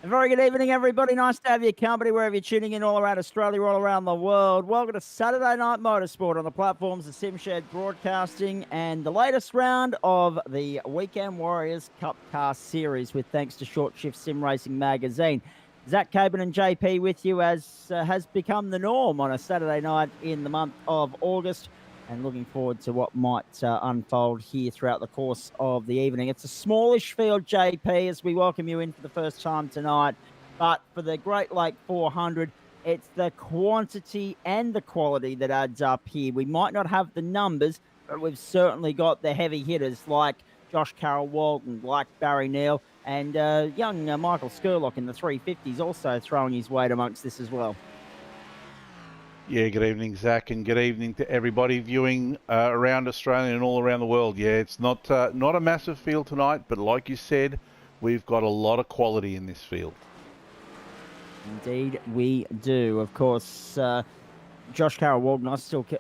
Very good evening, everybody. Nice to have your company wherever you're tuning in all around Australia, all around the world. Welcome to Saturday Night Motorsport on the platforms of SimShed Broadcasting and the latest round of the Weekend Warriors Cup Car Series with thanks to Short Shift Sim Racing Magazine. Zach Cabin and JP with you as has become the norm on a Saturday night in the month of August. And looking forward to what might unfold here throughout the course of the evening. It's a smallish field, JP, as we welcome you in for the first time tonight. But for the Great Lake 400, it's the quantity and the quality that adds up here. We might not have the numbers, but we've certainly got the heavy hitters like Josh Carroll-Walton, like Barry Neal, and young Michael Skurlock in the 350s also throwing his weight amongst this as well. Yeah, good evening, Zach, and good evening to everybody viewing around Australia and all around the world. Yeah, it's not a massive field tonight, but like you said, we've got a lot of quality in this field. Indeed, we do. Of course, Josh Carroll-Walton,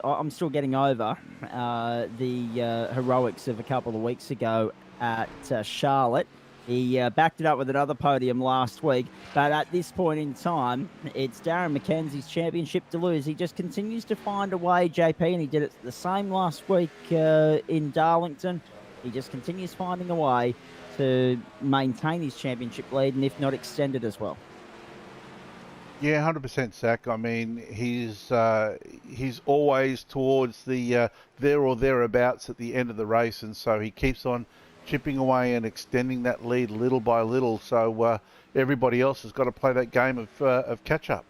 I'm still getting over the heroics of a couple of weeks ago at Charlotte. He backed it up with another podium last week, but at this point in time, it's Darren McKenzie's championship to lose. He just continues to find a way, JP, and he did it the same last week in Darlington. He just continues finding a way to maintain his championship lead, and if not, extend it as well. Yeah, 100%, Zach. I mean, he's always towards the there or thereabouts at the end of the race, and so he keeps on chipping away and extending that lead little by little. So everybody else has got to play that game of catch up.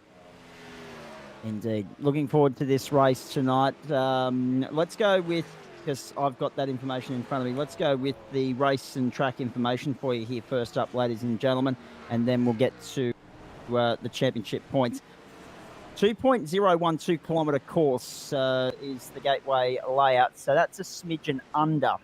Indeed. Looking forward to this race tonight. Let's go with, because I've got that information in front of me, let's go with the race and track information for you here first up, ladies and gentlemen, and then we'll get to the championship points. 2.012 kilometre course is the gateway layout, so that's a smidgen under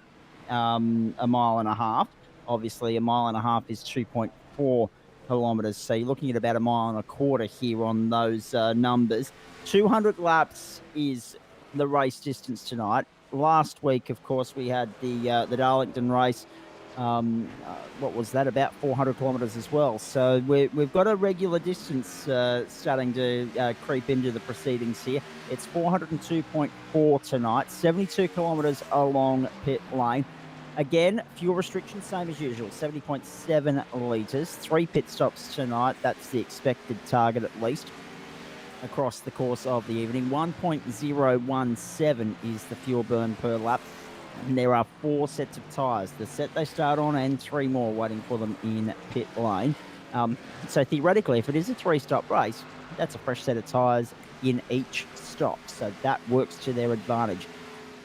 a mile and a half. Obviously, a mile and a half is 2.4 kilometres, so you're looking at about a mile and a quarter here on those numbers. 200 laps is the race distance tonight. Last week, of course, we had the Darlington race. What was that? About 400 kilometres as well. So we've got a regular distance starting to creep into the proceedings here. It's 402.4 tonight, 72 kilometres along pit lane. Again, fuel restrictions, same as usual, 70.7 litres. 3 pit stops tonight. That's the expected target at least across the course of the evening. 1.017 is the fuel burn per lap. And there are 4 sets of tyres, the set they start on and 3 more waiting for them in pit lane. So theoretically, if it is a 3-stop race, that's a fresh set of tyres in each stop. So that works to their advantage.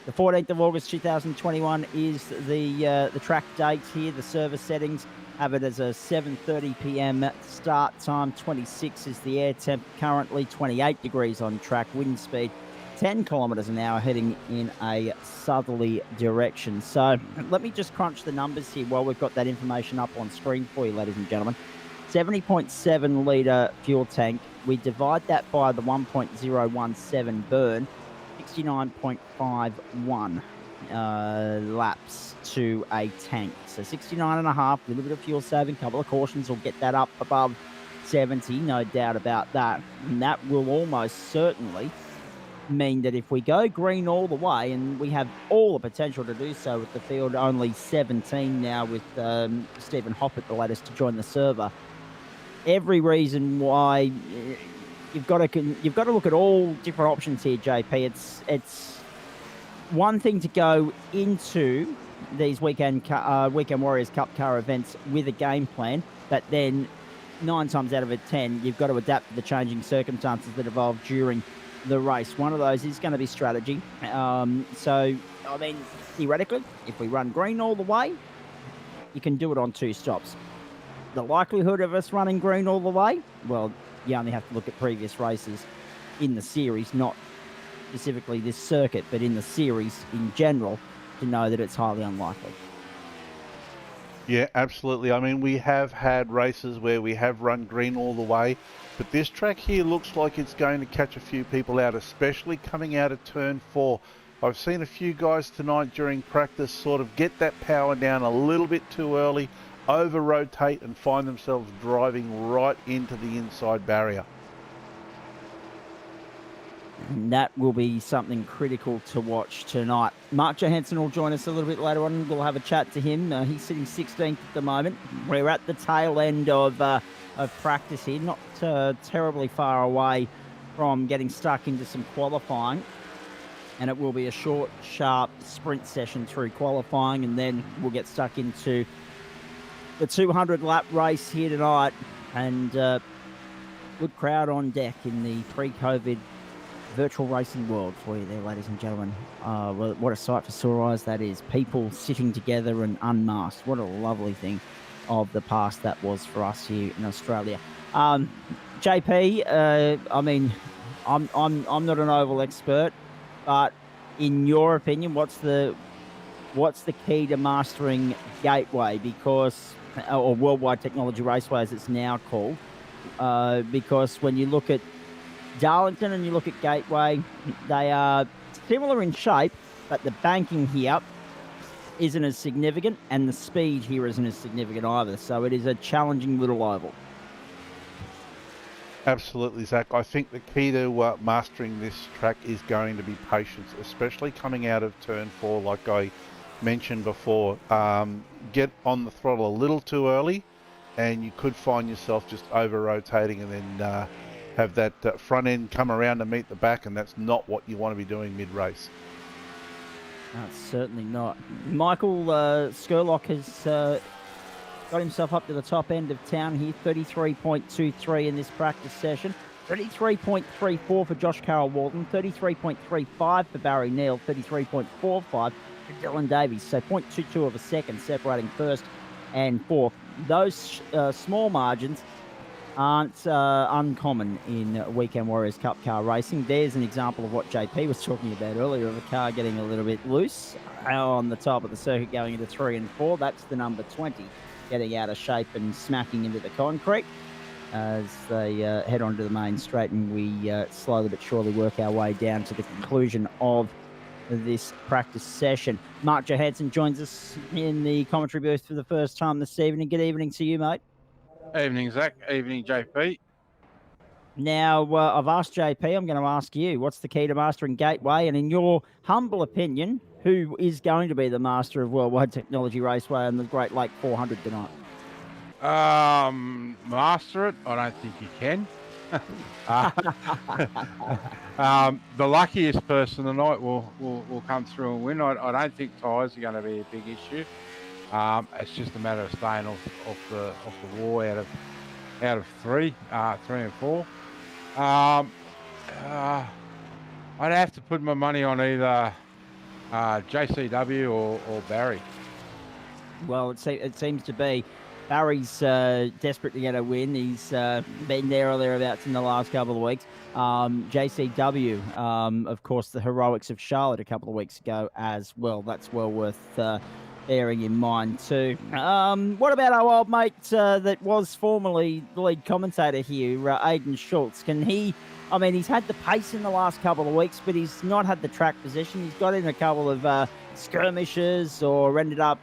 The 14th of August 2021 is the track date here. The service settings have it as a 7:30 p.m. start time. 26 is the air temp, currently 28 degrees on track. Wind speed 10 kilometres an hour, heading in a southerly direction. So let me just crunch the numbers here while we've got that information up on screen for you, ladies and gentlemen. 70.7 litre fuel tank. We divide that by the 1.017 burn. 69.51 laps to a tank. So 69.5, a little bit of fuel saving, couple of cautions will get that up above 70, no doubt about that. And that will almost certainly mean that if we go green all the way, and we have all the potential to do so with the field only 17 now with Stephen Hoppert, the latest to join the server, every reason why you've got to look at all different options here, JP. It's one thing to go into these Weekend Warriors Cup car events with a game plan, but then 9 times out of 10, you've got to adapt to the changing circumstances that evolve during the race. One of those is going to be strategy. So, I mean, theoretically, if we run green all the way, you can do it on 2 stops. The likelihood of us running green all the way, well, you only have to look at previous races in the series, not specifically this circuit, but in the series in general, to know that it's highly unlikely. Yeah, absolutely. I mean, we have had races where we have run green all the way, but this track here looks like it's going to catch a few people out, especially coming out of turn 4. I've seen a few guys tonight during practice sort of get that power down a little bit too early, over-rotate and find themselves driving right into the inside barrier. And that will be something critical to watch tonight. Mark Johansson will join us a little bit later on. We'll have a chat to him. He's sitting 16th at the moment. We're at the tail end of practice here, not terribly far away from getting stuck into some qualifying. And it will be a short, sharp sprint session through qualifying, and then we'll get stuck into the 200-lap race here tonight. And good crowd on deck in the pre-COVID virtual racing world for you there, ladies and gentlemen. What a sight for sore eyes that is. People sitting together and unmasked. What a lovely thing of the past that was for us here in Australia. JP, I mean, I'm not an oval expert, but in your opinion, what's the key to mastering Gateway, because, or World Wide Technology Raceway as it's now called? Because when you look at Darlington and you look at Gateway, they are similar in shape, but the banking here isn't as significant, and the speed here isn't as significant either. So it is a challenging little oval. Absolutely, Zach. I think the key to mastering this track is going to be patience, especially coming out of turn 4, like I mentioned before. Get on the throttle a little too early, and you could find yourself just over-rotating and then have that front end come around to meet the back, and that's not what you want to be doing mid-race. No, certainly not. Michael Skurlock has got himself up to the top end of town here, 33.23 in this practice session, 33.34 for Josh Carroll Walton, 33.35 for Barry Neal, 33.45 for Dylan Davies. So 0.22 of a second separating first and fourth. Those small margins aren't uncommon in Weekend Warriors Cup car racing. There's an example of what JP was talking about earlier, of a car getting a little bit loose on the top of the circuit going into 3 and 4. That's the number 20 getting out of shape and smacking into the concrete as they head onto the main straight, and we slowly but surely work our way down to the conclusion of this practice session. Mark Johansson joins us in the commentary booth for the first time this evening. Good evening to you, mate. Evening, Zach. Evening, JP. Now, I've asked JP, I'm going to ask you, what's the key to mastering Gateway? And in your humble opinion, who is going to be the master of World Wide Technology Raceway and the Great Lake 400 tonight? Master it? I don't think you can. The luckiest person tonight will come through and win. I don't think tyres are going to be a big issue. It's just a matter of staying off the wall out of 3 and 4. I'd have to put my money on either JCW or Barry. Well, it seems to be Barry's desperate to get a win. He's been there or thereabouts in the last couple of weeks. JCW, of course, the heroics of Charlotte a couple of weeks ago as well. That's well worth bearing in mind too. What about our old mate that was formerly the lead commentator here, Aidan Schultz? Can he... I mean, he's had the pace in the last couple of weeks, but he's not had the track position. He's got in a couple of skirmishes or ended up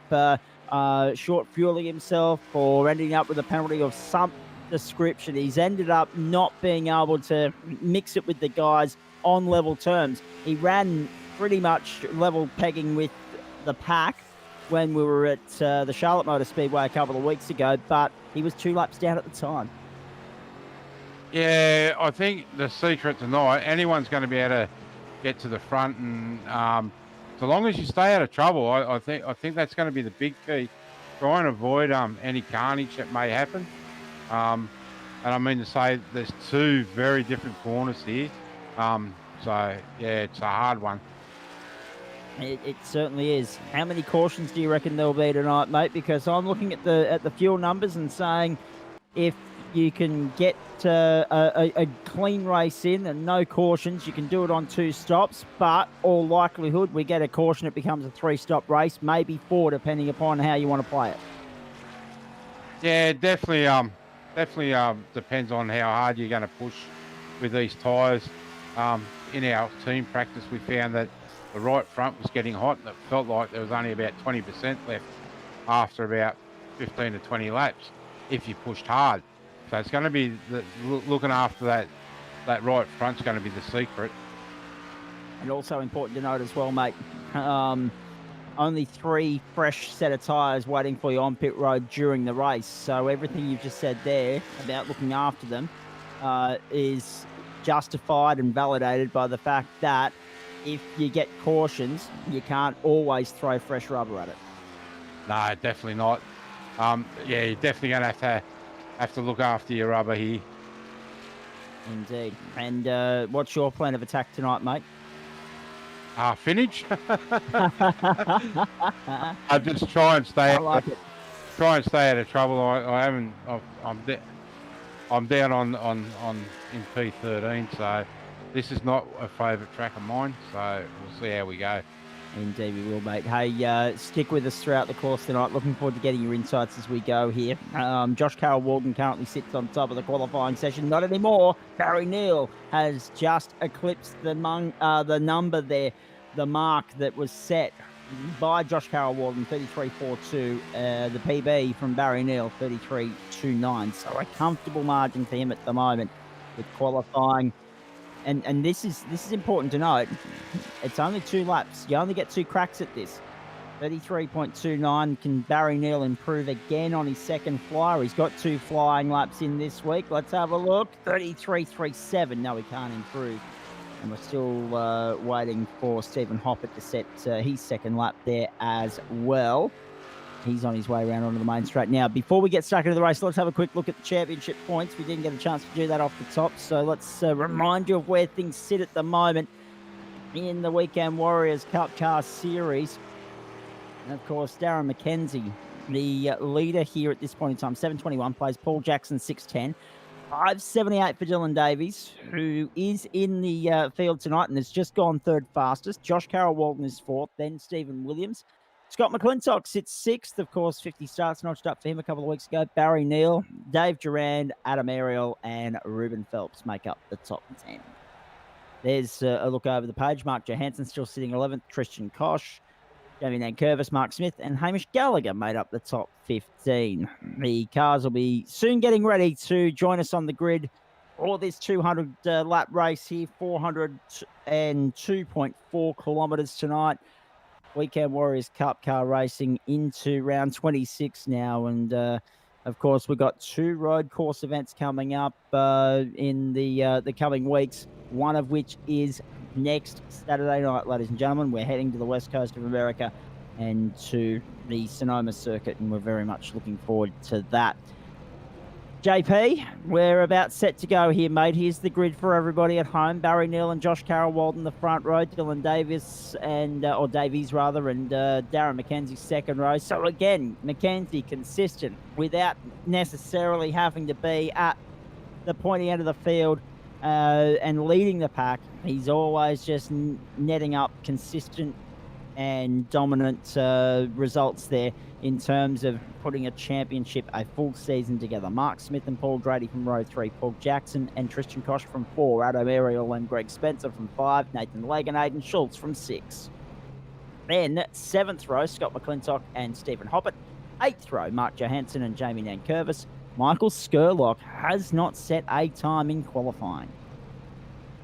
short fueling himself or ending up with a penalty of some description. He's ended up not being able to mix it with the guys on level terms. He ran pretty much level pegging with the pack when we were at the Charlotte Motor Speedway a couple of weeks ago, but he was 2 laps down at the time. Yeah, I think the secret tonight, anyone's going to be able to get to the front, and so long as you stay out of trouble, I think that's going to be the big key. Try and avoid any carnage that may happen. And I mean to say, there's 2 very different corners here. So yeah, it's a hard one. It certainly is. How many cautions do you reckon there'll be tonight, mate? Because I'm looking at the fuel numbers and saying, if you can get a clean race in and no cautions, you can do it on 2 stops, but all likelihood we get a caution, it becomes a 3-stop race, maybe 4, depending upon how you want to play it. Yeah, definitely depends on how hard you're going to push with these tyres. In our team practice, we found that the right front was getting hot, and it felt like there was only about 20% left after about 15 to 20 laps if you pushed hard. So it's going to be looking after that right front's going to be the secret. And also important to note as well, mate, only 3 fresh set of tyres waiting for you on pit road during the race. So everything you've just said there about looking after them is justified and validated by the fact that if you get cautions, you can't always throw fresh rubber at it. No, definitely not. Yeah, you're definitely going to have to look after your rubber here. Indeed. And what's your plan of attack tonight, mate? Finish. I just try and stay. Try and stay out of trouble. I haven't. I'm down on in P13, so this is not a favourite track of mine. So we'll see how we go. Indeed, we will, mate. Hey, stick with us throughout the course tonight. Looking forward to getting your insights as we go here. Josh Carroll-Walden currently sits on top of the qualifying session. Not anymore. Barry Neal has just eclipsed the number there, the mark that was set by Josh Carroll-Walden, 33.42. The PB from Barry Neal, 33.29. So a comfortable margin for him at the moment with qualifying. And this is important to note. It's only 2 laps. You only get 2 cracks at this. 33.29. Can Barry Neal improve again on his second flyer? He's got 2 flying laps in this week. Let's have a look. 33.37. No, he can't improve. And we're still waiting for Stephen Hoppert to set his second lap there as well. He's on his way around onto the main straight. Now, before we get stuck into the race, let's have a quick look at the championship points. We didn't get a chance to do that off the top, so let's remind you of where things sit at the moment in the Weekend Warriors Cup Car Series. And, of course, Darren McKenzie, the leader here at this point in time, 7:21, plays Paul Jackson, 6:10. 5:78 for Dylan Davies, who is in the field tonight and has just gone 3rd fastest. Josh Carroll-Walden is 4th, then Stephen Williams. Scott Mcclintock sits 6th, of course, 50 starts notched up for him a couple of weeks ago. Barry Neal, Dave Durand, Adam Ariel, and Ruben Phelps make up the top 10. There's a look over the page. Mark Johansson still sitting 11th. Christian Koch, Jamie Nankervis, Mark Smith, and Hamish Gallagher made up the top 15. The cars will be soon getting ready to join us on the grid for this 200-lap race here, 402.4 kilometres tonight. Weekend Warriors Cup car racing into round 26 now. And, of course, we've got 2 road course events coming up in the coming weeks, one of which is next Saturday night, ladies and gentlemen. We're heading to the west coast of America and to the Sonoma circuit, and we're very much looking forward to that. JP, we're about set to go here, mate. Here's the grid for everybody at home. Barry Neal and Josh Carroll-Walden the front row, Dylan Davies and Davies rather, and Darren McKenzie second row. So again, McKenzie consistent without necessarily having to be at the pointy end of the field and leading the pack. He's always just netting up consistent and dominant results there in terms of putting a championship, a full season together. Mark Smith and Paul Grady from row 3, Paul Jackson and Tristan Koch from 4, Adam Ariel and Greg Spencer from 5, Nathan Legg and Aidan Schultz from 6. Then 7th row, Scott Mcclintock and Stephen Hoppert. 8th row, Mark Johansson and Jamie Nankervis. Michael Skurlock has not set a time in qualifying.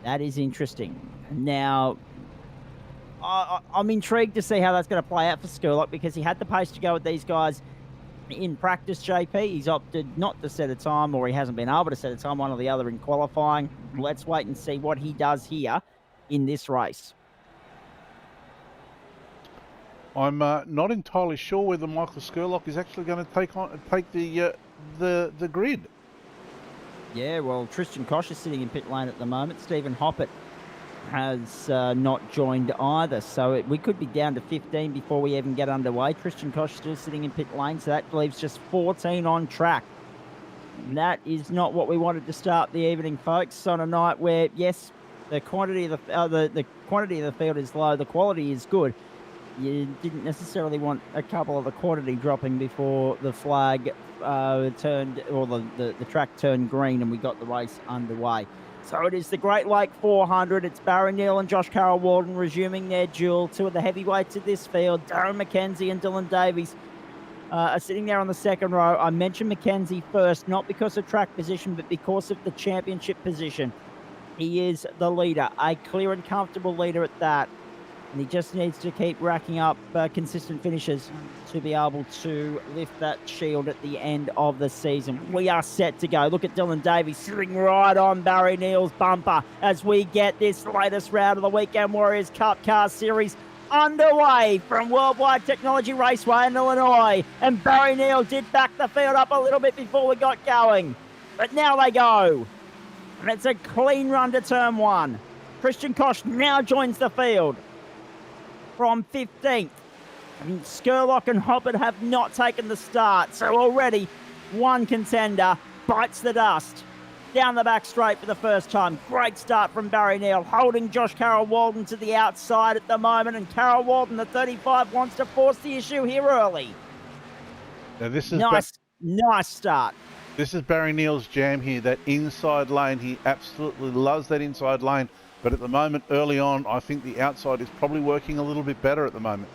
That is interesting. Now, I'm intrigued to see how that's going to play out for Skurlock, because he had the pace to go with these guys in practice, JP. He's opted not to set a time, or he hasn't been able to set a time, one or the other in qualifying. Let's wait and see what he does here in this race. I'm not entirely sure whether Michael Skurlock is actually going to take the grid. Yeah, well, Tristan Koch is sitting in pit lane at the moment. Stephen Hoppert has not joined either, so we could be down to 15 before we even get underway. Tristan Koch still sitting in pit lane, so that leaves just 14 on track. And that is not what we wanted to start the evening, folks, on a night where, yes, the quantity of the quantity of the field is low, the quality is good. You didn't necessarily want a couple of the quantity dropping before the flag turned, or the track turned green and we got the race underway. So it is the Great Lake 400. It's Barry Neal and Josh Carroll-Walden resuming their duel. 2 of the heavyweights of this field, Darren McKenzie and Dylan Davies. are sitting there on the second row. I mentioned Mackenzie first, not because of track position, but because of the championship position. He is the leader, a clear and comfortable leader at that. And he just needs to keep racking up consistent finishes to be able to lift that shield at the end of the season. We are set to go. Look at Dylan Davies sitting right on Barry Neal's bumper as we get this latest round of the Weekend Warriors Cup Car Series underway from World Wide Technology Raceway in Illinois. And Barry Neal did back the field up a little bit before we got going. But now they go. And it's a clean run to turn one. Christian Koch now joins the field from 15th. And Skurlock and Hoppert have not taken the start. So already one contender bites the dust. Down the back straight for the first time. Great start from Barry Neal, holding Josh Carroll Walden to the outside at the moment. And Carroll Walden, the 35, wants to force the issue here early. Now this is nice start. This is Barry Neal's jam here, that inside lane. He absolutely loves that inside lane. But at the moment, early on, I think the outside is probably working a little bit better at the moment.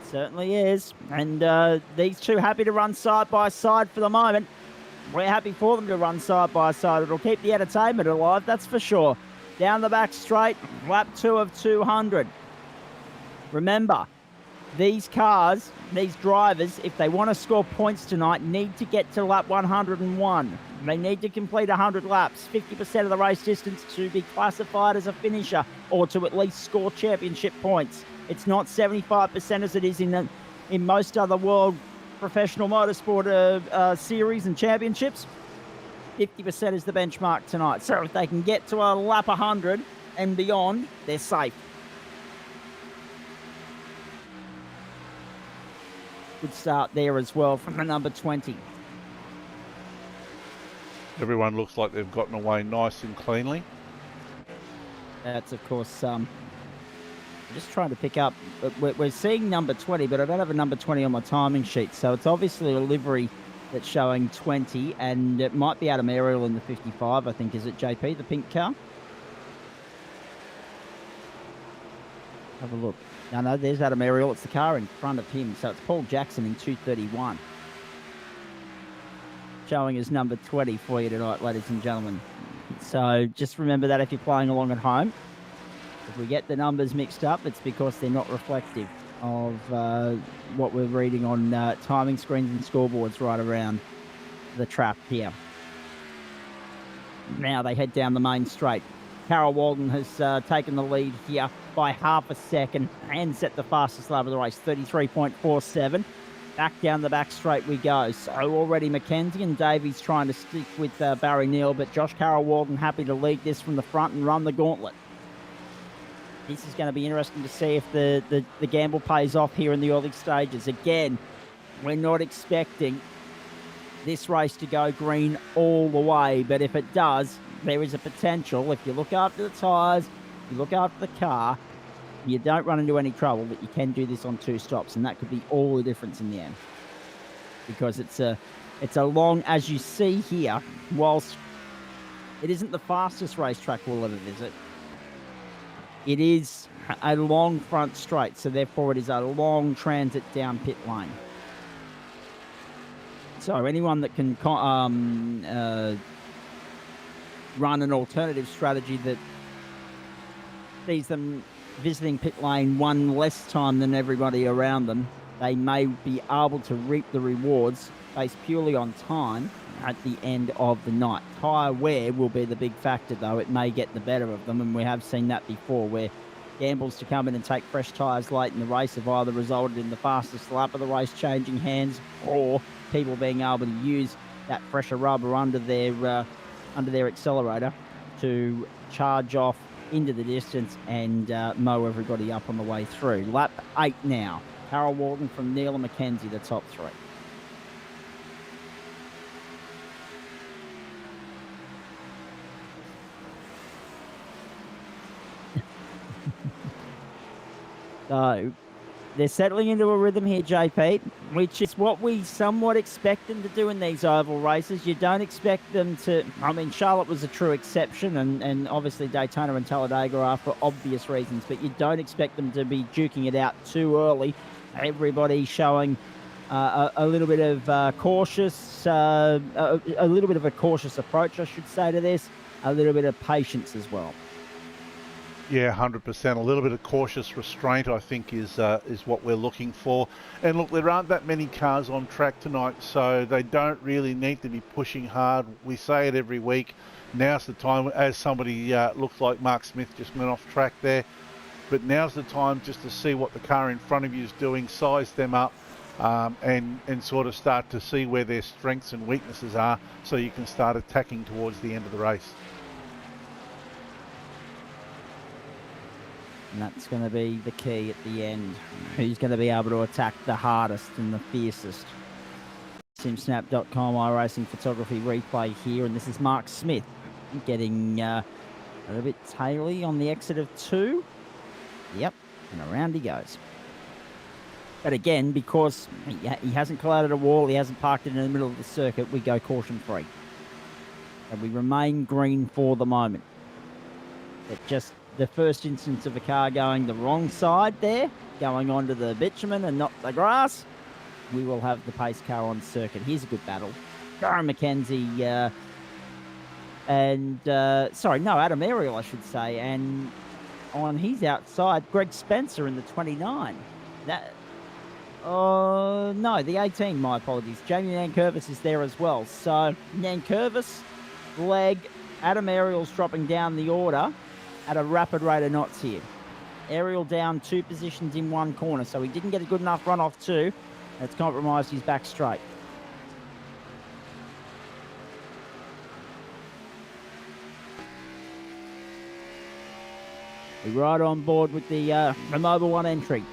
Certainly is. And these two happy to run side by side for the moment. We're happy for them to run side by side. It'll keep the entertainment alive, that's for sure. Down the back straight, lap 2 of 200. Remember, these cars, these drivers, if they want to score points tonight, need to get to lap 101. They need to complete 100 laps, 50% of the race distance to be classified as a finisher or to at least score championship points. It's not 75% as it is in most other world professional motorsport series and championships. 50% is the benchmark tonight. So if they can get to a lap 100 and beyond, they're safe. Good start there as well from the number 20. Everyone looks like they've gotten away nice and cleanly. That's, of course, I'm just trying to pick up. We're seeing number 20, but I don't have a number 20 on my timing sheet. So it's obviously a livery that's showing 20, and it might be Adam Ariel in the 55, I think. Is it JP, the pink car? Have a look. No, there's Adam Ariel. It's the car in front of him. So it's Paul Jackson in 231. Showing as number 20 for you tonight, ladies and gentlemen. So just remember that if you're playing along at home. If we get the numbers mixed up, it's because they're not reflective of what we're reading on timing screens and scoreboards right around the track here. Now they head down the main straight. Carroll Walden has taken the lead here by half a second and set the fastest lap of the race, 33.47. Back down the back straight we go. So already Mackenzie and Davies trying to stick with Barry Neal, but Josh Carroll Walden happy to lead this from the front and run the gauntlet. This is going to be interesting to see if the gamble pays off here in the early stages. Again, we're not expecting this race to go green all the way, but if it does, there is a potential. If you look after the tyres, you look after the car, you don't run into any trouble, but you can do this on 2 stops, and that could be all the difference in the end. Because it's a long, as you see here, whilst it isn't the fastest racetrack we'll ever visit, it is a long front straight, so therefore it is a long transit down pit lane. So anyone that can run an alternative strategy that sees them visiting pit lane one less time than everybody around them, they may be able to reap the rewards based purely on time at the end of the night. Tyre wear will be the big factor, though. It may get the better of them, and we have seen that before, where gambles to come in and take fresh tyres late in the race have either resulted in the fastest lap of the race changing hands, or people being able to use that fresher rubber under their accelerator to charge off into the distance and mow everybody up on the way through. Lap 8 now. Carroll Walden from Neal and Mackenzie, the top 3. So they're settling into a rhythm here, JP, which is what we somewhat expect them to do in these oval races. You don't expect them to... I mean, Charlotte was a true exception, and obviously Daytona and Talladega are for obvious reasons, but you don't expect them to be duking it out too early everybody showing a little bit of a little bit of a cautious approach, I should say, to this, a little bit of patience as well. Yeah, 100%. A little bit of cautious restraint, I think, is what we're looking for. And look, there aren't that many cars on track tonight, so they don't really need to be pushing hard. We say it every week. Now's the time, as somebody looks like Mark Smith just went off track there, but now's the time just to see what the car in front of you is doing, size them up, and sort of start to see where their strengths and weaknesses are, so you can start attacking towards the end of the race. And that's going to be the key at the end. Who's going to be able to attack the hardest and the fiercest? Simsnap.com iRacing photography replay here, and this is Mark Smith getting a little bit taily on the exit of 2. Yep, and around he goes. But again, because he hasn't collided a wall, he hasn't parked it in the middle of the circuit, we go caution-free. And we remain green for the moment. But just the first instance of a car going the wrong side there, going onto the bitumen and not the grass, we will have the pace car on circuit. Here's a good battle. Darren McKenzie Adam Ariel, I should say, and on his outside, Greg Spencer in the 29. The 18, my apologies. Jamie Nankervis is there as well. So Nankervis, Leg, Adam Ariel's dropping down the order at a rapid rate of knots here. Ariel down 2 positions in 1 corner, so he didn't get a good enough run off 2. It's compromised his back straight. We're right on board with the Mobile 1 entry.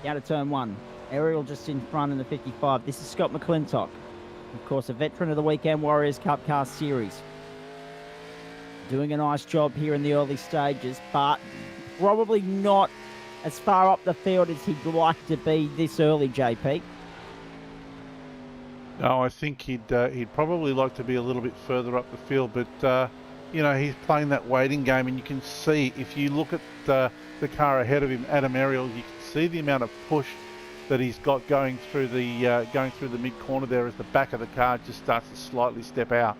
Down to turn 1. Ariel just in front in the 55. This is Scott Mcclintock, of course, a veteran of the Weekend Warriors Cup Car Series. Doing a nice job here in the early stages, but probably not as far up the field as he'd like to be this early, JP. No, I think he'd probably like to be a little bit further up the field, but he's playing that waiting game, and you can see, if you look at the car ahead of him, Adam Ariel, you can see the amount of push that he's got going through the mid corner there as the back of the car just starts to slightly step out.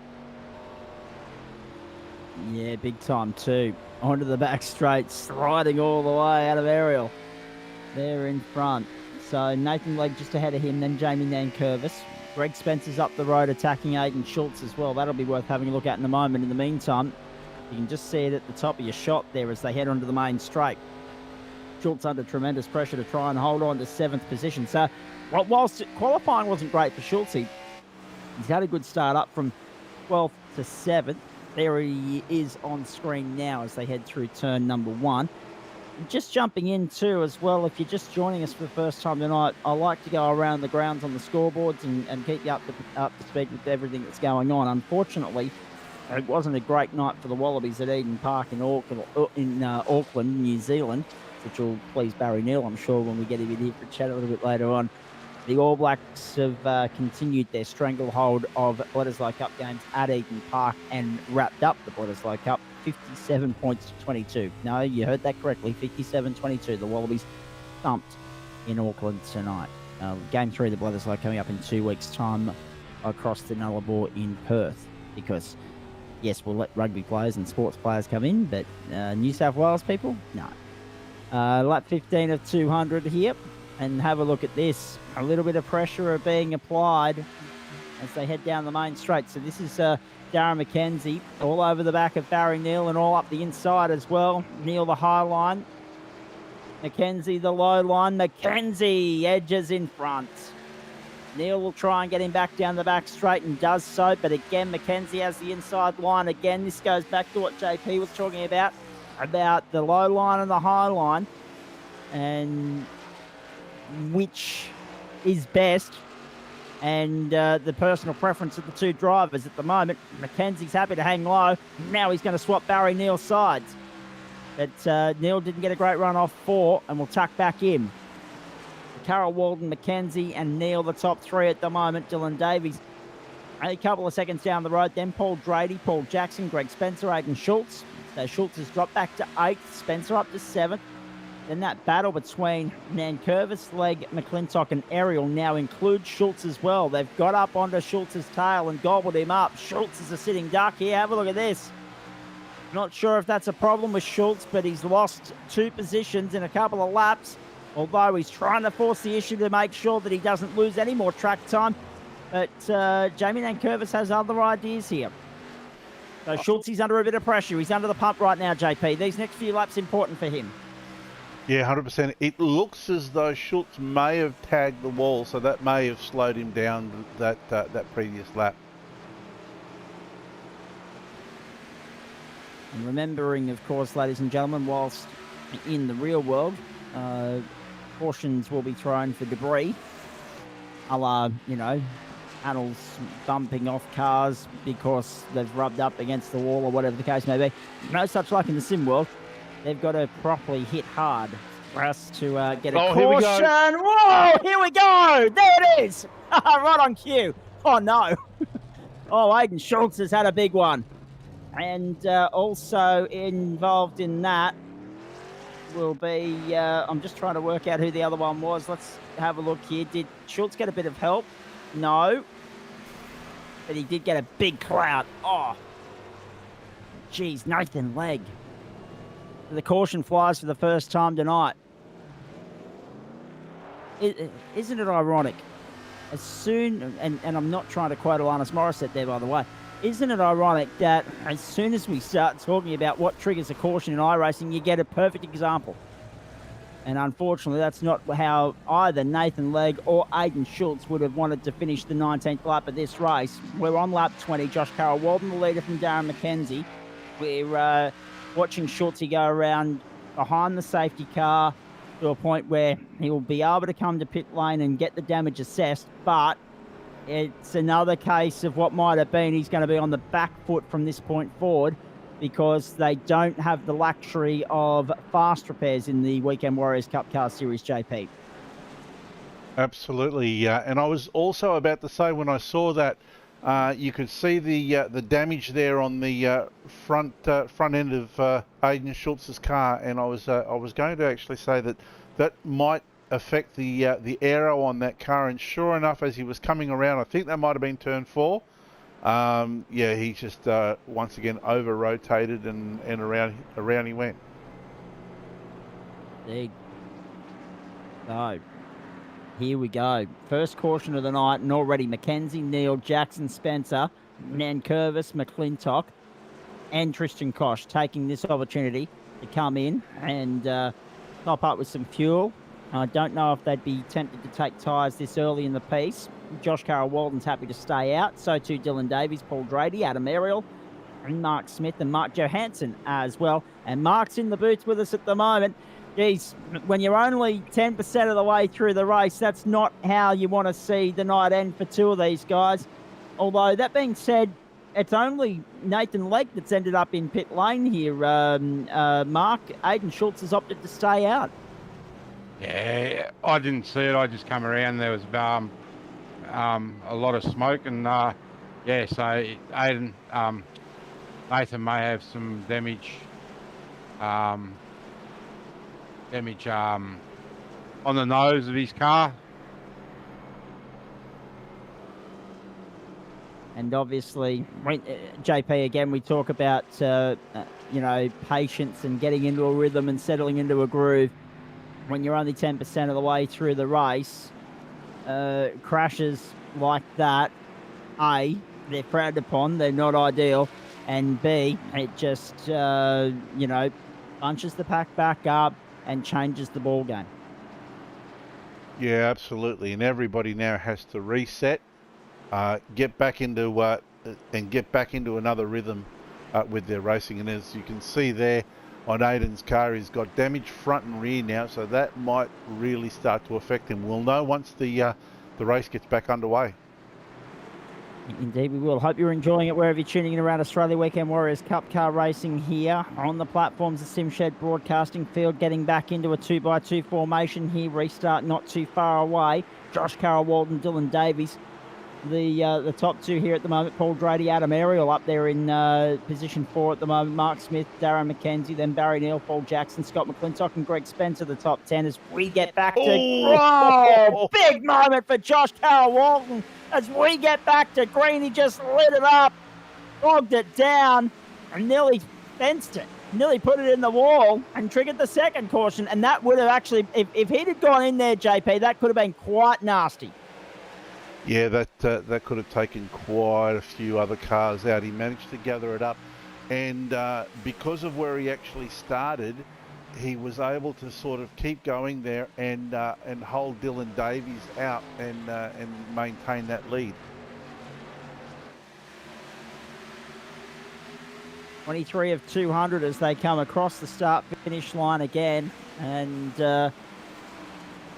Yeah, big time too. Onto the back straight, striding all the way out of Ariel. There in front. So Nathan Legg just ahead of him, then Jamie Nankervis. Greg Spencer's up the road attacking Aiden Schultz as well. That'll be worth having a look at in a moment. In the meantime, you can just see it at the top of your shot there as they head onto the main straight. Schultz under tremendous pressure to try and hold on to 7th position. So whilst qualifying wasn't great for Schultz, he's had a good start up from 12th to 7th. There he is on screen now as they head through turn number 1. Just jumping in too as well, if you're just joining us for the first time tonight, I like to go around the grounds on the scoreboards and keep you up to speed with everything that's going on. Unfortunately, it wasn't a great night for the Wallabies at Eden Park in Auckland, New Zealand, which will please Barry Neal, I'm sure, when we get him in here for a chat a little bit later on. The All Blacks have continued their stranglehold of Bledisloe Cup games at Eden Park and wrapped up the Bledisloe Cup 57 points to 22. No, you heard that correctly, 57-22. The Wallabies thumped in Auckland tonight. Game 3 of the Bledisloe coming up in 2 weeks' time across the Nullarbor in Perth. Because, yes, we'll let rugby players and sports players come in, but New South Wales people, no. Lap 15 of 200 here. And have a look at this. A little bit of pressure are being applied as they head down the main straight. So this is Darren McKenzie all over the back of Barry Neal and all up the inside as well. Neal the high line. McKenzie the low line. McKenzie edges in front. Neal will try and get him back down the back straight and does so. But again, McKenzie has the inside line. Again, this goes back to what JP was talking about the low line and the high line. And which is best, and the personal preference of the two drivers at the moment. McKenzie's happy to hang low. Now he's going to swap Barry Neal's sides. But Neal didn't get a great run off 4 and will tuck back in. Carol Walden, McKenzie and Neal, the top 3 at the moment. Dylan Davies a couple of seconds down the road. Then Paul Drady, Paul Jackson, Greg Spencer, Aiden Schultz. So Schultz has dropped back to 8th. Spencer up to 7th. Then that battle between Nankervis, Legg, Mcclintock, and Ariel now includes Schultz as well. They've got up onto Schultz's tail and gobbled him up. Schultz is a sitting duck here. Have a look at this. Not sure if that's a problem with Schultz, but he's lost 2 positions in a couple of laps, although he's trying to force the issue to make sure that he doesn't lose any more track time. But Jamie Nankervis has other ideas here. So Schultz, he's under a bit of pressure. He's under the pump right now, JP. These next few laps important for him. Yeah, 100%. It looks as though Schultz may have tagged the wall, so that may have slowed him down that previous lap. And remembering, of course, ladies and gentlemen, whilst in the real world, cautions will be thrown for debris, a la, panels bumping off cars because they've rubbed up against the wall or whatever the case may be. No such luck in the sim world. They've got to properly hit hard for us to get a caution. Here we go. Whoa, here we go. There it is. Right on cue. Oh, no. Oh, Aiden Schultz has had a big one. And also involved in that will be, I'm just trying to work out who the other one was. Let's have a look here. Did Schultz get a bit of help? No. But he did get a big clout. Oh. Geez, Nathan Legg. The caution flies for the first time tonight. Isn't it ironic? As soon, and I'm not trying to quote Alanis Morissette there, by the way, isn't it ironic that as soon as we start talking about what triggers a caution in iRacing, you get a perfect example? And unfortunately, that's not how either Nathan Legg or Aiden Schultz would have wanted to finish the 19th lap of this race. We're on lap 20. Josh Carroll Walden, the leader from Darren McKenzie. We're watching Schultz go around behind the safety car to a point where he will be able to come to pit lane and get the damage assessed, but it's another case of what might have been he's going to be on the back foot from this point forward because they don't have the luxury of fast repairs in the Weekend Warriors Cup Car Series, JP. Absolutely, and I was also about to say when I saw that, you could see the damage there on the front end of Aiden Schultz's car, and I was going to actually say that might affect the aero on that car. And sure enough, as he was coming around, I think that might have been turn 4. Yeah, he just once again over rotated and around he went. Big. So here we go. First caution of the night, and already Mackenzie, Neal, Jackson, Spencer, Nankervis, Mcclintock, and Tristan Koch taking this opportunity to come in and top up with some fuel. I don't know if they'd be tempted to take tyres this early in the piece. Josh Carroll Walden's happy to stay out. So too Dylan Davies, Paul Drady, Adam Ariel, and Mark Smith and Mark Johansson as well. And Mark's in the boots with us at the moment. Geez, when you're only 10% of the way through the race, that's not how you want to see the night end for 2 of these guys. Although, that being said, it's only Nathan Legg that's ended up in pit lane here, Mark. Aiden Schultz has opted to stay out. Yeah, I didn't see it. I just come around. There was a lot of smoke, and yeah, so Aiden, Nathan may have some damage on the nose of his car. And obviously, JP, again, we talk about, patience and getting into a rhythm and settling into a groove. When you're only 10% of the way through the race, crashes like that, A, they're frowned upon, they're not ideal, and B, it just, bunches the pack back up and changes the ball game. Yeah, absolutely, and everybody now has to reset, get back into another rhythm with their racing. And as you can see there on Aiden's car, he's got damage front and rear now, so that might really start to affect him. We'll know once the race gets back underway. Indeed we will. Hope you're enjoying it wherever you're tuning in around Australia. Weekend Warriors Cup car racing here on the platforms of SimShed Broadcasting Field, getting back into a 2x2 formation here. Restart not too far away. Josh Carroll Walden, Dylan Davies the top two here at the moment. Paul Drady, Adam Ariel up there in position 4 at the moment. Mark Smith, Darren McKenzie, then Barry Neal, Paul Jackson, Scott McClintock, and Greg Spencer, the top 10 as we get back to... Oh, big moment for Josh Carroll-Walton as we get back to green. He just lit it up, bogged it down, and nearly fenced it. Nearly put it in the wall and triggered the second caution. And that would have actually, if he'd have gone in there, JP, that could have been quite nasty. Yeah, that could have taken quite a few other cars out. He managed to gather it up, and because of where he actually started, he was able to sort of keep going there and hold Dylan Davies out and maintain that lead. 23 of 200 as they come across the start-finish line again, and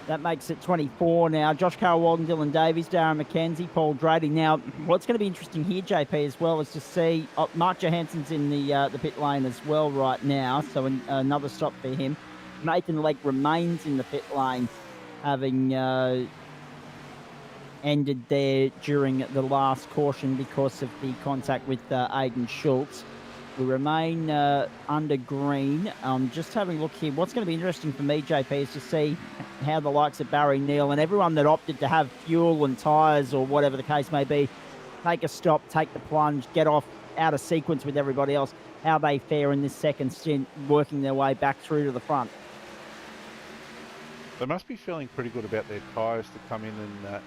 that makes it 24 now. Josh Carroll-Walton, Dylan Davies, Darren McKenzie, Paul Drady. Now, what's going to be interesting here, JP, as well, is to see Mark Johansson's in the pit lane as well right now, so another stop for him. Nathan Legg remains in the pit lane, having ended there during the last caution because of the contact with Aidan Schultz. We remain under green. Just having a look here. What's going to be interesting for me, JP, is to see how the likes of Barry Neal and everyone that opted to have fuel and tyres or whatever the case may be, take a stop, take the plunge, get off out of sequence with everybody else, how they fare in this second stint, working their way back through to the front. They must be feeling pretty good about their tyres to come in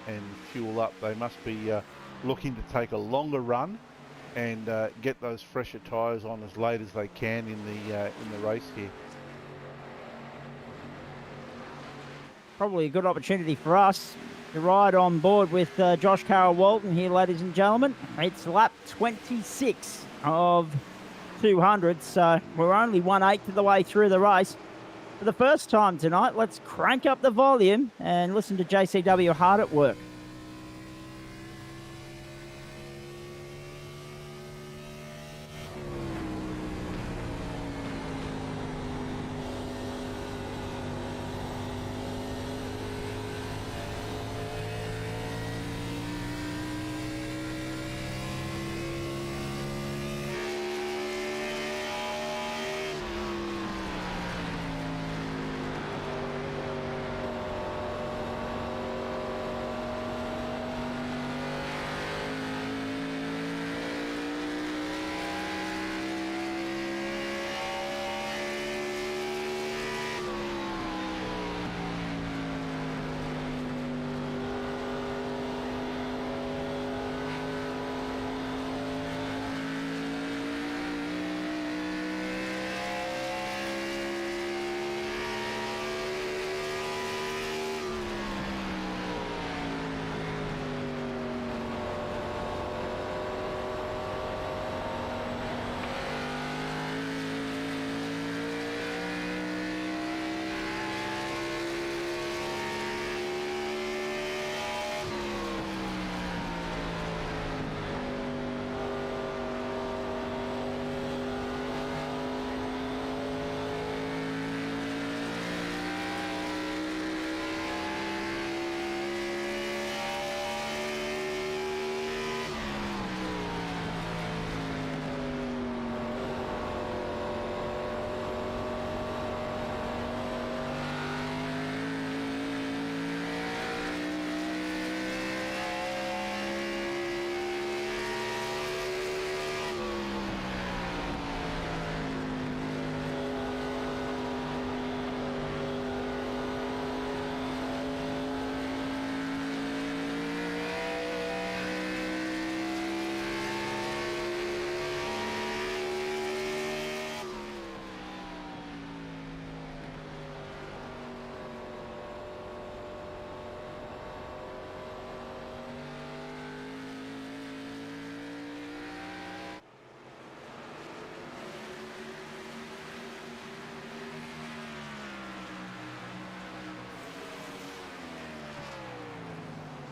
and fuel up. They must be looking to take a longer run and get those fresher tyres on as late as they can in the race here. Probably a good opportunity for us to ride on board with Josh Carroll-Walton here, ladies and gentlemen. It's lap 26 of 200, so we're only 1/8 of the way through the race. For the first time tonight, let's crank up the volume and listen to JCW hard at work.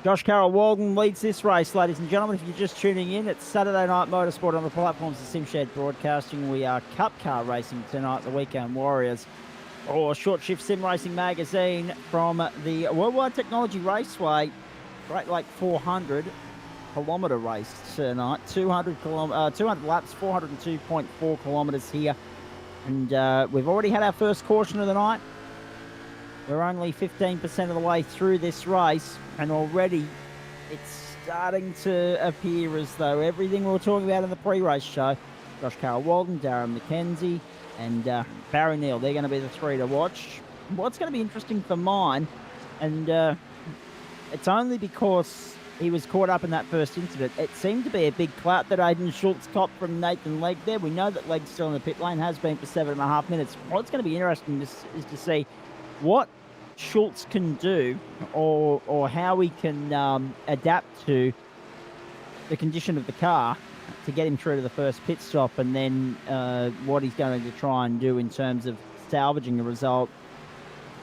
Josh Carroll-Walton leads this race, ladies and gentlemen. If you're just tuning in, it's Saturday Night Motorsport on the platforms of SimShed Broadcasting. We are Cup Car racing tonight, the Weekend Warriors, or Short Shift Sim Racing Magazine from the World Wide Technology Raceway, Great Lake 400. kilometre race tonight. 200 laps, 402.4 kilometres here. And we've already had our first caution of the night. We're only 15% of the way through this race, and already it's starting to appear as though everything we were talking about in the pre-race show, Josh Carroll-Walden, Darren McKenzie, and Barry Neal, they're going to be the three to watch. What's going to be interesting for mine, and it's only because he was caught up in that first incident, it seemed to be a big clout that Aidan Schultz copped from Nathan Legg there. We know that Legg's still in the pit lane, has been for 7.5 minutes. What's going to be interesting is to see what Schultz can do, or how he can adapt to the condition of the car to get him through to the first pit stop, and then what he's going to try and do in terms of salvaging the result.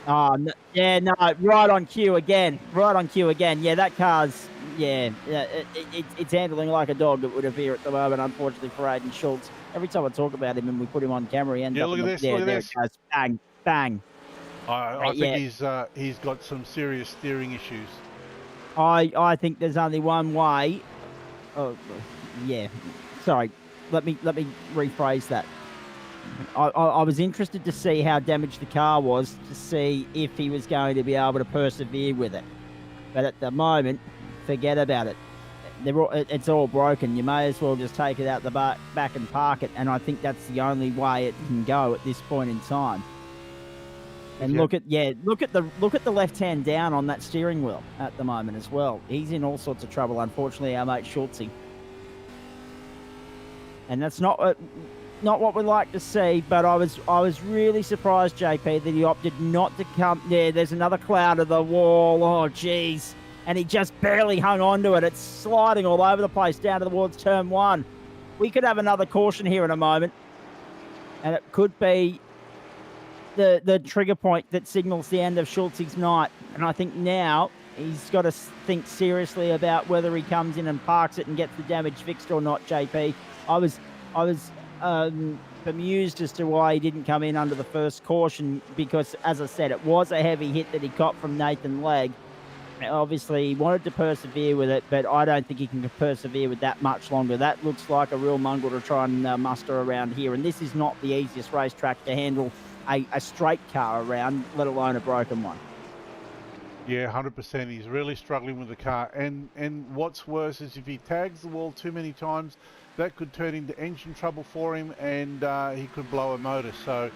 Right on cue again. Yeah, that car's, it's handling like a dog, it would appear at the moment, unfortunately for Aidan Schultz. Every time I talk about him and we put him on camera, he ends up look at this. There it goes. Bang, bang. I think he's got some serious steering issues. I think there's only one way. Oh, yeah. Sorry. Let me rephrase that. I was interested to see how damaged the car was, to see if he was going to be able to persevere with it. But at the moment, forget about it. It's all broken. You may as well just take it out the back and park it. And I think that's the only way it can go at this point in time. And look at the left hand down on that steering wheel at the moment as well. He's in all sorts of trouble, unfortunately, our mate Schultzy. And that's not what we like to see. But I was really surprised, JP, that he opted not to come. Yeah, there's another cloud of the wall. Oh, geez. And he just barely hung on to it. It's sliding all over the place down towards turn one. We could have another caution here in a moment, and it could be the trigger point that signals the end of Schultz's night. And I think now he's got to think seriously about whether he comes in and parks it and gets the damage fixed or not, JP. I was bemused as to why he didn't come in under the first caution, because, as I said, it was a heavy hit that he got from Nathan Legg. Obviously, he wanted to persevere with it, but I don't think he can persevere with that much longer. That looks like a real mongrel to try and muster around here. And this is not the easiest racetrack to handle a straight car around, let alone a broken one. Yeah, 100%. He's really struggling with the car. And what's worse is if he tags the wall too many times, that could turn into engine trouble for him, and he could blow a motor. So,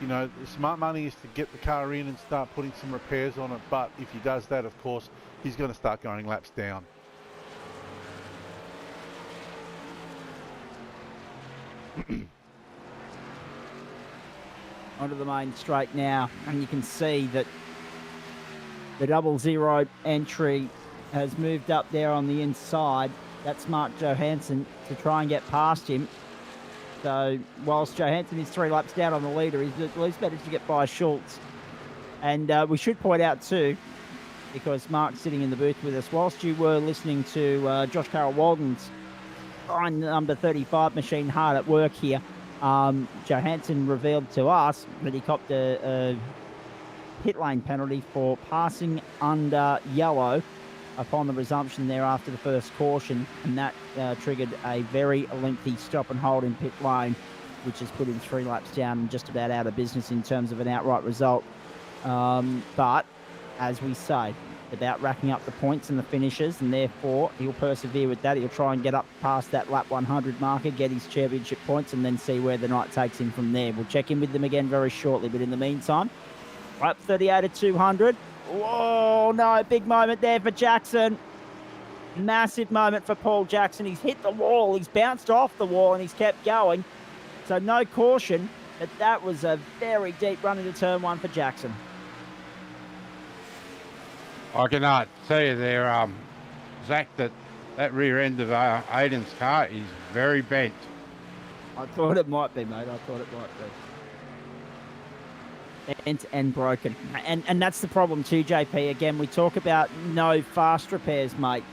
you know, the smart money is to get the car in and start putting some repairs on it. But if he does that, of course, he's going to start going laps down. Onto the main straight now, and you can see that the 00 entry has moved up there on the inside. That's Mark Johansson to try and get past him. So whilst Johansson is 3 laps down on the leader, he's at least managed to get by Schultz. And we should point out too, because Mark's sitting in the booth with us, whilst you were listening to Josh Carroll-Walden's number 35 machine hard at work here, Johansson revealed to us that he copped a pit lane penalty for passing under yellow upon the resumption there after the first caution, and that triggered a very lengthy stop and hold in pit lane, which has put him 3 laps down and just about out of business in terms of an outright result. But as we say, about racking up the points and the finishes, and therefore he'll persevere with that. He'll try and get up past that lap 100 marker, get his championship points, and then see where the night takes him from there. We'll check in with them again very shortly, but in the meantime, lap 38 at 200. Whoa, no, big moment there for Jackson. Massive moment for Paul Jackson. He's hit the wall, he's bounced off the wall, and he's kept going. So no caution, but that was a very deep run into turn one for Jackson. I cannot tell you there, Zach, that rear end of Aidan's car is very bent. I thought it might be, mate. I thought it might be. Bent and broken. And that's the problem too, JP. Again, we talk about no fast repairs, mate.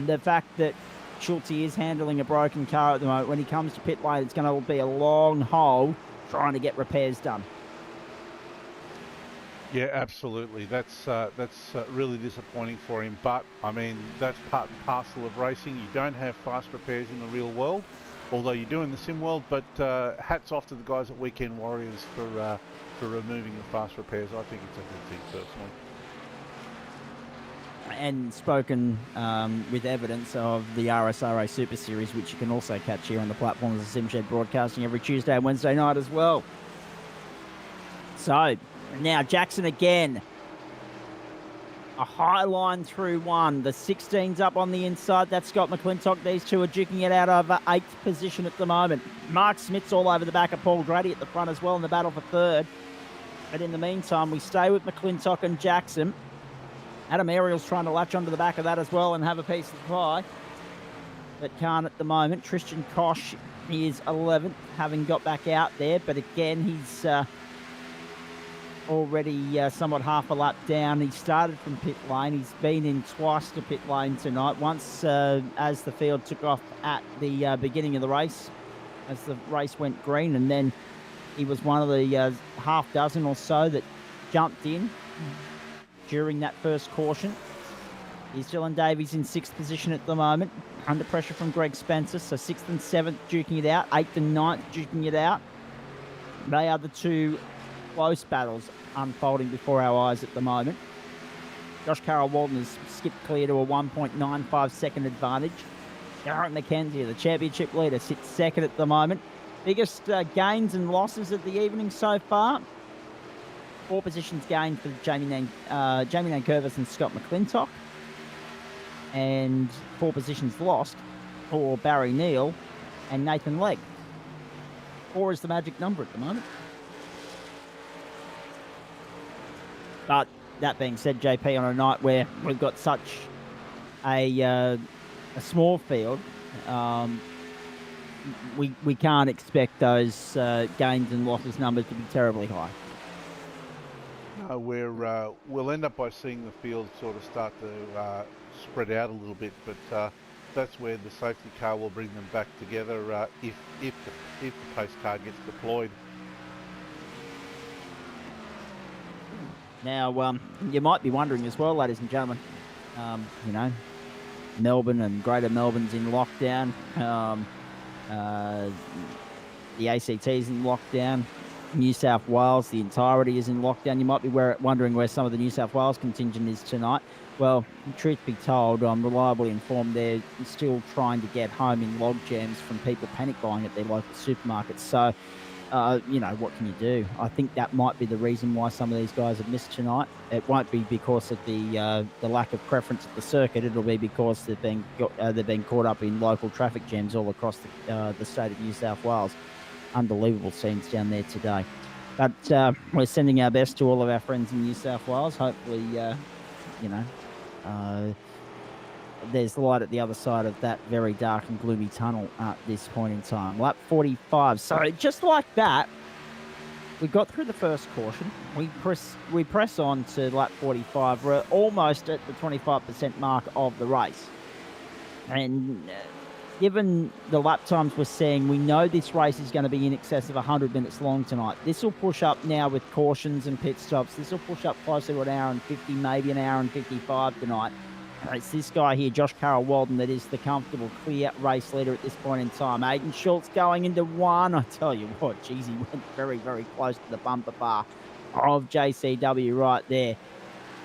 The fact that Schultz is handling a broken car at the moment, when he comes to pit lane, it's going to be a long haul trying to get repairs done. Yeah, absolutely. That's really disappointing for him. But I mean, that's part and parcel of racing. You don't have fast repairs in the real world, although you do in the sim world. But hats off to the guys at Weekend Warriors for removing the fast repairs. I think it's a good thing personally. And spoken with evidence of the RSRA Super Series, which you can also catch here on the platforms of SimShed Broadcasting every Tuesday and Wednesday night as well. So, now Jackson again. A high line through one. The 16's up on the inside. That's Scott Mcclintock. These two are duking it out over 8th position at the moment. Mark Smith's all over the back of Paul Grady at the front as well in the battle for 3rd. But in the meantime, we stay with Mcclintock and Jackson. Adam Ariel's trying to latch onto the back of that as well and have a piece of the pie, but can't at the moment. Tristan Koch is 11th, having got back out there, but again, he's already somewhat half a lap down. He started from pit lane. He's been in twice to pit lane tonight. Once as the field took off at the beginning of the race, as the race went green, and then he was one of the half dozen or so that jumped in during that first caution. Is Dylan Davies in 6th position at the moment, under pressure from Greg Spencer, so 6th and 7th duking it out, 8th and 9th duking it out. They are the two close battles unfolding before our eyes at the moment. Josh Carroll Walden has skipped clear to a 1.95 second advantage. Garrett McKenzie, the championship leader, sits 2nd at the moment. Biggest gains and losses of the evening so far. 4 positions gained for Jamie Nankervis and Scott Mcclintock, and 4 positions lost for Barry Neal and Nathan Legg. 4 is the magic number at the moment. But that being said, JP, on a night where we've got such a small field, we can't expect those gains and losses numbers to be terribly high. We'll end up by seeing the field sort of start to spread out a little bit, but that's where the safety car will bring them back together if the pace car gets deployed. Now, you might be wondering as well, ladies and gentlemen, you know, Melbourne and Greater Melbourne's in lockdown. The ACT's in lockdown. New South Wales, the entirety is in lockdown. You might be wondering where some of the New South Wales contingent is tonight. Well, truth be told, I'm reliably informed they're still trying to get home in log jams from people panic buying at their local supermarkets. So, you know, what can you do? I think that might be the reason why some of these guys have missed tonight. It won't be because of the lack of preference at the circuit. It'll be because they've been caught up in local traffic jams all across the state of New South Wales. Unbelievable scenes down there today. But we're sending our best to all of our friends in New South Wales. Hopefully, you know, there's light at the other side of that very dark and gloomy tunnel at this point in time. Lap 45. So just like that, we got through the first caution. We press on to lap 45. We're almost at the 25% mark of the race. And given the lap times we're seeing, we know this race is going to be in excess of 100 minutes long tonight. This will push up now with cautions and pit stops. This will push up closer to an hour and 50, maybe an hour and 55 tonight. It's this guy here, Josh Carroll Walden, that is the comfortable, clear race leader at this point in time. Aidan Schultz going into 1. I tell you what, geez, he went very, very close to the bumper bar of JCW right there.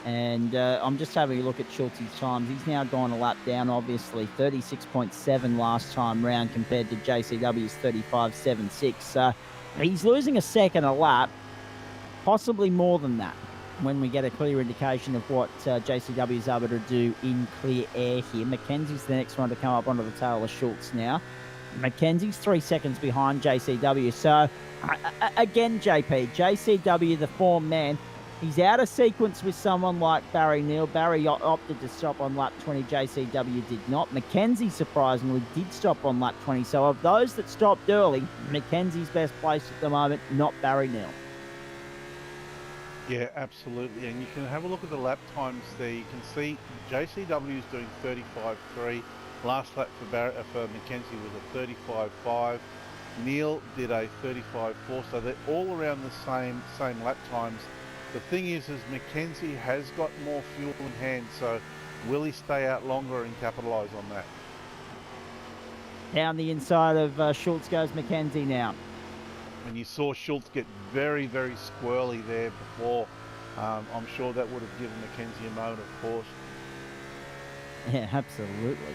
And I'm just having a look at Schultz's times. He's now gone a lap down, obviously. 36.7 last time round compared to JCW's 35.76. He's losing a second a lap, possibly more than that, when we get a clear indication of what JCW is able to do in clear air here. Mackenzie's the next one to come up onto the tail of Schultz now. Mackenzie's 3 seconds behind JCW. So, again, JCW, the form man, he's out of sequence with someone like Barry Neal. Barry opted to stop on lap 20. JCW did not. Mackenzie, surprisingly, did stop on lap 20. So of those that stopped early, Mackenzie's best placed at the moment, not Barry Neal. Yeah, absolutely. And you can have a look at the lap times there. You can see JCW is doing 35.3. Last lap for Mackenzie was a 35.5. Neal did a 35.4. So they're all around the same lap times The thing is Mackenzie has got more fuel in hand, so will he stay out longer and capitalise on that? Down the inside of Schultz goes Mackenzie now. And you saw Schultz get very, very squirrely there before. I'm sure that would have given Mackenzie a moment of caution. Yeah, absolutely.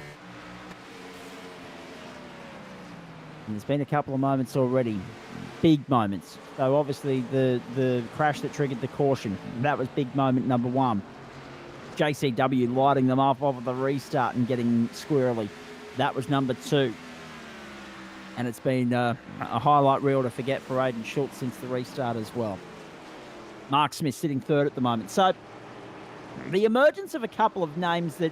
And there's been a couple of moments already, big moments. So obviously the crash that triggered the caution, that was big moment number one. JCW lighting them off of the restart and getting squirrely. That was number two. And it's been a highlight reel to forget for Aidan Schultz since the restart as well. Mark Smith sitting third at the moment. So the emergence of a couple of names that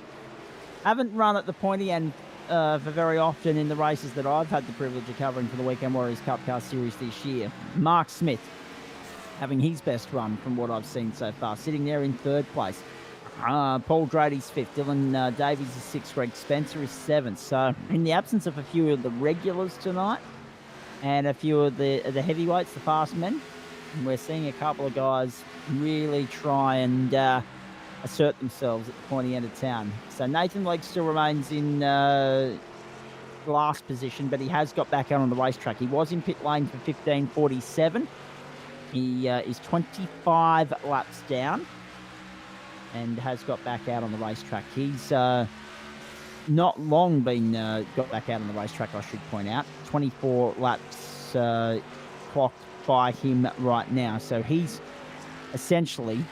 haven't run at the pointy end for very often in the races that I've had the privilege of covering for the Weekend Warriors Cup Car Series this year. Mark Smith having his best run from what I've seen so far, sitting there in third place. Paul Drady's fifth, Dylan Davies is sixth, Greg Spencer is seventh. So in the absence of a few of the regulars tonight and a few of the heavyweights, the fast men, we're seeing a couple of guys really try and assert themselves at the pointy end of town. So Nathan Legg still remains in last position, but he has got back out on the racetrack. He was in pit lane for 15:47. He is 25 laps down and has got back out on the racetrack. He's not long been got back out on the racetrack, I should point out. 24 laps clocked by him right now. So he's essentially,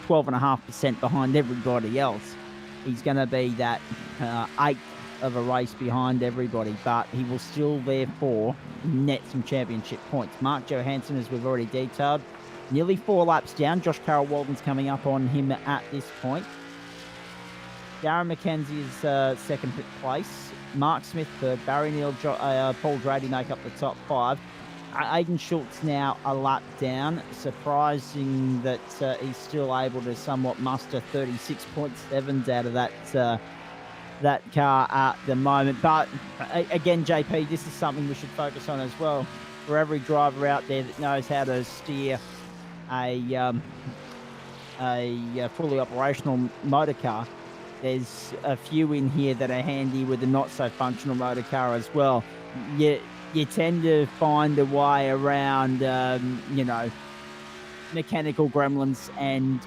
12.5% behind everybody else. He's going to be that eighth of a race behind everybody, but he will still therefore net some championship points. Mark Johansson, as we've already detailed, nearly 4 laps down. Josh Carroll Walden's coming up on him at this point. Darren McKenzie is second place. Mark Smith third. Barry Neal, Paul Drady make up the top 5. Aidan Schultz now a lap down. Surprising that he's still able to somewhat muster 36.7s out of that car at the moment. But again, JP, this is something we should focus on as well. For every driver out there that knows how to steer a fully operational motor car, there's a few in here that are handy with a not so functional motor car as well. You tend to find a way around, mechanical gremlins and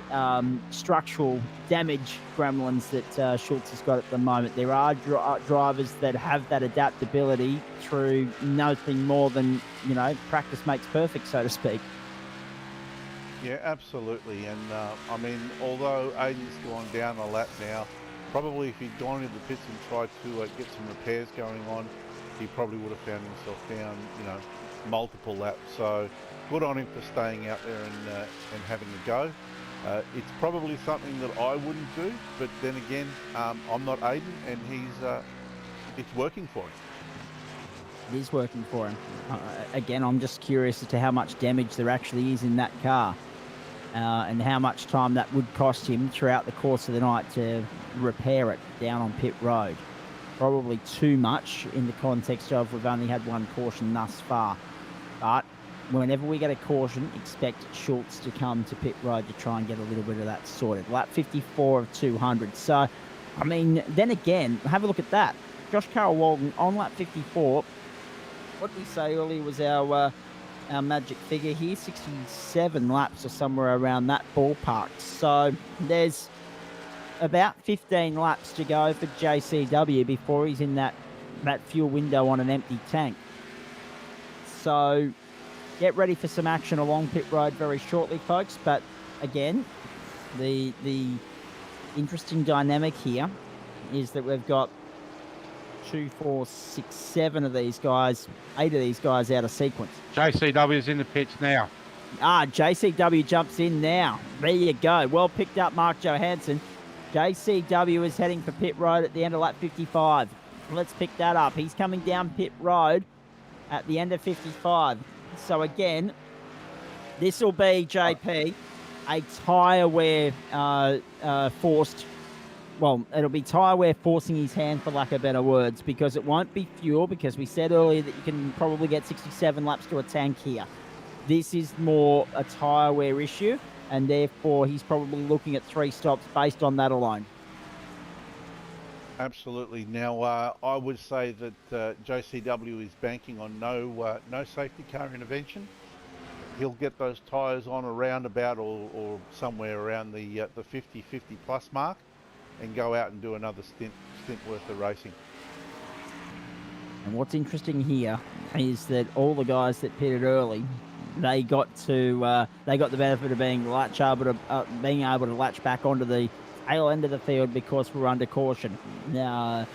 structural damage gremlins that Schultz has got at the moment. There are drivers that have that adaptability through nothing more than, practice makes perfect, so to speak. Yeah, absolutely. And although Aidan's gone down a lap now, probably if he'd gone into the pits and tried to get some repairs going on, he probably would have found himself down, multiple laps. So good on him for staying out there and having a go. It's probably something that I wouldn't do, but then again, I'm not Aidan, and it's working for him. It is working for him. Again, I'm just curious as to how much damage there actually is in that car, and how much time that would cost him throughout the course of the night to repair it down on pit road. Probably too much in the context of we've only had one caution thus far. But whenever we get a caution, expect Schultz to come to pit road to try and get a little bit of that sorted. Lap 54 of 200. So, then again, have a look at that. Josh Carroll Walden on lap 54. What did we say earlier was our magic figure here? 67 laps or somewhere around that ballpark. So there's about 15 laps to go for JCW before he's in that fuel window on an empty tank. So get ready for some action along pit road very shortly, folks. But again, the interesting dynamic here is that we've got 2, 4, 6, 7 of these guys, 8 of these guys out of sequence. JCW's in the pits now. JCW jumps in now. There you go. Well picked up, Mark Johansson. JCW is heading for pit road at the end of lap 55. Let's pick that up. He's coming down pit road at the end of 55. So again, this will be, JP, a tyre wear forced. Well, it'll be tyre wear forcing his hand, for lack of better words, because it won't be fuel, because we said earlier that you can probably get 67 laps to a tank here. This is more a tyre wear issue, and therefore he's probably looking at 3 stops based on that alone. Absolutely. Now, I would say that JCW is banking on no safety car intervention. He'll get those tyres on around about or somewhere around the 50 plus mark, and go out and do another stint worth of racing. And what's interesting here is that all the guys that pitted early, they got the benefit of being able to latch back onto the tail end of the field because we're under caution. Now,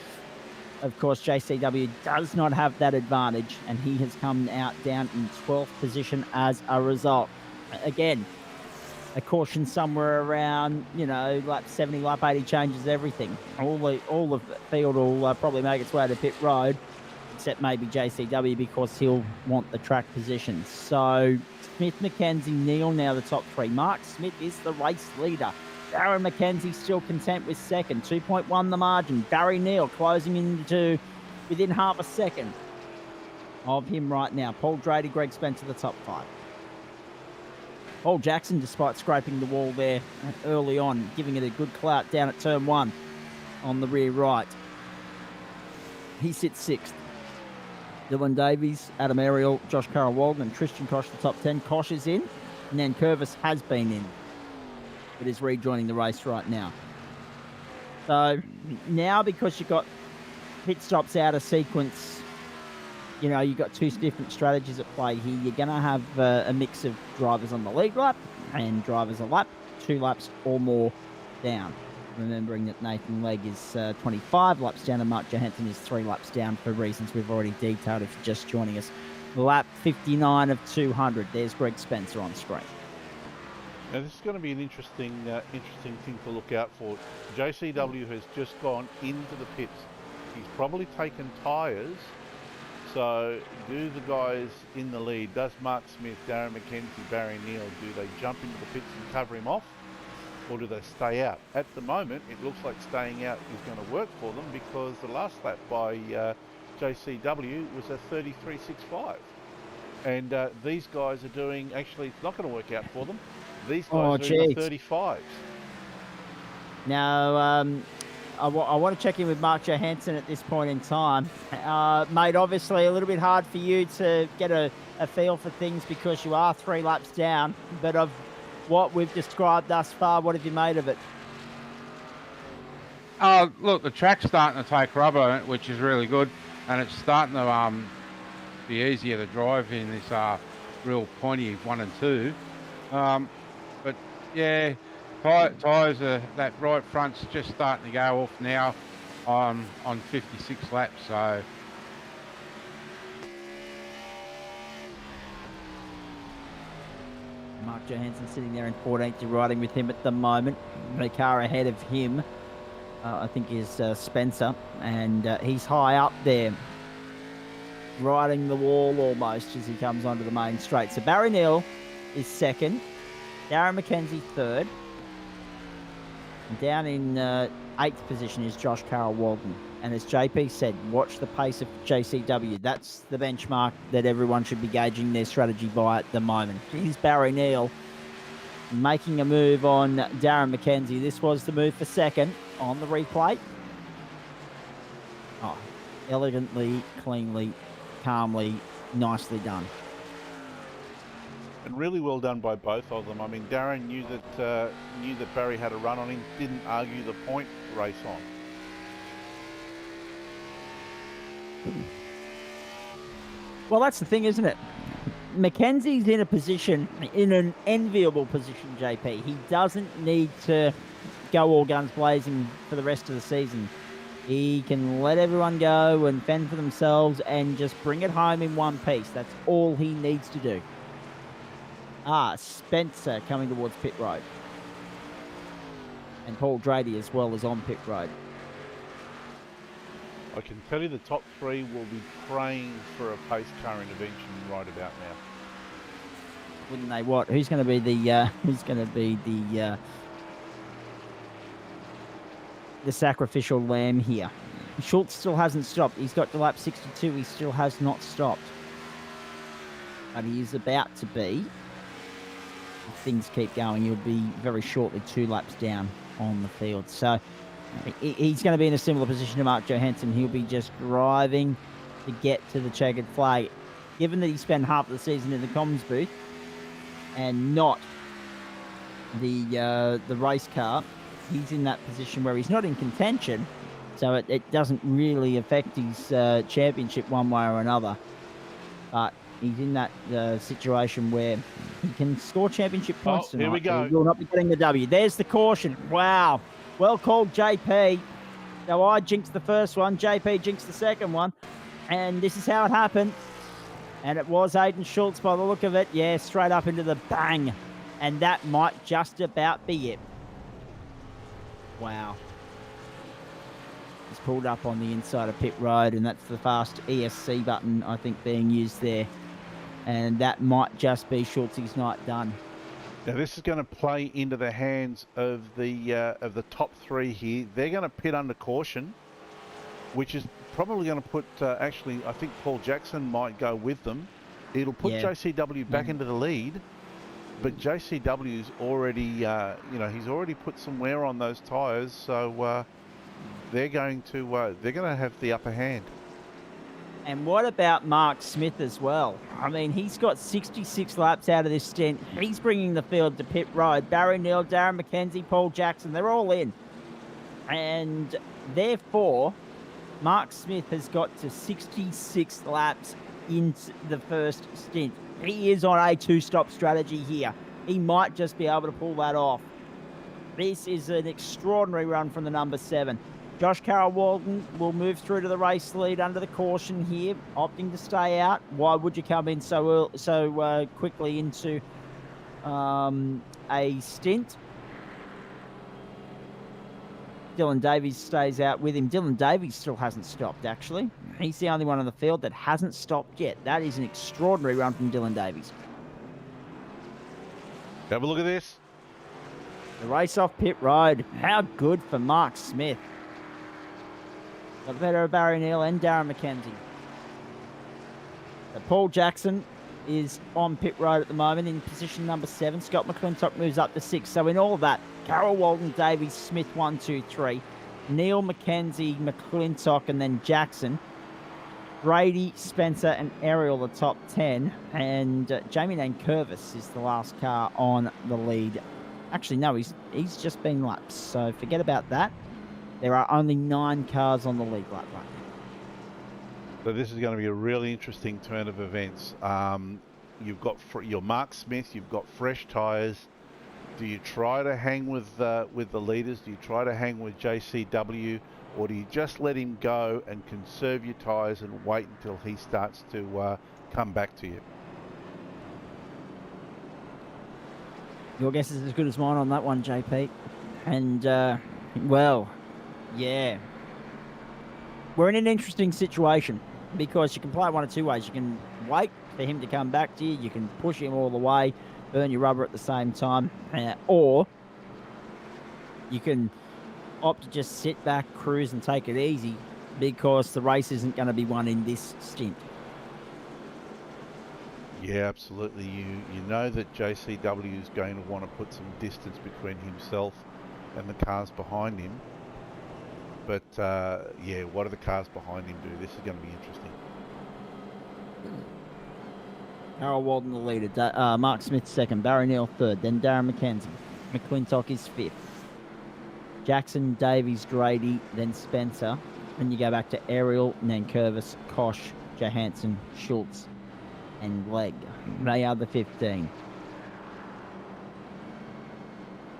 of course, JCW does not have that advantage, and he has come out down in 12th position as a result. Again, a caution somewhere around, lap 70, lap 80 changes everything. All the field will probably make its way to pit road, except maybe JCW because he'll want the track position. So Smith, McKenzie, Neal now the top 3. Mark Smith is the race leader. Darren McKenzie still content with second, 2.1 the margin. Barry Neal closing into within half a second of him right now. Paul Drady, Greg Spencer, the top 5. Paul Jackson, despite scraping the wall there early on, giving it a good clout down at turn 1 on the rear right. He sits 6th. Dylan Davies, Adam Ariel, Josh Carroll-Walden, and Tristan Kosh, the top 10. Kosh is in, and then Curvis has been in, but is rejoining the race right now. So now, because you've got pit stops out of sequence, you've got 2 different strategies at play here. You're going to have a mix of drivers on the lead lap and drivers a lap, 2 laps or more down. Remembering that Nathan Legg is 25 laps down and Mark Johansson is 3 laps down for reasons we've already detailed if you're just joining us. Lap 59 of 200. There's Greg Spencer on screen. Now, this is going to be an interesting thing to look out for. JCW has just gone into the pits. He's probably taken tyres. So do the guys in the lead, does Mark Smith, Darren McKenzie, Barry Neal, do they jump into the pits and cover him off? Or do they stay out? At the moment, it looks like staying out is going to work for them, because the last lap by JCW was a 33.65. And these guys are doing, actually, it's not going to work out for them. These guys are in the 35s. Now, I want to check in with Mark Johansson at this point in time. Mate, obviously a little bit hard for you to get a feel for things because you are 3 laps down, but of what we've described thus far, what have you made of it? Look, the track's starting to take rubber, which is really good, and it's starting to be easier to drive in this real pointy 1 and 2. But yeah, tyres are, that right front's just starting to go off now on 56 laps, so. Mark Johansson sitting there in 14th. You're riding with him at the moment. The car ahead of him, I think, is Spencer, and he's high up there, riding the wall almost as he comes onto the main straight. So Barry Neal is 2nd, Darren McKenzie 3rd, and down in 8th position is Josh Carroll-Walden. And as JP said, watch the pace of JCW. That's the benchmark that everyone should be gauging their strategy by at the moment. Here's Barry Neal making a move on Darren McKenzie. This was the move for 2nd on the replay. Oh, elegantly, cleanly, calmly, nicely done. And really well done by both of them. I mean, Darren knew that Barry had a run on him, didn't argue the point, race on. Well, that's the thing, isn't it? Mackenzie's in an enviable position, JP. He doesn't need to go all guns blazing for the rest of the season. He can let everyone go and fend for themselves and just bring it home in one piece. That's all he needs to do. Spencer coming towards pit road. And Paul Drady as well is on pit road. I can tell you the top 3 will be praying for a pace car intervention right about now. Wouldn't they? What? Who's going to be the sacrificial lamb here? Schultz still hasn't stopped. He's got to lap 62. He still has not stopped. but he is about to be. If things keep going, he'll be very shortly 2 laps down on the field. So he's going to be in a similar position to Mark Johansson. He'll be just driving to get to the checkered flag. Given that he spent half of the season in the comms booth and not the race car, he's in that position where he's not in contention, so it doesn't really affect his championship one way or another. But he's in that situation where he can score championship points tonight. Here we go. He will not be getting the W. There's the caution. Wow. Well called, JP. So I jinxed the first one. JP jinxed the second one. And this is how it happened. And it was Aiden Schultz by the look of it. Yeah, straight up into the bang. And that might just about be it. Wow. He's pulled up on the inside of pit road, and that's the fast AEST button, I think, being used there. And that might just be Schultz's night done. Now this is going to play into the hands of the top 3 here. They're going to pit under caution, which is probably going to put, actually, I think Paul Jackson might go with them. It'll put JCW back into the lead, but JCW's already, he's already put some wear on those tyres, so they're going to have the upper hand. And what about Mark Smith as well? I mean, he's got 66 laps out of this stint. He's bringing the field to pit road. Barry Neal, Darren McKenzie, Paul Jackson, they're all in. And therefore, Mark Smith has got to 66 laps into the first stint. He is on a 2-stop strategy here. He might just be able to pull that off. This is an extraordinary run from the number 7. Josh Carroll-Walden will move through to the race lead under the caution here, opting to stay out. Why would you come in so quickly into a stint? Dylan Davies stays out with him. Dylan Davies still hasn't stopped, actually. He's the only one on the field that hasn't stopped yet. That is an extraordinary run from Dylan Davies. Have a look at this. The race off pit road. How good for Mark Smith. Got better of Barry Neal and Darren McKenzie. But Paul Jackson is on pit road at the moment in position number 7. Scott Mcclintock moves up to 6. So in all of that, Carroll, Walden, Davies, Smith 1, 2, 3. Neal, McKenzie, Mcclintock, and then Jackson. Brady, Spencer, and Ariel the top 10. And Jamie Nankervis is the last car on the lead. Actually, no, he's just been lapped. So forget about that. There are only 9 cars on the lead lap right now. So this is going to be a really interesting turn of events. You've got your Mark Smith, you've got fresh tyres. Do you try to hang with the leaders? Do you try to hang with JCW? Or do you just let him go and conserve your tyres and wait until he starts to come back to you? Your guess is as good as mine on that one, JP. And, well, yeah. We're in an interesting situation because you can play one of 2 ways. You can wait for him to come back to you. You can push him all the way, burn your rubber at the same time. Or you can opt to just sit back, cruise, and take it easy because the race isn't going to be won in this stint. Yeah, absolutely. You know that JCW is going to want to put some distance between himself and the cars behind him. But, yeah, what do the cars behind him do? This is going to be interesting. Carroll Walden the leader. Mark Smith second. Barry Neal third. Then Darren McKenzie. McClintock is 5th. Jackson, Davies, Grady, then Spencer. Then you go back to Ariel, Nankervis, Kosh, Johansson, Schultz, and Legg. They are the 15.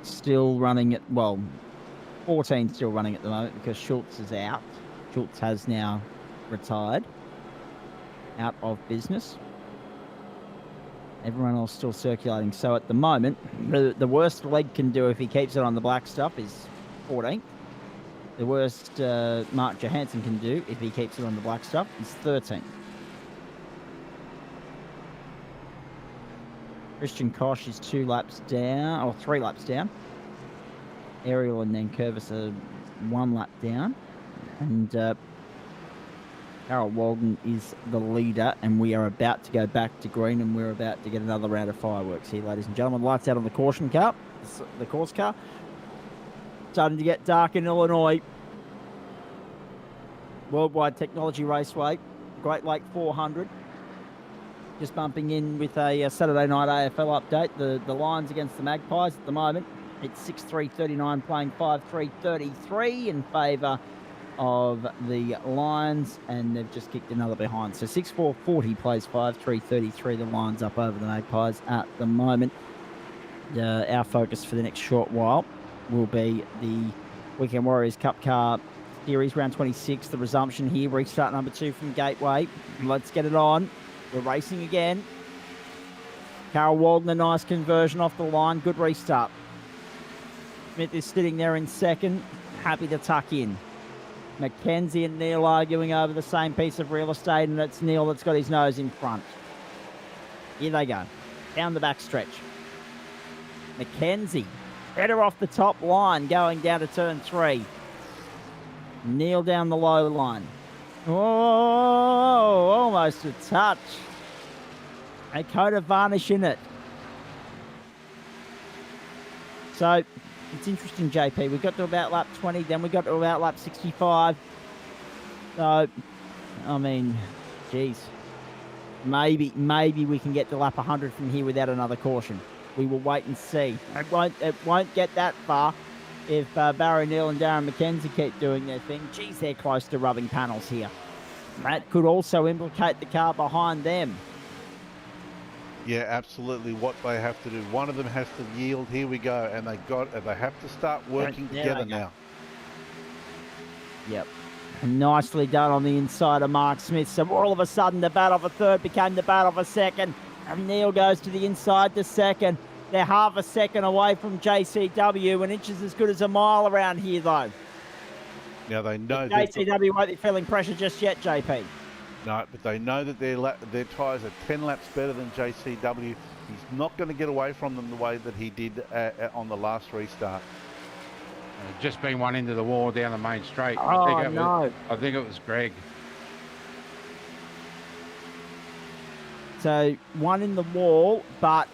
Still running at, 14 still running at the moment because Schultz is out. Schultz has now retired. Out of business. Everyone else still circulating. So at the moment, the worst Legg can do if he keeps it on the black stuff is 14th. The worst Mark Johansson can do if he keeps it on the black stuff is 13th. Christian Kosh is 2 laps down, or 3 laps down. Ariel and Nankervis are 1 lap down. And Carol Walden is the leader, and we are about to go back to green, and we're about to get another round of fireworks here, ladies and gentlemen. Lights out on the caution car, the course car. Starting to get dark in Illinois. World Wide Technology Raceway, Great Lake 400. Just bumping in with a Saturday night AFL update. The Lions against the Magpies at the moment. It's 6-3-39 playing 5-3-33 in favour of the Lions, and they've just kicked another behind. So 6-4-40 plays 5-3-33. The Lions up over the Magpies at the moment. Our focus for the next short while will be the Weekend Warriors Cup Car Series, round 26, the resumption here, restart number 2 from Gateway. Let's get it on. We're racing again. Carol Walden, a nice conversion off the line. Good restart. Smith is sitting there in second, happy to tuck in. Mackenzie and Neil arguing over the same piece of real estate, and it's Neil that's got his nose in front. Here they go, down the back stretch. Mackenzie, better off the top line, going down to turn 3. Neil down the low line. Oh, almost a touch. A coat of varnish in it. So, it's interesting, JP. We got to about lap 20, then we got to about lap 65. So, I mean, geez. Maybe we can get to lap 100 from here without another caution. We will wait and see. It won't get that far if Barry Neal and Darren McKenzie keep doing their thing. Geez, they're close to rubbing panels here. That could also implicate the car behind them. Yeah, absolutely. What they have to do, one of them has to yield. Here we go, and they have to start working together now. Yep, nicely done on the inside of Mark Smith. So all of a sudden, the battle for third became the battle for second, and Neil goes to the inside to second. They're half a second away from JCW, and inches as good as a mile around here, though. Now they know JCW won't be feeling pressure just yet, JP. No, but they know that their tyres are 10 laps better than JCW. He's not going to get away from them the way that he did on the last restart. Just been one into the wall down the main straight. Oh, I think it was Greg. So one in the wall, but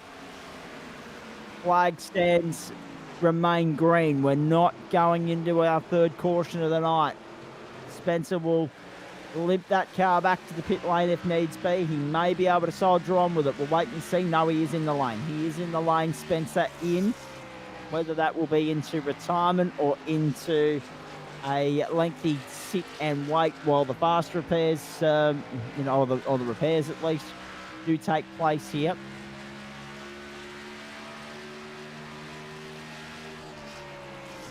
flag stands remain green. We're not going into our third caution of the night. Spencer will limp that car back to the pit lane if needs be. He may be able to soldier on with it. We'll wait and see. No, he is in the lane. He is in the lane. Spencer in. Whether that will be into retirement or into a lengthy sit and wait while the fast repairs, or the repairs at least, do take place here.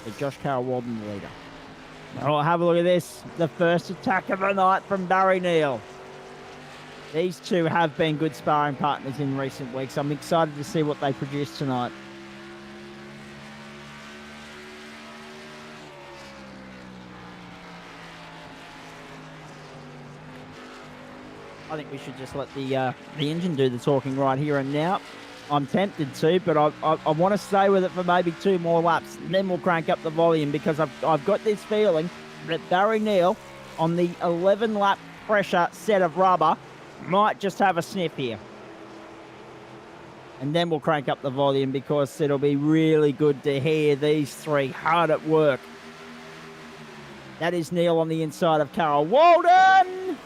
But Josh Carroll Walden, the leader. Oh, have a look at this. The first attack of the night from Barry Neal. These two have been good sparring partners in recent weeks. I'm excited to see what they produce tonight. I think we should just let the engine do the talking right here and now. I'm tempted to, but I want to stay with it for maybe 2 more laps. And then we'll crank up the volume because I've got this feeling that Barry Neal on the 11-lap pressure set of rubber might just have a sniff here. And then we'll crank up the volume because it'll be really good to hear these three hard at work. That is Neal on the inside of Carol Walden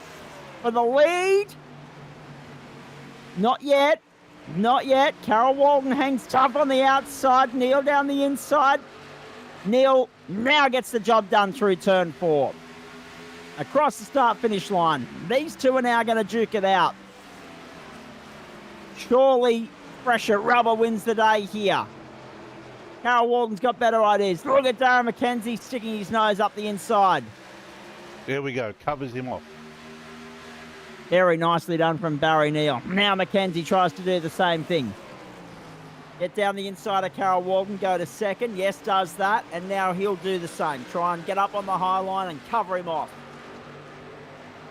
for the lead. Not yet. Not yet. Carol Walden hangs tough on the outside. Neal down the inside. Neal now gets the job done through turn 4. Across the start-finish line. These two are now going to duke it out. Surely fresher rubber wins the day here. Carol Walden's got better ideas. Look at Darren McKenzie sticking his nose up the inside. There we go. Covers him off. Very nicely done from Barry Neal. Now McKenzie tries to do the same thing. Get down the inside of Carol Walden, go to second. Yes, does that. And now he'll do the same. Try and get up on the high line and cover him off.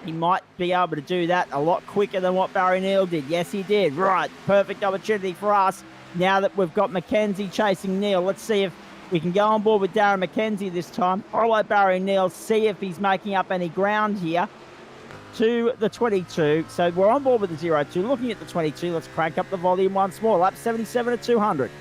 He might be able to do that a lot quicker than what Barry Neal did. Yes, he did. Right, perfect opportunity for us. Now that we've got McKenzie chasing Neal, let's see if we can go on board with Darren McKenzie this time. Follow Barry Neal, see if he's making up any ground here. to the 22. So we're on board with the 02. Looking at the 22, let's crank up the volume once more. Lap 77 at 200.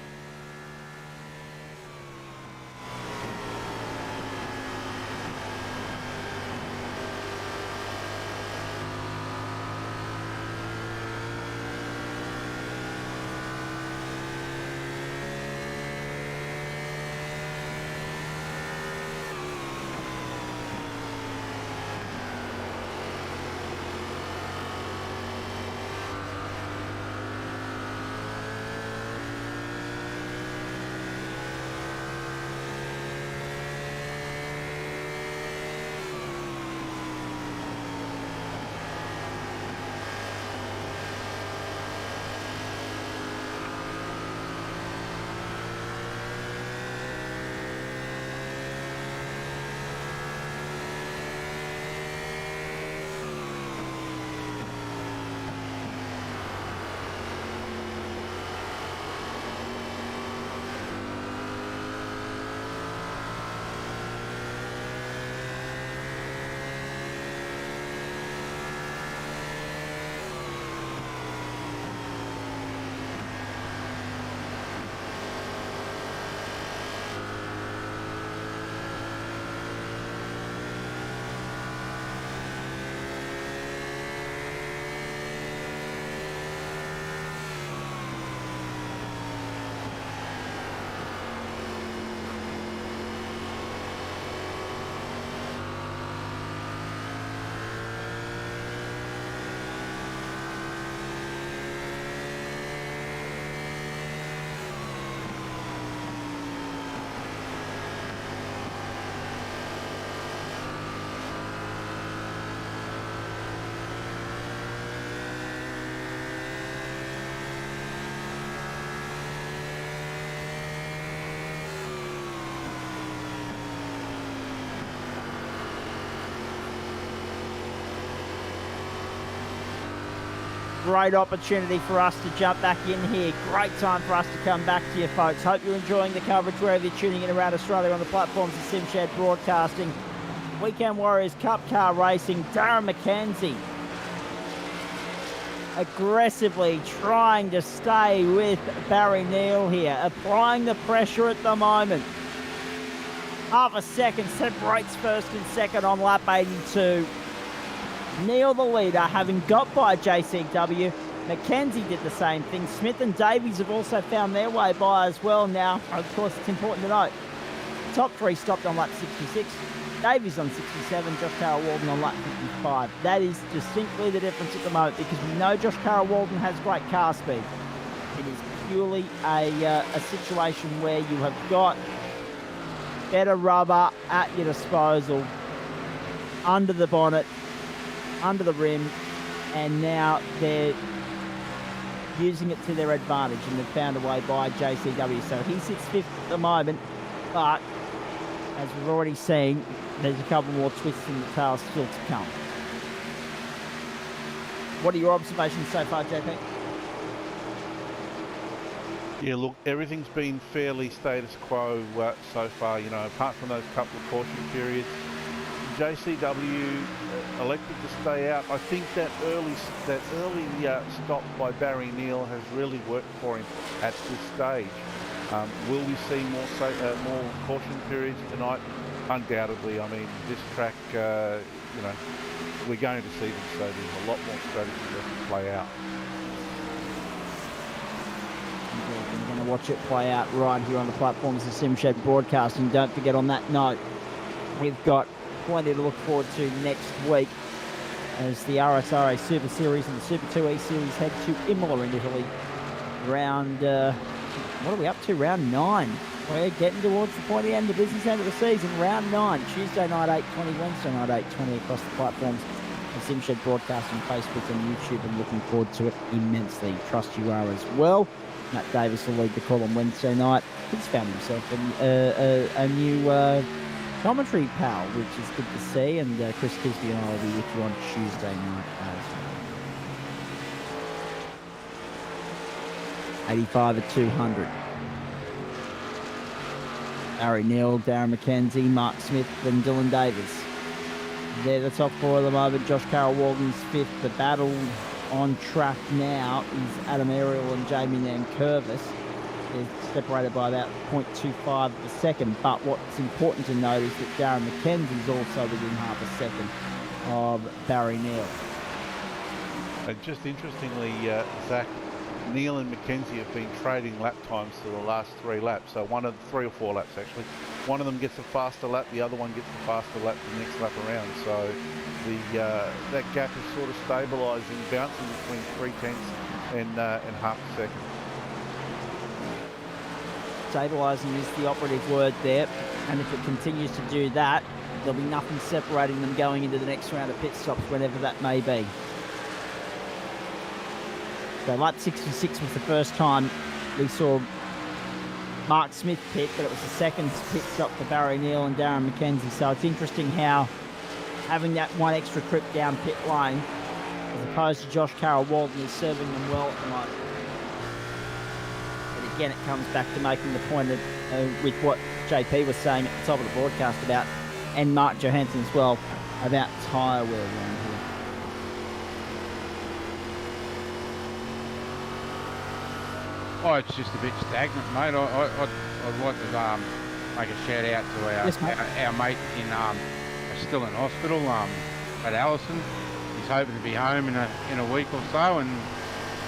Great opportunity for us to jump back in here. Great time for us to come back to you, folks. Hope you're enjoying the coverage wherever you're tuning in around Australia on the platforms of SimShed Broadcasting. Weekend Warriors Cup Car Racing. Darren McKenzie aggressively trying to stay with Barry Neal here, applying the pressure at the moment. Half a second separates first and second on lap 82. Neal the leader, having got by JCW. McKenzie did the same thing. Smith and Davies have also found their way by as well. Now, of course, it's important to note, top three stopped on lap 66. Davies on 67, Josh Carroll-Walden on lap 55. That is distinctly the difference at the moment, because we know Josh Carroll-Walden has great car speed. It is purely a situation where you have got better rubber at your disposal, under the bonnet, under the rim, and now they're using it to their advantage, and they've found a way by JCW. So he sits fifth at the moment, but as we've already seen, there's a couple more twists in the tail still to come. What are your observations so far, JP? Yeah, look, everything's been fairly status quo so far, you know, apart from those couple of caution periods. JCW elected to stay out. I think that early stop by Barry Neal has really worked for him at this stage. Will we see more caution periods tonight? Undoubtedly. I mean, this track, you know, we're going to see them, so there's a lot more strategy left to play out. We're going to watch it play out right here on the platforms of SimShed Broadcasting. Don't forget, on that note, we've got plenty to look forward to next week as the RSRA Super Series and the Super 2E Series head to Imola in Italy. Round, what are we up to? Round 9. We're getting towards the pointy end, the business end of the season. Round 9, Tuesday night 8:20, Wednesday night 8:20 across the platforms of SimShed Broadcasting, Facebook and YouTube, and looking forward to it immensely. Trust you are as well. Matt Davis will lead the call on Wednesday night. He's found himself a new commentary pal, which is good to see, and Chris Kisby and I will be with you on Tuesday night as well. 85 at 200. Barry Neal, Darren McKenzie, Mark Smith and Dylan Davis. They're the top four at the moment. Josh Carroll Walden's fifth. The battle on track now is Adam Ariel and Jamie Nankervis. They're separated by about 0.25 of a second. But what's important to note is that Darren McKenzie's also within half a second of Barry Neal. And just interestingly, Zach, Neal and Mackenzie have been trading lap times for the last 3 laps. So 3 or 4 laps actually. One of them gets a faster lap, the other one gets a faster lap the next lap around. So that gap is sort of stabilising, bouncing between 3/10 and half a second. Stabilising is the operative word there, and if it continues to do that, there'll be nothing separating them going into the next round of pit stops, whenever that may be. So lap 66 was the first time we saw Mark Smith pit, but it was the second pit stop for Barry Neal and Darren McKenzie. So it's interesting how having that one extra trip down pit lane, as opposed to Josh Carroll Walden, is serving them well at the moment. But again, it comes back to making the point of, with what JP was saying at the top of the broadcast about, and Mark Johansson as well, about tyre wear around here. Oh, it's just a bit stagnant, mate. I'd like to make a shout out to our mate still in hospital, at Allison. He's hoping to be home in a week or so and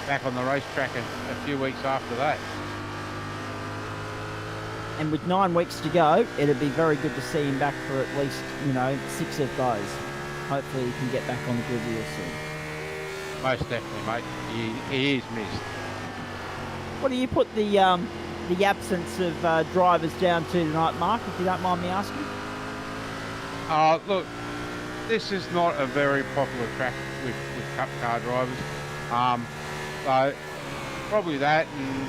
back on the racetrack a few weeks after that. And with 9 weeks to go, it'd be very good to see him back for at least, 6 of those. Hopefully he can get back on the grid real soon. Most definitely, mate. He is missed. What do you put the absence of drivers down to tonight, Mark, if you don't mind me asking? Look, this is not a very popular track with cup car drivers. So probably that, and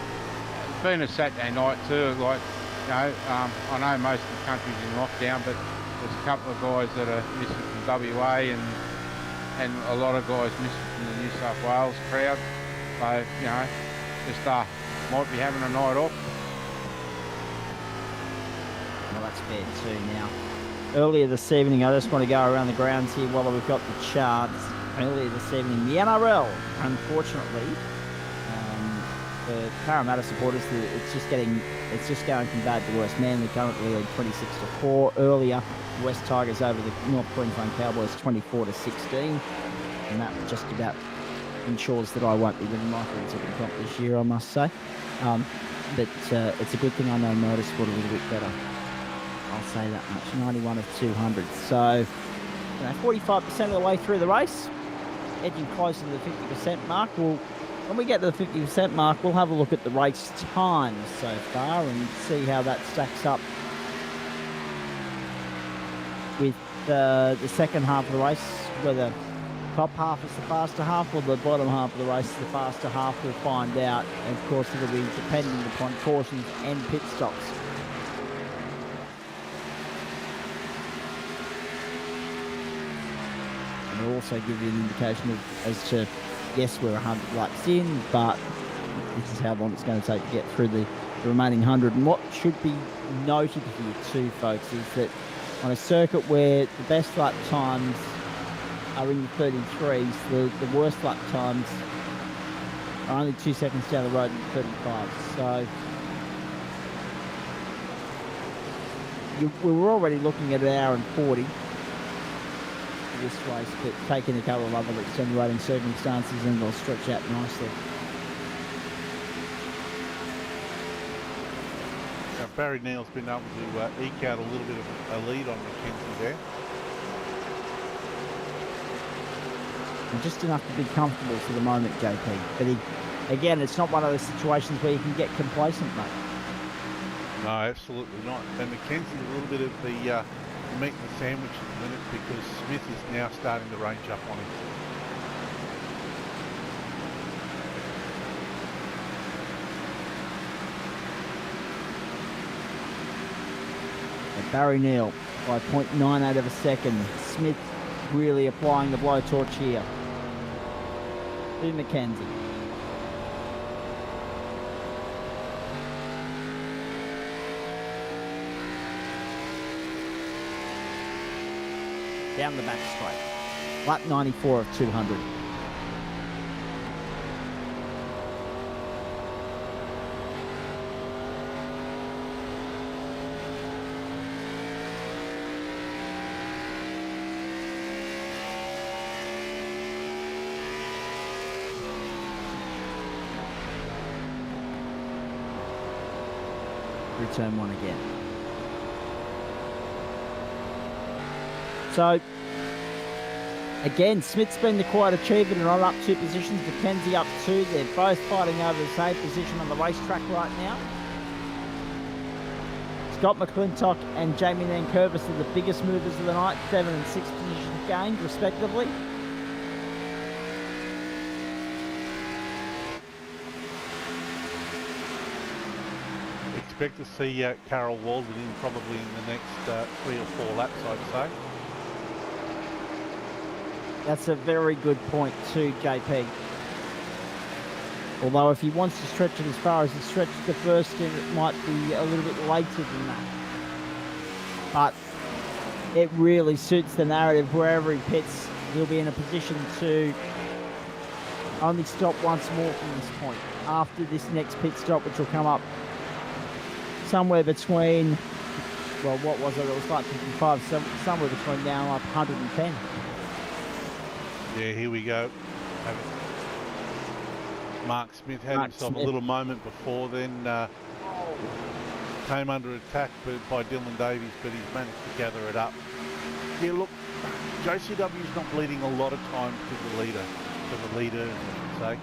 it's been a Saturday night too. I know most of the country's in lockdown, but there's a couple of guys that are missing from WA and a lot of guys missing from the New South Wales crowd. So, just might be having a night off. Well, that's fair too now. Earlier this evening, I just want to go around the grounds here while we've got the charts. Earlier this evening, the NRL, unfortunately, for Parramatta supporters, it's just going from bad to worse. Manly currently lead 26-4. Earlier, the West Tigers over the North Queensland Cowboys 24-16, and that just about ensures that I won't be winning my third at the top this year, I must say. But it's a good thing I know motorsport a little bit better. I'll say that much. 91 of 200. So, 45% of the way through the race, edging closer to the 50% mark. When we get to the 50% mark, we'll have a look at the race times so far and see how that stacks up with the second half of the race, whether top half is the faster half or the bottom half of the race is the faster half. We'll find out. And of course, it'll be dependent upon cautions and pit stops. And we'll also give you an indication as to, yes, we're 100 laps in, but this is how long it's going to take to get through the remaining 100. And what should be noted here too, folks, is that on a circuit where the best lap times are in the 33s, the worst lap times are only 2 seconds down the road in the 35s. So we were already looking at an hour and 40 for this race, but taking a couple of other extenuating circumstances, and they'll stretch out nicely. Now, Barry Neal's been able to eke out a little bit of a lead on McKenzie there. And just enough to be comfortable for the moment, JP. But again, it's not one of those situations where you can get complacent, mate. No, absolutely not. And McKenzie's a little bit of the meat in the sandwich at the minute, because Smith is now starting to range up on him. And Barry Neal by 0.98 of a second. Smith really applying the blowtorch here to McKenzie. down the back straight. Lap 94 of 200. Turn one again. So, again, Smith's been the quiet achiever and on up 2 positions. Mackenzie up 2. They're both fighting over the same position on the racetrack right now. Scott Mcclintock and Jamie Nankervis are the biggest movers of the night, 7 and 6 positions gained, respectively. Expect to see Carol Walden in probably in the next 3 or 4 laps, I'd say. That's a very good point too, JP. Although if he wants to stretch it as far as he stretched the first stint, it might be a little bit later than that. But it really suits the narrative. Wherever he pits, he'll be in a position to only stop once more from this point. After this next pit stop, which will come up somewhere between, well, what was it? It was like 55, somewhere between now and like 110. Yeah, here we go. Mark Smith had himself a little moment before then. Came under attack by Dylan Davies, but he's managed to gather it up. Yeah, look, JCW's not bleeding a lot of time to the leader, I should say.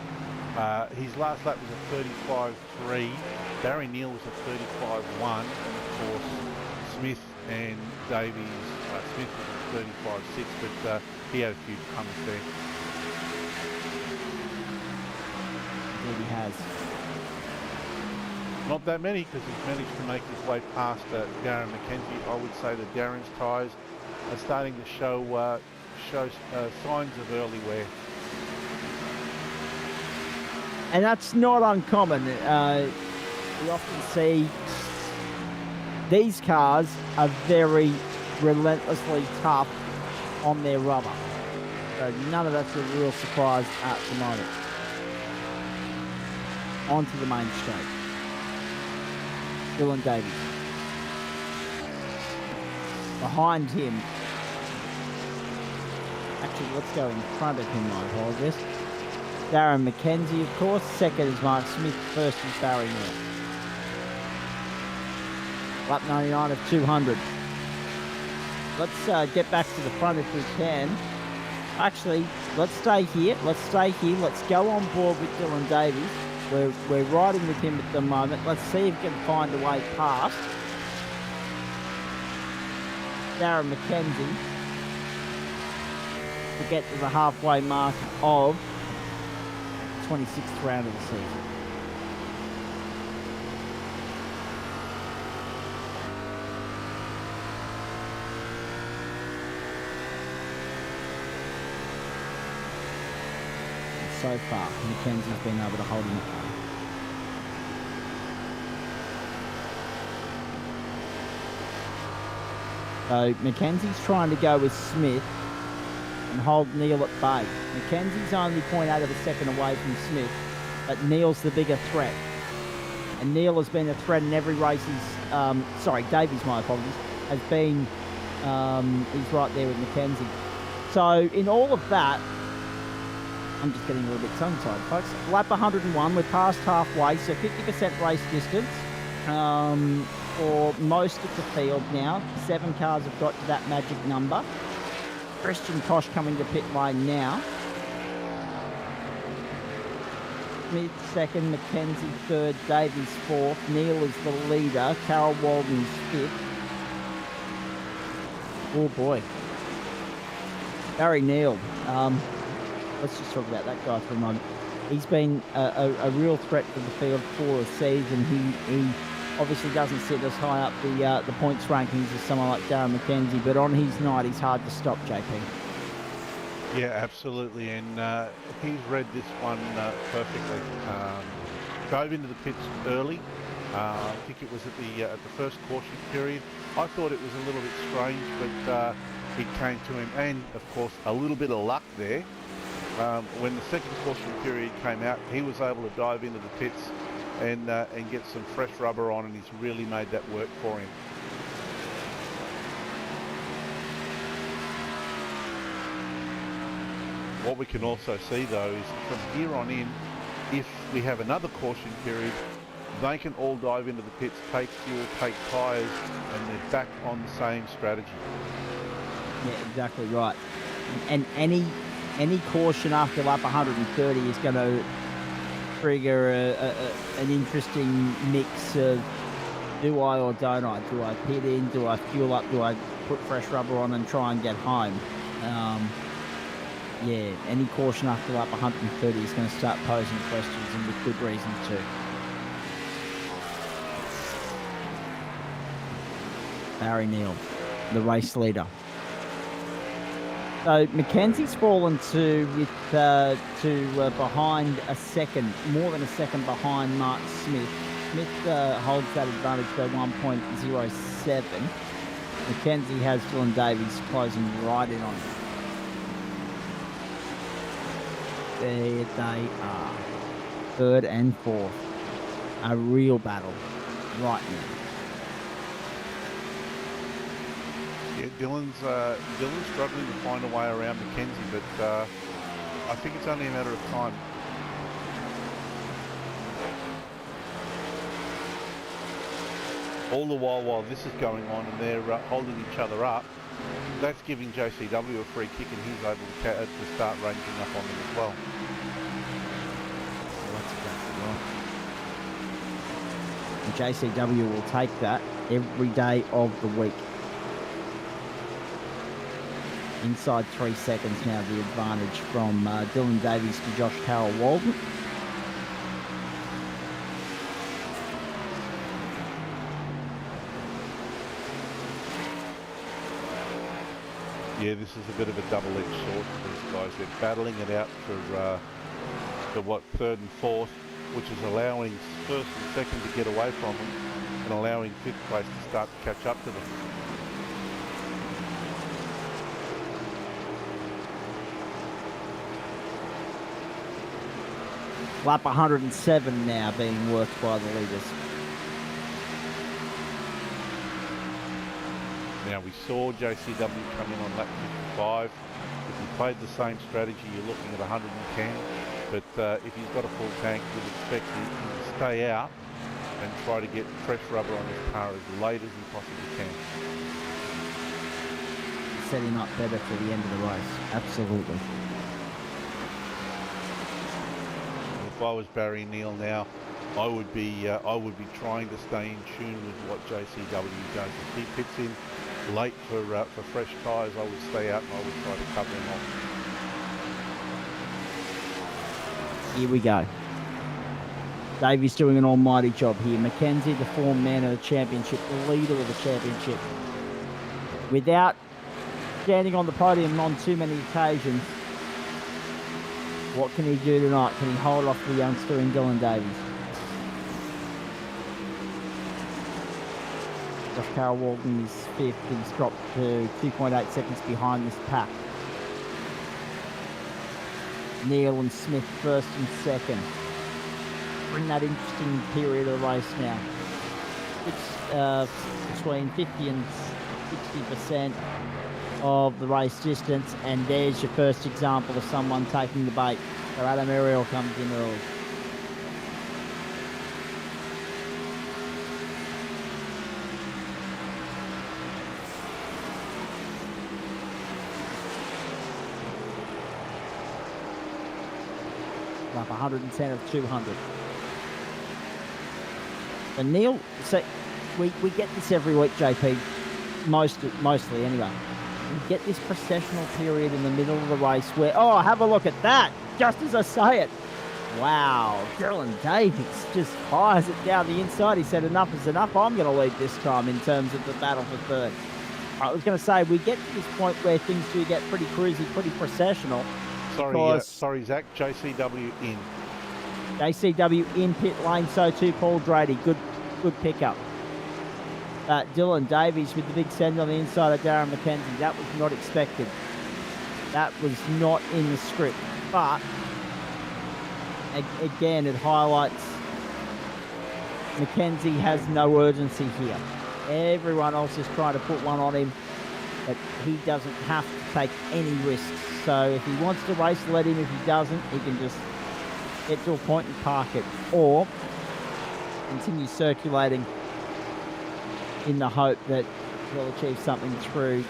His last lap was a 35.3. Barry Neal was a 35.1, and of course Smith and Davies. Smith was a 35.6, but he had a few comers there. He has. Not that many, because he's managed to make his way past Darren McKenzie. I would say that Darren's tyres are starting to show signs of early wear. And that's not uncommon. We often see these cars are very relentlessly tough on their rubber. So none of that's a real surprise at the moment. Onto the main straight. Dylan Davies. Behind him. Actually, let's go in front of him, I apologize. Darren McKenzie, of course. Second is Mark Smith. First is Barry Neal. Lap 99 of 200. Let's get back to the front if we can. Actually, let's stay here. Let's go on board with Dylan Davies. We're riding with him at the moment. Let's see if we can find a way past Darren McKenzie to get to the halfway mark of 26th round of the season. So far, Mackenzie's been able to hold him. So Mackenzie's trying to go with Smith and hold Neal at bay. Mackenzie's only 0.8 of a second away from Smith, but Neal's the bigger threat. And Neal has been a threat in every race Davies, my apologies, has been, he's right there with Mackenzie. So in all of that, I'm just getting a little bit tongue-tied, folks. Lap 101, we're past halfway, so 50% race distance for most of the field now. 7 cars have got to that magic number. Christian Koch coming to pit lane now. Smith second, Mackenzie third, Davies fourth. Neal is the leader. Carol Walden's fifth. Oh boy. Barry Neal. Let's just talk about that guy for a moment. He's been a real threat to the field for a season. He obviously doesn't sit as high up the points rankings as someone like Darren McKenzie, but on his night, he's hard to stop, JP. Yeah, absolutely, and he's read this one perfectly. Drove into the pits early. I think it was at the first caution period. I thought it was a little bit strange, but it came to him, and of course a little bit of luck there. When the second caution period came out, he was able to dive into the pits and get some fresh rubber on, and he's really made that work for him. What we can also see though is from here on in, if we have another caution period, they can all dive into the pits, take fuel, take tyres, and they're back on the same strategy. Yeah, exactly right. And any caution after lap 130 is going to trigger an interesting mix of do I or don't I? Do I pit in? Do I fuel up? Do I put fresh rubber on and try and get home? Yeah, any caution after lap 130 is going to start posing questions, and with good reason too. Barry Neal, the race leader. So Mackenzie's fallen to behind a second, more than a second behind Mark Smith. Smith holds that advantage by 1.07. Mackenzie has Dylan Davies closing right in on him. There they are. Third and fourth. A real battle right now. Yeah, Dylan's struggling to find a way around Mackenzie, but I think it's only a matter of time. All the while this is going on and they're holding each other up, that's giving JCW a free kick, and he's able to start ranging up on them as well. That's exactly right. And JCW will take that every day of the week. Inside 3 seconds now, the advantage from Dylan Davies to Josh Carroll Walden. Yeah, this is a bit of a double-edged sword for these guys. They're battling it out for what, third and fourth, which is allowing first and second to get away from them and allowing fifth place to start to catch up to them. Lap 107 now being worked by the leaders. Now, we saw JCW come in on lap 55. If he played the same strategy, you're looking at 110. But if he's got a full tank, you'd expect him to stay out and try to get fresh rubber on his car as late as he possibly can. Setting up better for the end of the race. Absolutely. If I was Barry Neal now, I would be trying to stay in tune with what JCW does. If he pits in late for fresh tyres, I would stay out and I would try to cover him off. Here we go. Davies doing an almighty job here. Mackenzie, the former man of the championship, the leader of the championship. Without standing on the podium on too many occasions, what can he do tonight? Can he hold off the youngster in Dylan Davies? Josh Carroll Walden is fifth. He's dropped to 2.8 seconds behind this pack. Neal and Smith first and second. We're in that interesting period of the race now. It's between 50 and 60% of the race distance, and there's your first example of someone taking the bait. So Adam Ariel comes in early. Up 110 of 200. And Neil, so we get this every week, JP, mostly anyway. We get this processional period in the middle of the race where, oh, have a look at that, just as I say it. Wow, Dylan Davies just fires it down the inside. He said enough is enough. I'm going to lead this time in terms of the battle for third. I was going to say, we get to this point where things do get pretty cruisy, pretty processional. Sorry, Zach. JCW in. JCW in pit lane, so too Paul Drady. Good pickup. Dylan Davies with the big send on the inside of Darren McKenzie. That was not expected. That was not in the script. But, again, it highlights McKenzie has no urgency here. Everyone else is trying to put one on him, but he doesn't have to take any risks. So if he wants to race, let him. If he doesn't, he can just get to a point and park it, or continue circulating in the hope that he'll achieve something through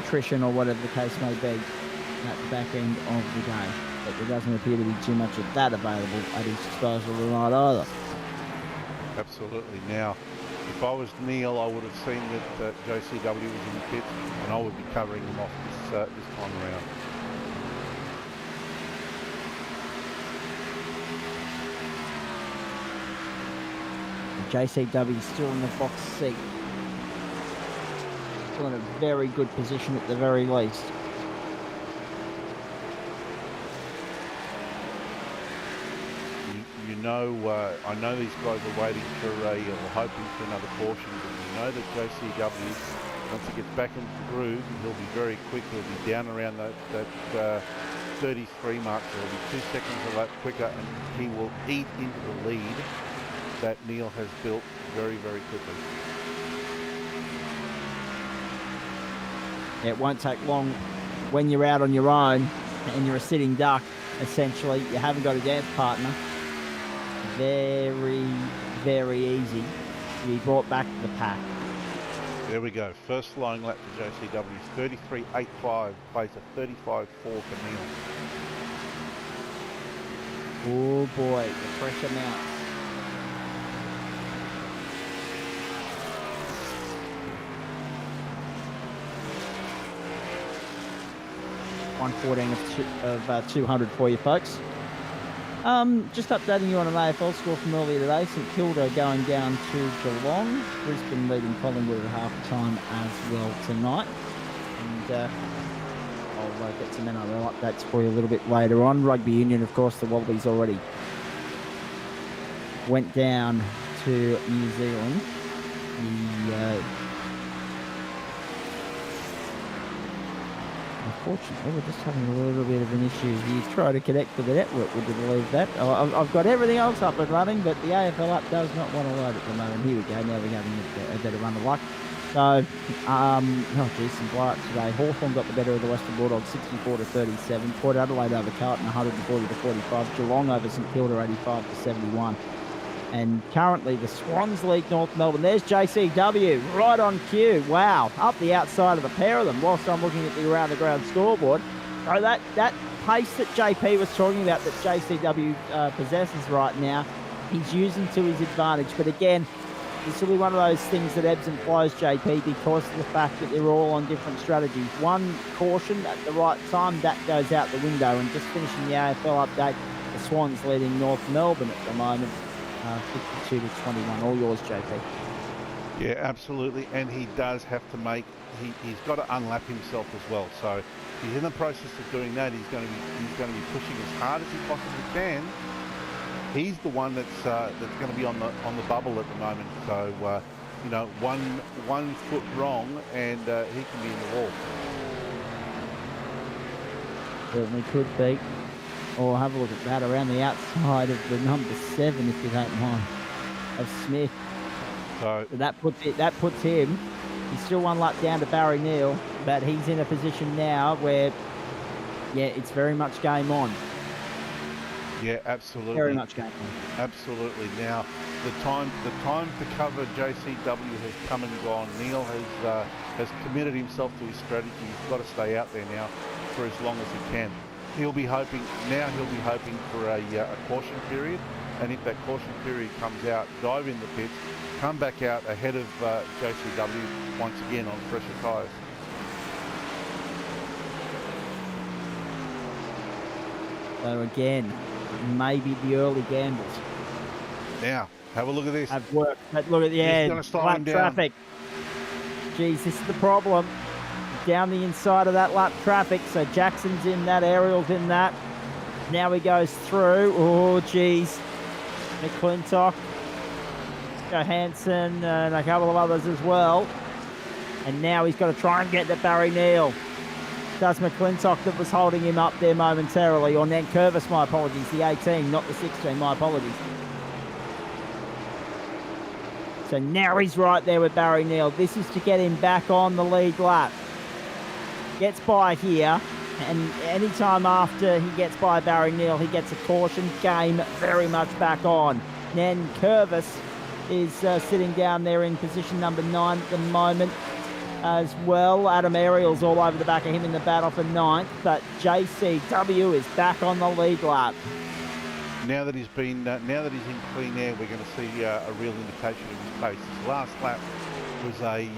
attrition or whatever the case may be at the back end of the game. But there doesn't appear to be too much of that available at his disposal tonight either. Absolutely. Now, if I was Neil, I would have seen that JCW was in the pits, and I would be covering him off this time around. JCW still in the box seat. Still in a very good position at the very least. I know these guys are waiting for or hoping for another caution, but you know that JCW, once he gets back into the groove, he'll be very quick. He'll be down around that 33 mark. So he'll be 2 seconds a lap quicker, and he will eat into the lead that Neil has built very, very quickly. It won't take long when you're out on your own and you're a sitting duck, essentially. You haven't got a dance partner. Very, very easy to be brought back to the pack. There we go. First flying lap for JCW. 33.85, plays a 35.4 for Neil. Oh boy, the pressure mounts. of 200 for you folks. Just updating you on an AFL score from earlier today. St Kilda going down to Geelong. Brisbane leading Collingwood at half time as well tonight. And I'll get some NRL updates for you a little bit later on. Rugby Union, of course, the Wallabies already went down to New Zealand. Unfortunately, we're just having a little bit of an issue here. Try to connect to the network, would you believe that? I've got everything else up and running, but the AFL app does not want to load at the moment. Here we go. Now we're having a better run of luck. So, some blowouts today. Hawthorn got the better of the Western Bulldogs, 64-37. Port Adelaide over Carlton, 140-45. Geelong over St Kilda, 85-71. And currently the Swans lead North Melbourne. There's JCW right on cue. Wow, up the outside of the pair of them whilst I'm looking at the around the ground scoreboard. So that pace that JP was talking about that JCW possesses right now, he's using to his advantage. But again, this will be one of those things that ebbs and flows, JP, because of the fact that they're all on different strategies. One caution at the right time, that goes out the window. And just finishing the AFL update, the Swans leading North Melbourne at the moment. 52-21. All yours, JP. Yeah, absolutely. And he does have to he's got to unlap himself as well. So he's in the process of doing that. He's going to be pushing as hard as he possibly can. He's the one that's going to be on the bubble at the moment. So one foot wrong and he can be in the wall. Certainly could be. Or have a look at that around the outside of the number 7, if you don't mind, of Smith. So that puts him. He's still one lap down to Barry Neal, but he's in a position now where, it's very much game on. Yeah, absolutely. Very much game on. Absolutely. Now, the time to cover JCW has come and gone. Neil has committed himself to his strategy. He's got to stay out there now for as long as he can. He'll be hoping for a caution period, and if that caution period comes out, dive in the pits, come back out ahead of JCW once again on fresher tyres. So again, maybe the early gambles. Now, have a look at this. Have worked. But look at the end. He's going to slow him down. Traffic. Geez, this is the problem. Down the inside of that lap traffic. So Jackson's in that, Ariel's in that. Now he goes through. Oh, geez. Mcclintock. Johansson and a couple of others as well. And now he's got to try and get to Barry Neal. Does Mcclintock that was holding him up there momentarily, or Nankervis, my apologies, the 18, not the 16, my apologies. So now he's right there with Barry Neal. This is to get him back on the lead lap. Gets by here, and anytime after he gets by Barry Neal, he gets a caution. Game very much back on. Nankervis is sitting down there in position number 9 at the moment as well. Adam Ariel's all over the back of him in the battle for 9th, but JCW is back on the lead lap. Now that he's in clean air, we're going to see a real indication of his pace. His last lap was a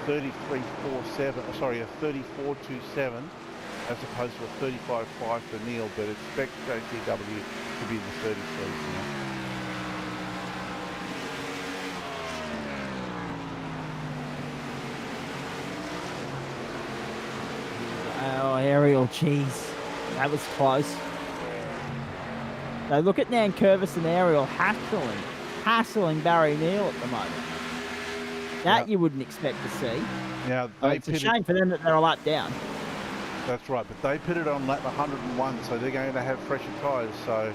34.27, as opposed to a 35.5 for Neil, but expect JCW to be in the 33s now. Oh, Ariel, jeez, that was close. So look at Nankervis and Ariel hassling Barry Neal at the moment. That you wouldn't expect to see. Now It's a shame for them that they're a lap down. That's right, but they pitted on lap 101, so they're going to have fresher tyres. So,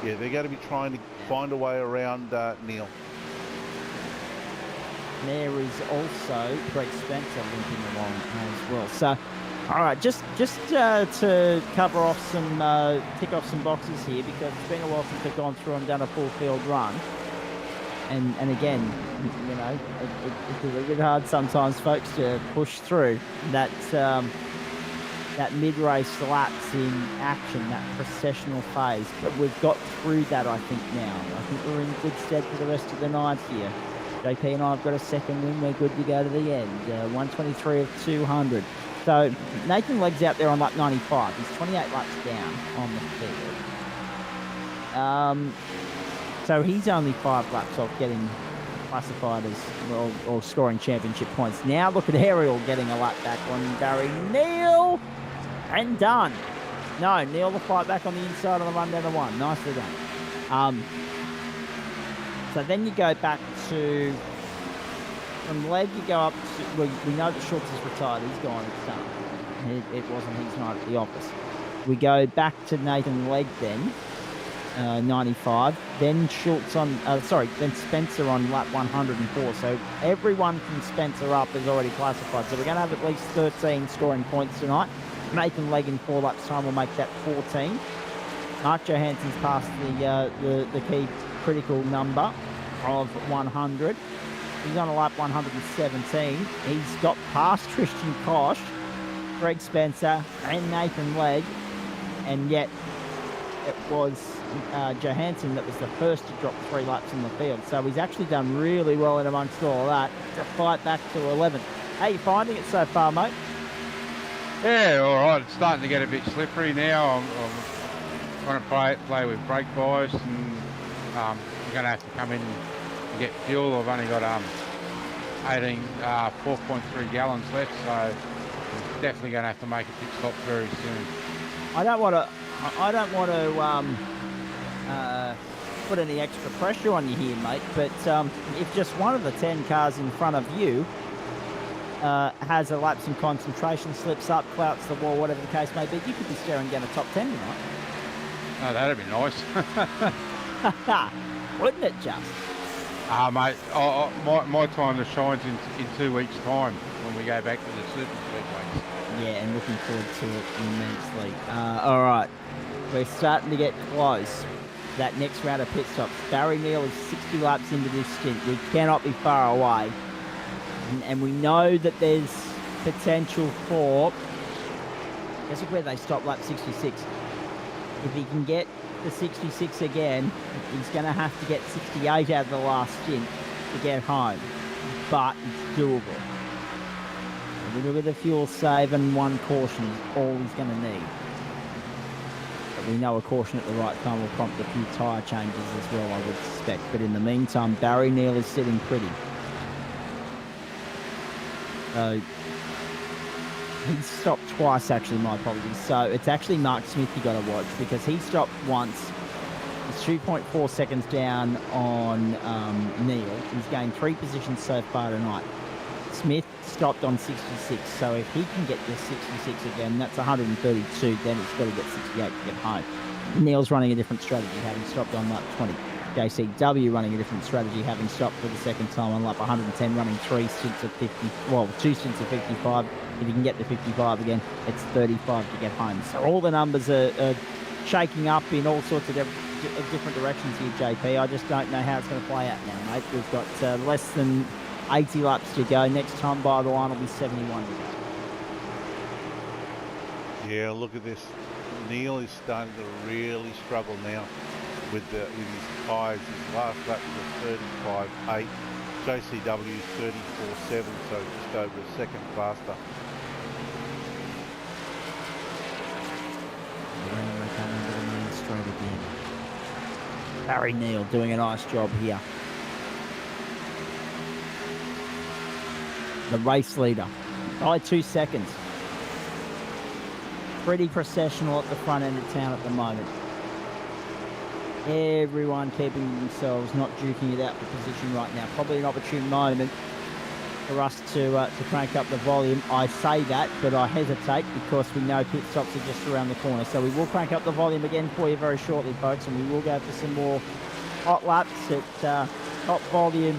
yeah, they're going to be trying to find a way around Neil. There is also Greg Spencer limping along as well. So, all right, just to cover off some, tick off some boxes here, because it's been a while since they've gone through and done a full field run. And again, you know, it's a little bit hard sometimes, folks, to push through that mid-race laps in action, that processional phase. But we've got through that, I think, now. I think we're in good stead for the rest of the night here. JP and I have got a second win. We're good to go to the end. 123 of 200. So Nathan Legg's out there on lap 95. He's 28 laps down on the field. So he's only 5 laps off getting classified as, well, or scoring championship points. Now look at Ariel getting a lap back on Barry Neal. And done. No, Neal the fight back on the inside of the run down the 1. Nicely done. So then you go back to, from Legg you go up to, well, we know that Schultz is retired. He's gone. It's done. It wasn't his night at the office. We go back to Nathan Legg then, 95. Then Schultz on, then Spencer on lap 104. So everyone from Spencer up is already classified. So we're going to have at least 13 scoring points tonight. Nathan Legg in 4 laps time will make that 14. Mark Johansson's passed the key critical number of 100. He's on a lap 117. He's got past Christian Koch, Greg Spencer, and Nathan Legg, and yet it was Johansson that was the first to drop 3 laps in the field. So he's actually done really well in amongst all of that to fight back to 11th. How are you finding it so far, mate? Yeah, all right. It's starting to get a bit slippery now. I'm trying to play with brake bias, and I'm going to have to come in and get fuel. I've only got 4.3 gallons left, so I'm definitely going to have to make a pit stop very soon. I don't want to put any extra pressure on you here, mate, but if just one of the 10 cars in front of you has a lapse in concentration, slips up, clouts the wall, whatever the case may be, you could be staring down a top 10 tonight. Oh, that'd be nice. Wouldn't it just? Mate, my time to shine's in 2 weeks' time when we go back to the super speedways. Yeah, and looking forward to it immensely. All right, we're starting to get close. That next round of pit stops. Barry Neal is 60 laps into this stint. We cannot be far away. And we know that there's potential for, guess where they stop lap 66. If he can get the 66 again, he's going to have to get 68 out of the last stint to get home. But it's doable. A little bit of fuel save and 1 caution is all he's going to need. But we know a caution at the right time will prompt a few tyre changes as well, I would suspect. But in the meantime, Barry Neal is sitting pretty. He's stopped twice, actually, my apologies. So it's actually Mark Smith you got to watch, because he stopped once. He He's 2.4 seconds down on Neil. He's gained 3 positions so far tonight. Smith stopped on 66, so if he can get to 66 again, that's 132, then it's got to get 68 to get home. Neil's running a different strategy, having stopped on lap 20. JCW running a different strategy, having stopped for the second time on lap 110, running 3 stints of 50, well, 2 stints of 55. If he can get to 55 again, it's 35 to get home. So all the numbers are shaking up in all sorts of different directions here, JP. I just don't know how it's going to play out now, mate. We've got less than 80 laps to go. Next time by the line will be 71 to go. Yeah, look at this. Neil is starting to really struggle now with his tyres. His last lap was 35.8. JCW 34.7, so just over a second faster. Barry Neal doing a nice job here. The race leader by 2 seconds. Pretty processional at the front end of town at the moment. Everyone keeping themselves, not duking it out for position right now. Probably an opportune moment for us to crank up the volume. I say that, but I hesitate because we know pit stops are just around the corner. So we will crank up the volume again for you very shortly, folks, and we will go for some more hot laps at top volume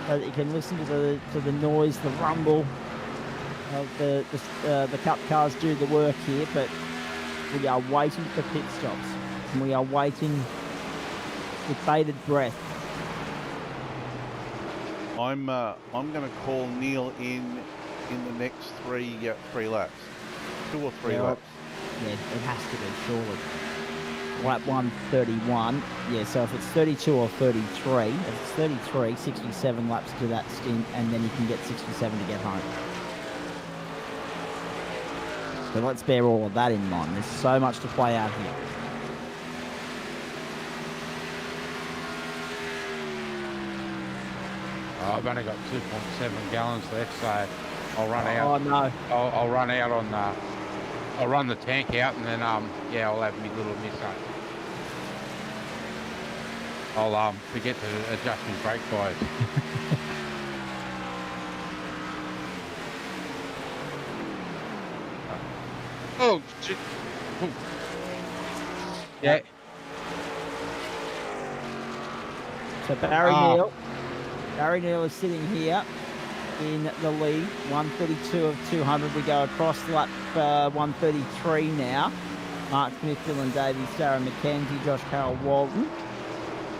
so that you can listen to the noise, the rumble of the Cup cars do the work here. But we are waiting for pit stops, and we are waiting with bated breath. I'm going to call Neil in the next three laps, 2 or 3 laps. Yeah, it has to be surely. Lap 131. Yeah, so if it's 32 or 33, if it's 33, 67 laps to that stint, and then you can get 67 to get home. So let's bear all of that in mind. There's so much to play out here. I've only got 2.7 gallons left, so I'll run out. Oh no! I'll run out on. I'll run the tank out, and then yeah, I'll have me little miss up. I'll forget to adjust my brake bias. Oh shit! Ooh. Yeah. So Barry Neal is sitting here in the lead, 132 of 200. We go across lap 133 now. Mark Smith, Dylan Davies, Sarah McKenzie, Josh Carroll, Walton.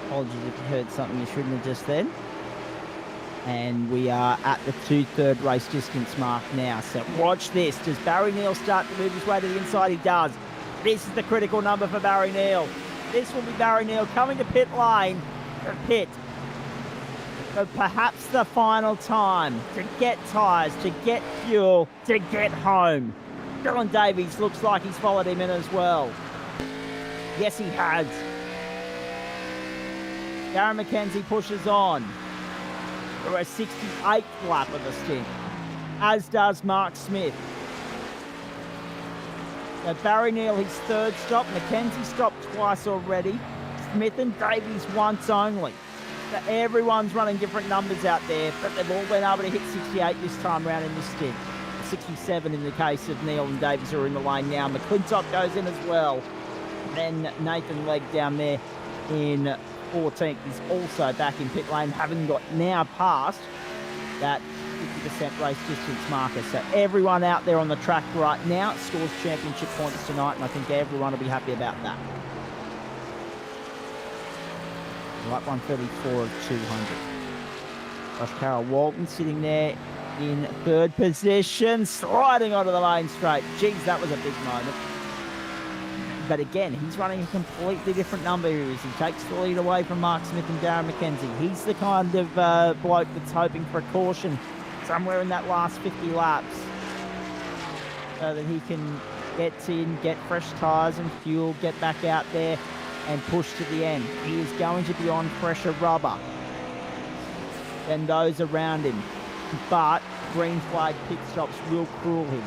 Apologies if you heard something you shouldn't have just then. And we are at the 2/3 race distance mark now. So watch this. Does Barry Neal start to move his way to the inside? He does. This is the critical number for Barry Neal. This will be Barry Neal coming to pit lane. Pit. For perhaps the final time to get tyres, to get fuel, to get home. Dylan Davies looks like he's followed him in as well. Yes, he has. Darren McKenzie pushes on for a 68th lap of the stint, as does Mark Smith. So Barry Neal, his 3rd stop. McKenzie stopped twice already. Smith and Davies once only. So everyone's running different numbers out there, but they've all been able to hit 68 this time around in this stint. 67 in the case of Neal and Davies, who are in the lane now. Mcclintock goes in as well. Then Nathan Legg down there in 14th is also back in pit lane, having got now past that 50% race distance marker. So everyone out there on the track right now scores championship points tonight, and I think everyone will be happy about that. Lap 134 of 200. Josh Carroll Walton sitting there in 3rd position, sliding onto the lane straight. Geez, that was a big moment. But again, he's running a completely different number here as he takes the lead away from Mark Smith and Darren McKenzie. He's the kind of bloke that's hoping for a caution somewhere in that last 50 laps so that he can get in, get fresh tyres and fuel, get back out there and push to the end. He is going to be on fresher rubber than those around him, but green flag pit stops will cruel him.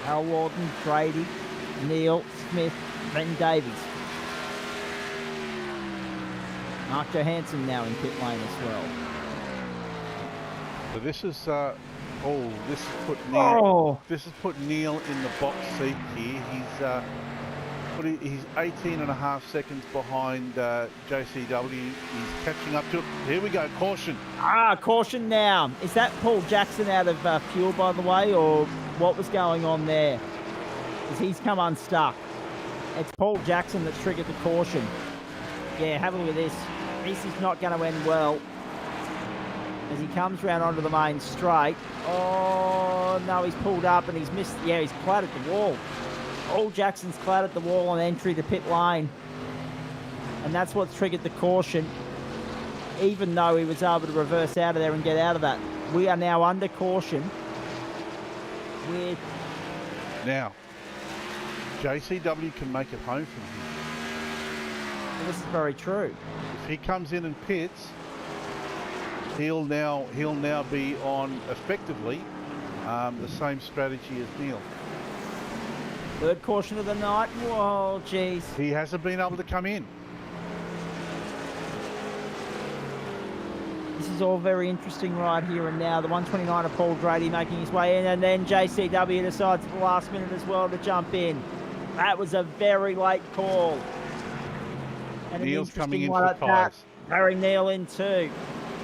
Al Walton, Brady, Neal, Smith, Ben Davies. Mark Johansson now in pit lane as well. So this is this has put Neil. Oh, This has put Neil in the box seat here. He's 18 and a half seconds behind JCW. He's catching up to it. Here we go. Caution. caution now. Is that Paul Jackson out of fuel, by the way, or what was going on there? Because he's come unstuck. It's Paul Jackson that's triggered the caution. Yeah, have a look at this. This is not going to end well. As he comes round onto the main straight. Oh, no, he's pulled up and he's missed. Yeah, he's clattered the wall. Paul Jackson's clattered the wall on entry to pit lane. And that's what's triggered the caution. Even though he was able to reverse out of there and get out of that. We are now under caution. With... Now, JCW can make it home from here. Well, this is very true. If he comes in and pits, he'll now be on effectively the same strategy as Neil. Third caution of the night. Whoa, jeez. He hasn't been able to come in. This is all very interesting right here and now. The 129 of Paul Grady making his way in, and then JCW decides at the last minute as well to jump in. That was a very late call. And Neil's coming in one for at tyres. that. Barry Neil in too.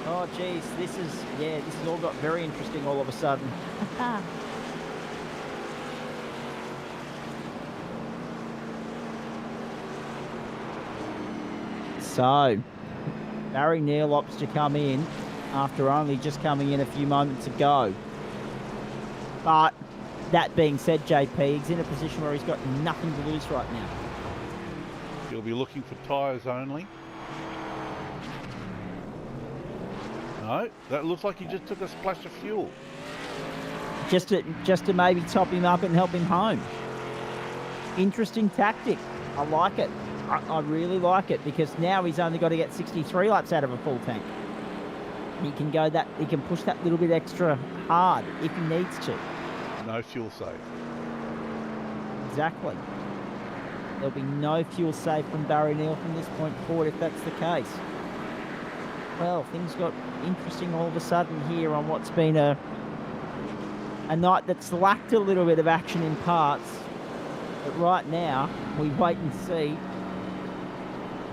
Oh, geez, this has all got very interesting all of a sudden. So, Barry Neil opts to come in after only just coming in a few moments ago. But that being said, JP, he's in a position where he's got nothing to lose right now. He'll be looking for tyres only. No, that looks like he just took a splash of fuel. Just to maybe top him up and help him home. Interesting tactic. I like it. I really like it, because now he's only got to get 63 laps out of a full tank. He can go that. He can push that little bit extra hard if he needs to. No fuel save. Exactly. There'll be no fuel save from Barry Neil from this point forward if that's the case. Well, things got interesting all of a sudden here on what's been a night that's lacked a little bit of action in parts. But right now, we wait and see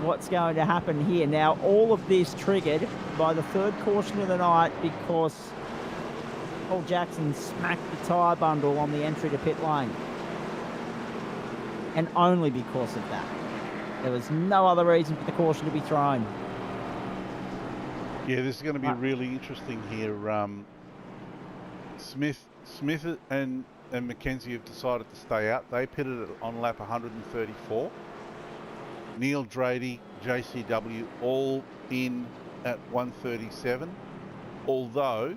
what's going to happen here. Now, all of this triggered by the third caution of the night, because Paul Jackson smacked the tyre bundle on the entry to pit lane. And only because of that. There was no other reason for the caution to be thrown. Yeah, this is going to be really interesting here. Smith and Mackenzie have decided to stay out. They pitted on lap 134. Neil Drady, JCW, all in at 137. Although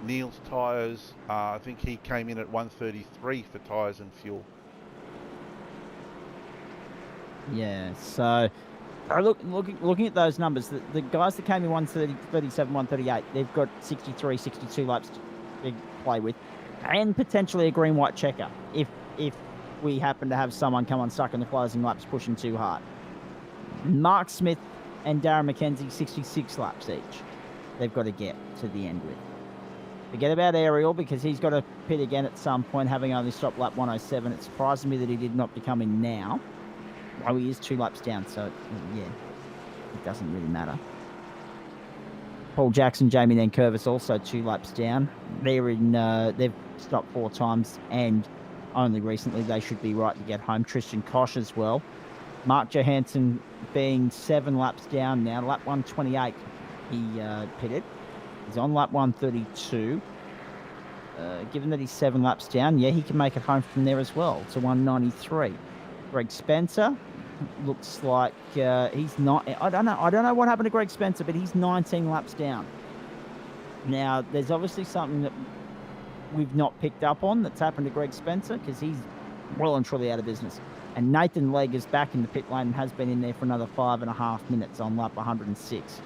Neil's tyres, I think he came in at 133 for tyres and fuel. Yeah, so looking at those numbers, the guys that came in 137, 138, they've got 63, 62 laps to play with, and potentially a green-white checker if we happen to have someone come unstuck in the closing laps pushing too hard. Mark Smith and Darren McKenzie, 66 laps each. They've got to get to the end with. Forget about Ariel, because he's got to pit again at some point, having only stopped lap 107. It surprises me that he did not come in now. Oh, he is 2 laps down, so yeah, it doesn't really matter. Paul Jackson, Jamie Nankervis also 2 laps down. They're in. They've stopped 4 times, and only recently they should be right to get home. Tristan Koch as well. Mark Johansson being 7 laps down now. Lap 128, he pitted. He's on lap 132. Given that he's 7 laps down, yeah, he can make it home from there as well to 193. Greg Spencer looks like he's not. I don't know what happened to Greg Spencer, but he's 19 laps down. Now, there's obviously something that we've not picked up on that's happened to Greg Spencer, because he's well and truly out of business. And Nathan Legg is back in the pit lane and has been in there for another 5.5 minutes on lap 106.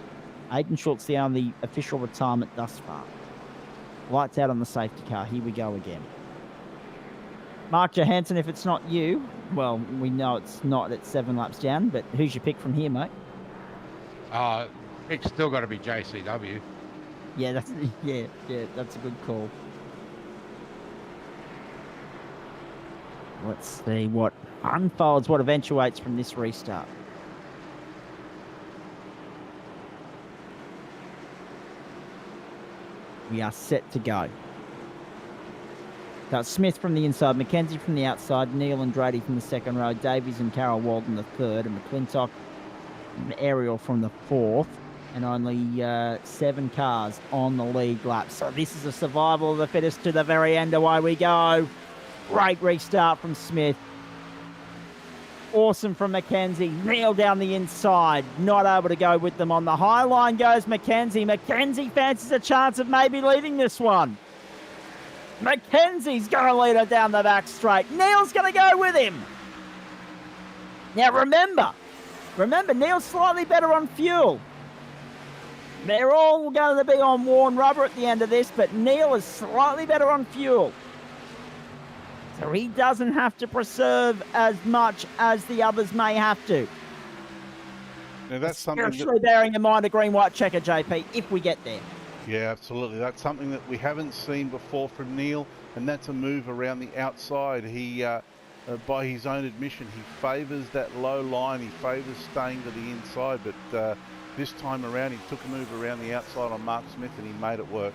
Aidan Schultz, the only official retirement thus far. Lights out on the safety car. Here we go again. Mark Johansson, if it's not you, Well, we know it's not at 7 laps down, but who's your pick from here, mate? It's still got to be JCW. Yeah, that's yeah, that's a good call. Let's see what unfolds, what eventuates from this restart. We are set to go. Got Smith from the inside, Mackenzie from the outside, Neil and Drady from the second row, Davies and Carol Walden the third, and Mcclintock and Ariel from the fourth, and only 7 cars on the lead lap. So this is a survival of the fittest to the very end. Away we go. Great restart from Smith. Awesome from Mackenzie. Neil down the inside. Not able to go with them. On the high line goes Mackenzie. Mackenzie fancies a chance of maybe leading this one. Mackenzie's going to lead her down the back straight. Neil's going to go with him. Now remember, Neil's slightly better on fuel. They're all going to be on worn rubber at the end of this, but Neil is slightly better on fuel. So he doesn't have to preserve as much as the others may have to. Now that's something Especially bearing in mind a green-white checker, JP, if we get there. Yeah, absolutely. That's something that we haven't seen before from Neil, and that's a move around the outside. He, by his own admission, he favours that low line. He favours staying to the inside, but this time around he took a move around the outside on Mark Smith and he made it work.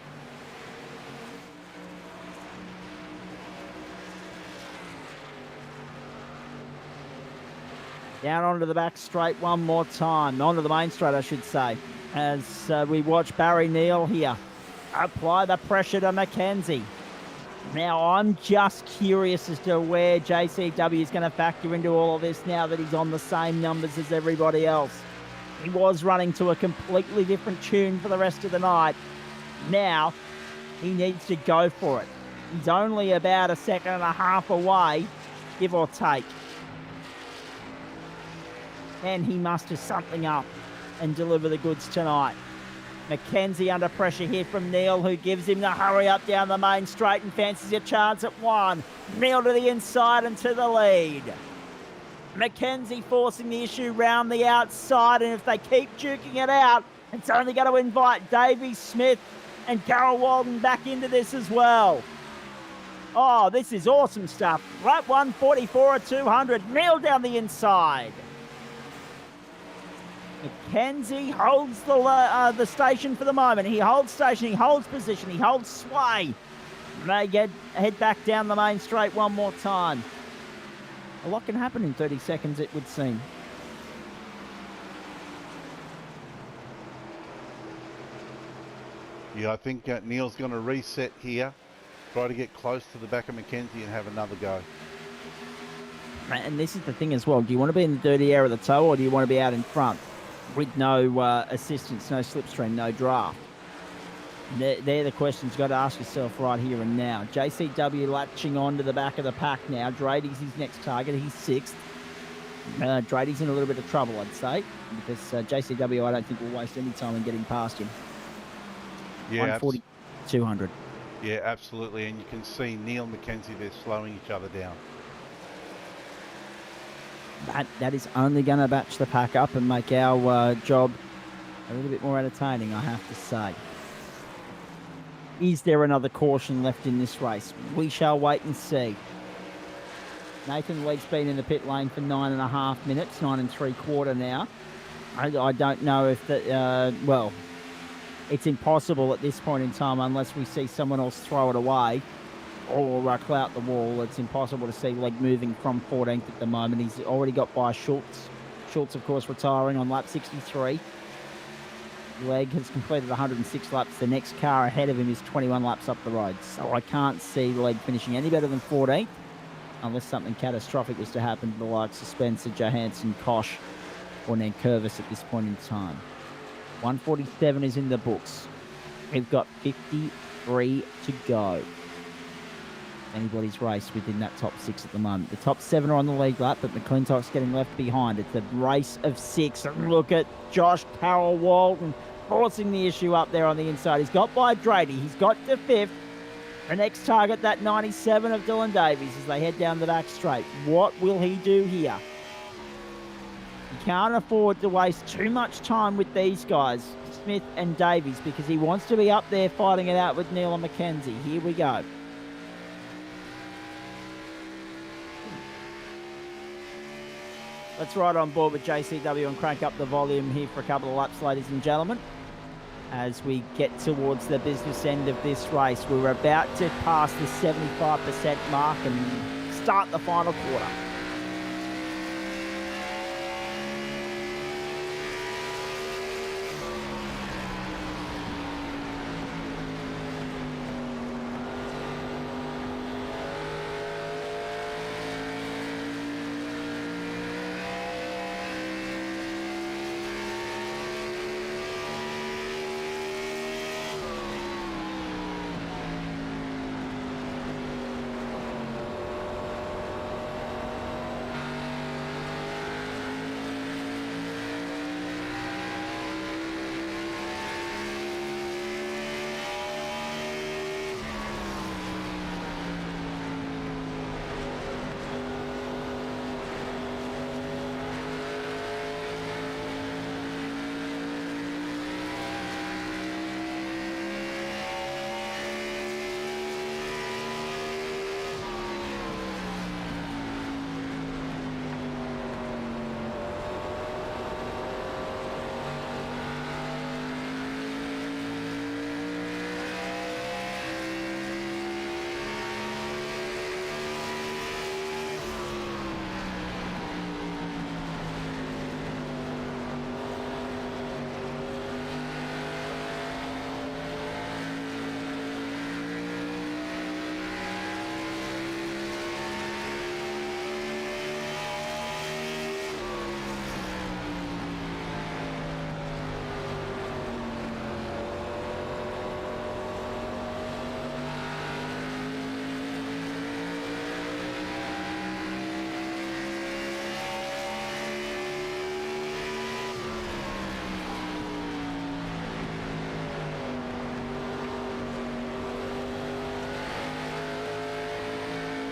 Down onto the back straight one more time. Onto the main straight, I should say. As we watch Barry Neal here apply the pressure to Mackenzie. Now, I'm just curious as to where JCW is going to factor into all of this now that he's on the same numbers as everybody else. He was running to a completely different tune for the rest of the night. Now, he needs to go for it. He's only about a second and a half away, give or take. And he musters something up and deliver the goods tonight. Mackenzie under pressure here from Neil, who gives him the hurry up down the main straight and fancies a chance at one. Neil to the inside and to the lead. Mackenzie forcing the issue round the outside, and if they keep duking it out, it's only going to invite Davey Smith and Carol Walden back into this as well. Oh, this is awesome stuff. Lap 144 at 200. Neil down the inside. Mackenzie holds the station for the moment. He holds station, he holds position, he holds sway. May head back down the main straight one more time. A lot can happen in 30 seconds, it would seem. Yeah, I think Neil's going to reset here, try to get close to the back of Mackenzie and have another go. And this is the thing as well. Do you want to be in the dirty air of the toe, or do you want to be out in front with no assistance, no slipstream, no draft? They're the questions you've got to ask yourself right here and now. JCW latching on to the back of the pack now. Drady's his next target. He's 6th. Drady's in a little bit of trouble, I'd say, because JCW, I don't think, will waste any time in getting past him. Yeah, 140, 200. Yeah, absolutely. And you can see Neil and Mackenzie, they're slowing each other down. That is only going to batch the pack up and make our job a little bit more entertaining, I have to say. Is there another caution left in this race? We shall wait and see. Nathan Leake's been in the pit lane for 9.5 minutes, 9 3/4 now. I don't know if that, well, it's impossible at this point in time unless we see someone else throw it away or clout the wall. It's impossible to see Leg moving from 14th at the moment. He's already got by Schultz. Schultz, of course, retiring on lap 63. Leg has completed 106 laps. The next car ahead of him is 21 laps up the road. So I can't see Leg finishing any better than 14th unless something catastrophic was to happen to the likes of Spencer, Johansson, Kosh, or Nankervis at this point in time. 147 is in the books. We've got 53 to go. Anybody's race within that top 6 at the moment. The top 7 are on the lead lap, but Mcclintock's getting left behind. It's a race of 6. And look at Josh Carroll Walden forcing the issue up there on the inside. He's got by Drady. He's got to 5th. The next target, that 97 of Dylan Davies as they head down the back straight. What will he do here? He can't afford to waste too much time with these guys, Smith and Davies, because he wants to be up there fighting it out with Neil and Mackenzie. Here we go. Let's ride on board with JCW and crank up the volume here for a couple of laps, ladies and gentlemen. As we get towards the business end of this race, we're about to pass the 75% mark and start the final quarter.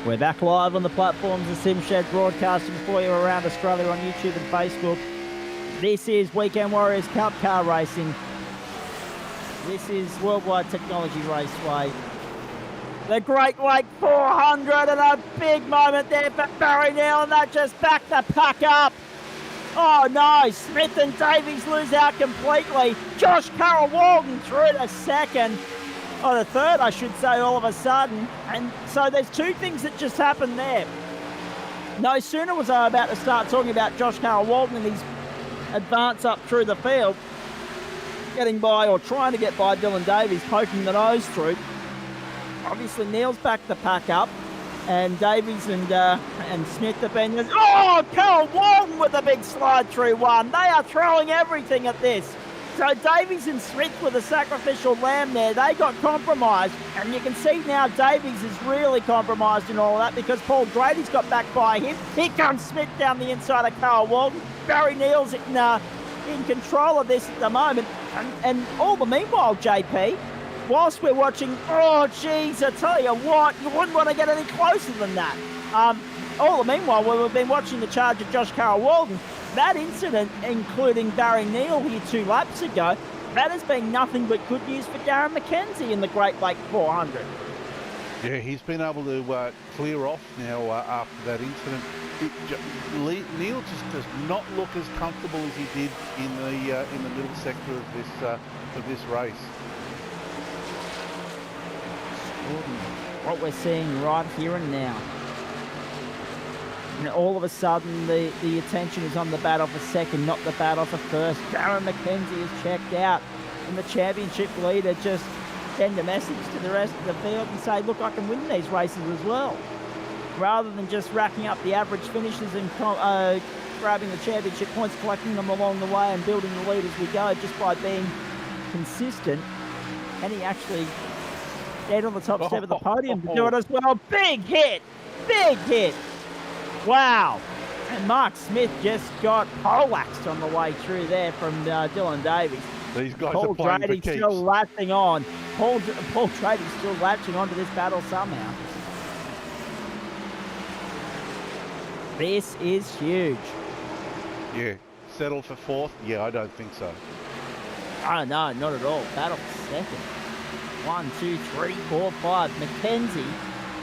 We're back live on the platforms of SimShed, broadcasting for you around Australia on YouTube and Facebook. This is Weekend Warriors Cup car racing. This is World Wide Technology Raceway. The Great Lake 400 and a big moment there for Barry Neal, and that just backed the pack up. Oh no, Smith and Davies lose out completely. Josh Carroll Walden through to second. Oh, the third, I should say, all of a sudden. And so there's two things that just happened there. No sooner was I about to start talking about Josh Carroll Walden and his advance up through the field, getting by or trying to get by Dylan Davies, poking the nose through. Obviously, Neil's backed the pack up, and Davies and Smith have been... Oh, Carroll Walden with a big slide through one. They are throwing everything at this. So Davies and Smith with a sacrificial lamb there, they got compromised. And you can see now Davies is really compromised in all of that because Paul Grady's got back by him. Here comes Smith down the inside of Carl Walden. Barry Neal's in control of this at the moment. And all the meanwhile, JP, whilst we're watching, oh, geez, I tell you what, you wouldn't want to get any closer than that. All the meanwhile, we've been watching the charge of Josh Carroll Walden. That incident, including Barry Neal here 2 laps ago, that has been nothing but good news for Darren McKenzie in the Great Lake 400. Yeah, he's been able to clear off now after that incident. Neil just does not look as comfortable as he did in the middle sector of this race. What we're seeing right here and now. And all of a sudden, the attention is on the battle for second, not the battle for first. Darren McKenzie is checked out, and the championship leader just send a message to the rest of the field and say, look, I can win these races as well. Rather than just racking up the average finishes and grabbing the championship points, collecting them along the way and building the lead as we go just by being consistent. And he actually get on the top step of the podium to do it as well. Big hit! Big hit! Wow. And Mark Smith just got poleaxed on the way through there from Dylan Davies. These guys Paul are playing for Trady's keeps. still latching on. Paul Trady's still latching onto this battle somehow. This is huge. Yeah. Settle for fourth? Yeah, I don't think so. Oh, no, not at all. Battle for second. 1, 2, 3, 4, 5. Mackenzie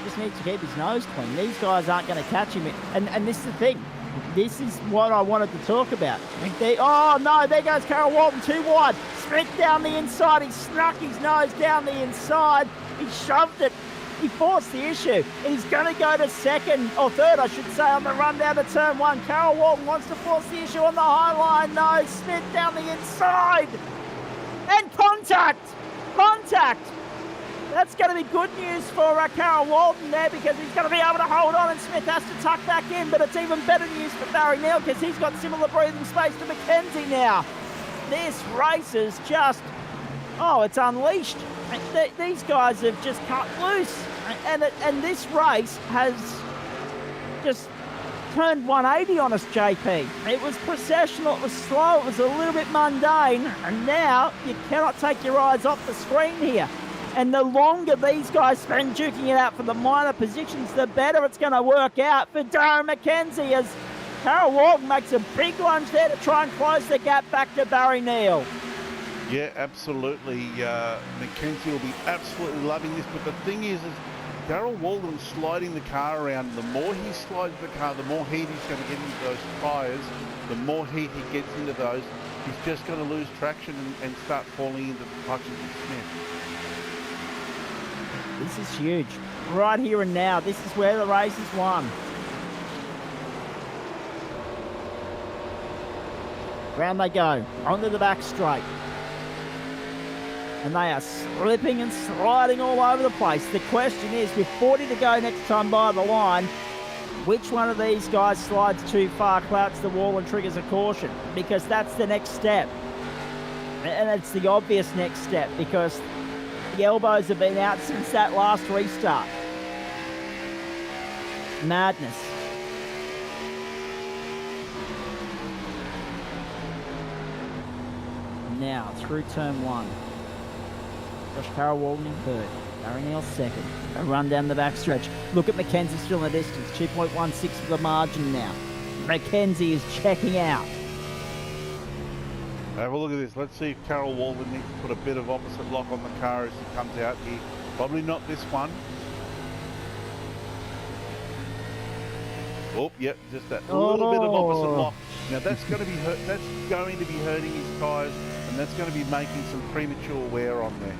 just needs to keep his nose clean. These guys aren't going to catch him. And this is the thing. This is what I wanted to talk about. Oh, no, there goes Carol Walton, too wide. Smith down the inside. He snuck his nose down the inside. He shoved it. He forced the issue. He's going to go to second, or third, I should say, on the run down to turn 1. Carol Walton wants to force the issue on the high line. No, Smith down the inside. And contact. Contact. That's going to be good news for Carol Walton there, because he's going to be able to hold on and Smith has to tuck back in. But it's even better news for Barry Neal, because he's got similar breathing space to Mackenzie now. This race is just, it's unleashed. These guys have just cut loose. And this race has just turned 180 on us, JP. It was processional, it was slow, it was a little bit mundane, and now you cannot take your eyes off the screen here. And the longer these guys spend duking it out for the minor positions, the better it's going to work out for Darren Mackenzie, as Carol Walton makes a big lunge there to try and close the gap back to Barry Neal. Yeah, absolutely. Mackenzie will be absolutely loving this. But the thing is Darrell Walden's sliding the car around. The more he slides the car, the more heat he's going to get into those tyres. The more heat he gets into those, he's just going to lose traction and start falling into the clutches of Smith. This is huge. Right here and now. This is where the race is won. Round they go. Onto the back straight. And they are slipping and sliding all over the place. The question is, with 40 to go next time by the line, which one of these guys slides too far, clouts the wall and triggers a caution? Because that's the next step. And it's the obvious next step, because the elbows have been out since that last restart. Madness. Now, through turn 1. Josh Carroll Walden in third. Barry Neal second. A run down the backstretch. Look at Mackenzie still in the distance. 2.16 for the margin now. Mackenzie is checking out. Have a look at this. Let's see if Carol Walden needs to put a bit of opposite lock on the car as he comes out here. Probably not this one. Oh, yep, just that little bit of opposite lock. Now that's going to be that's going to be hurting his tyres, and that's going to be making some premature wear on there.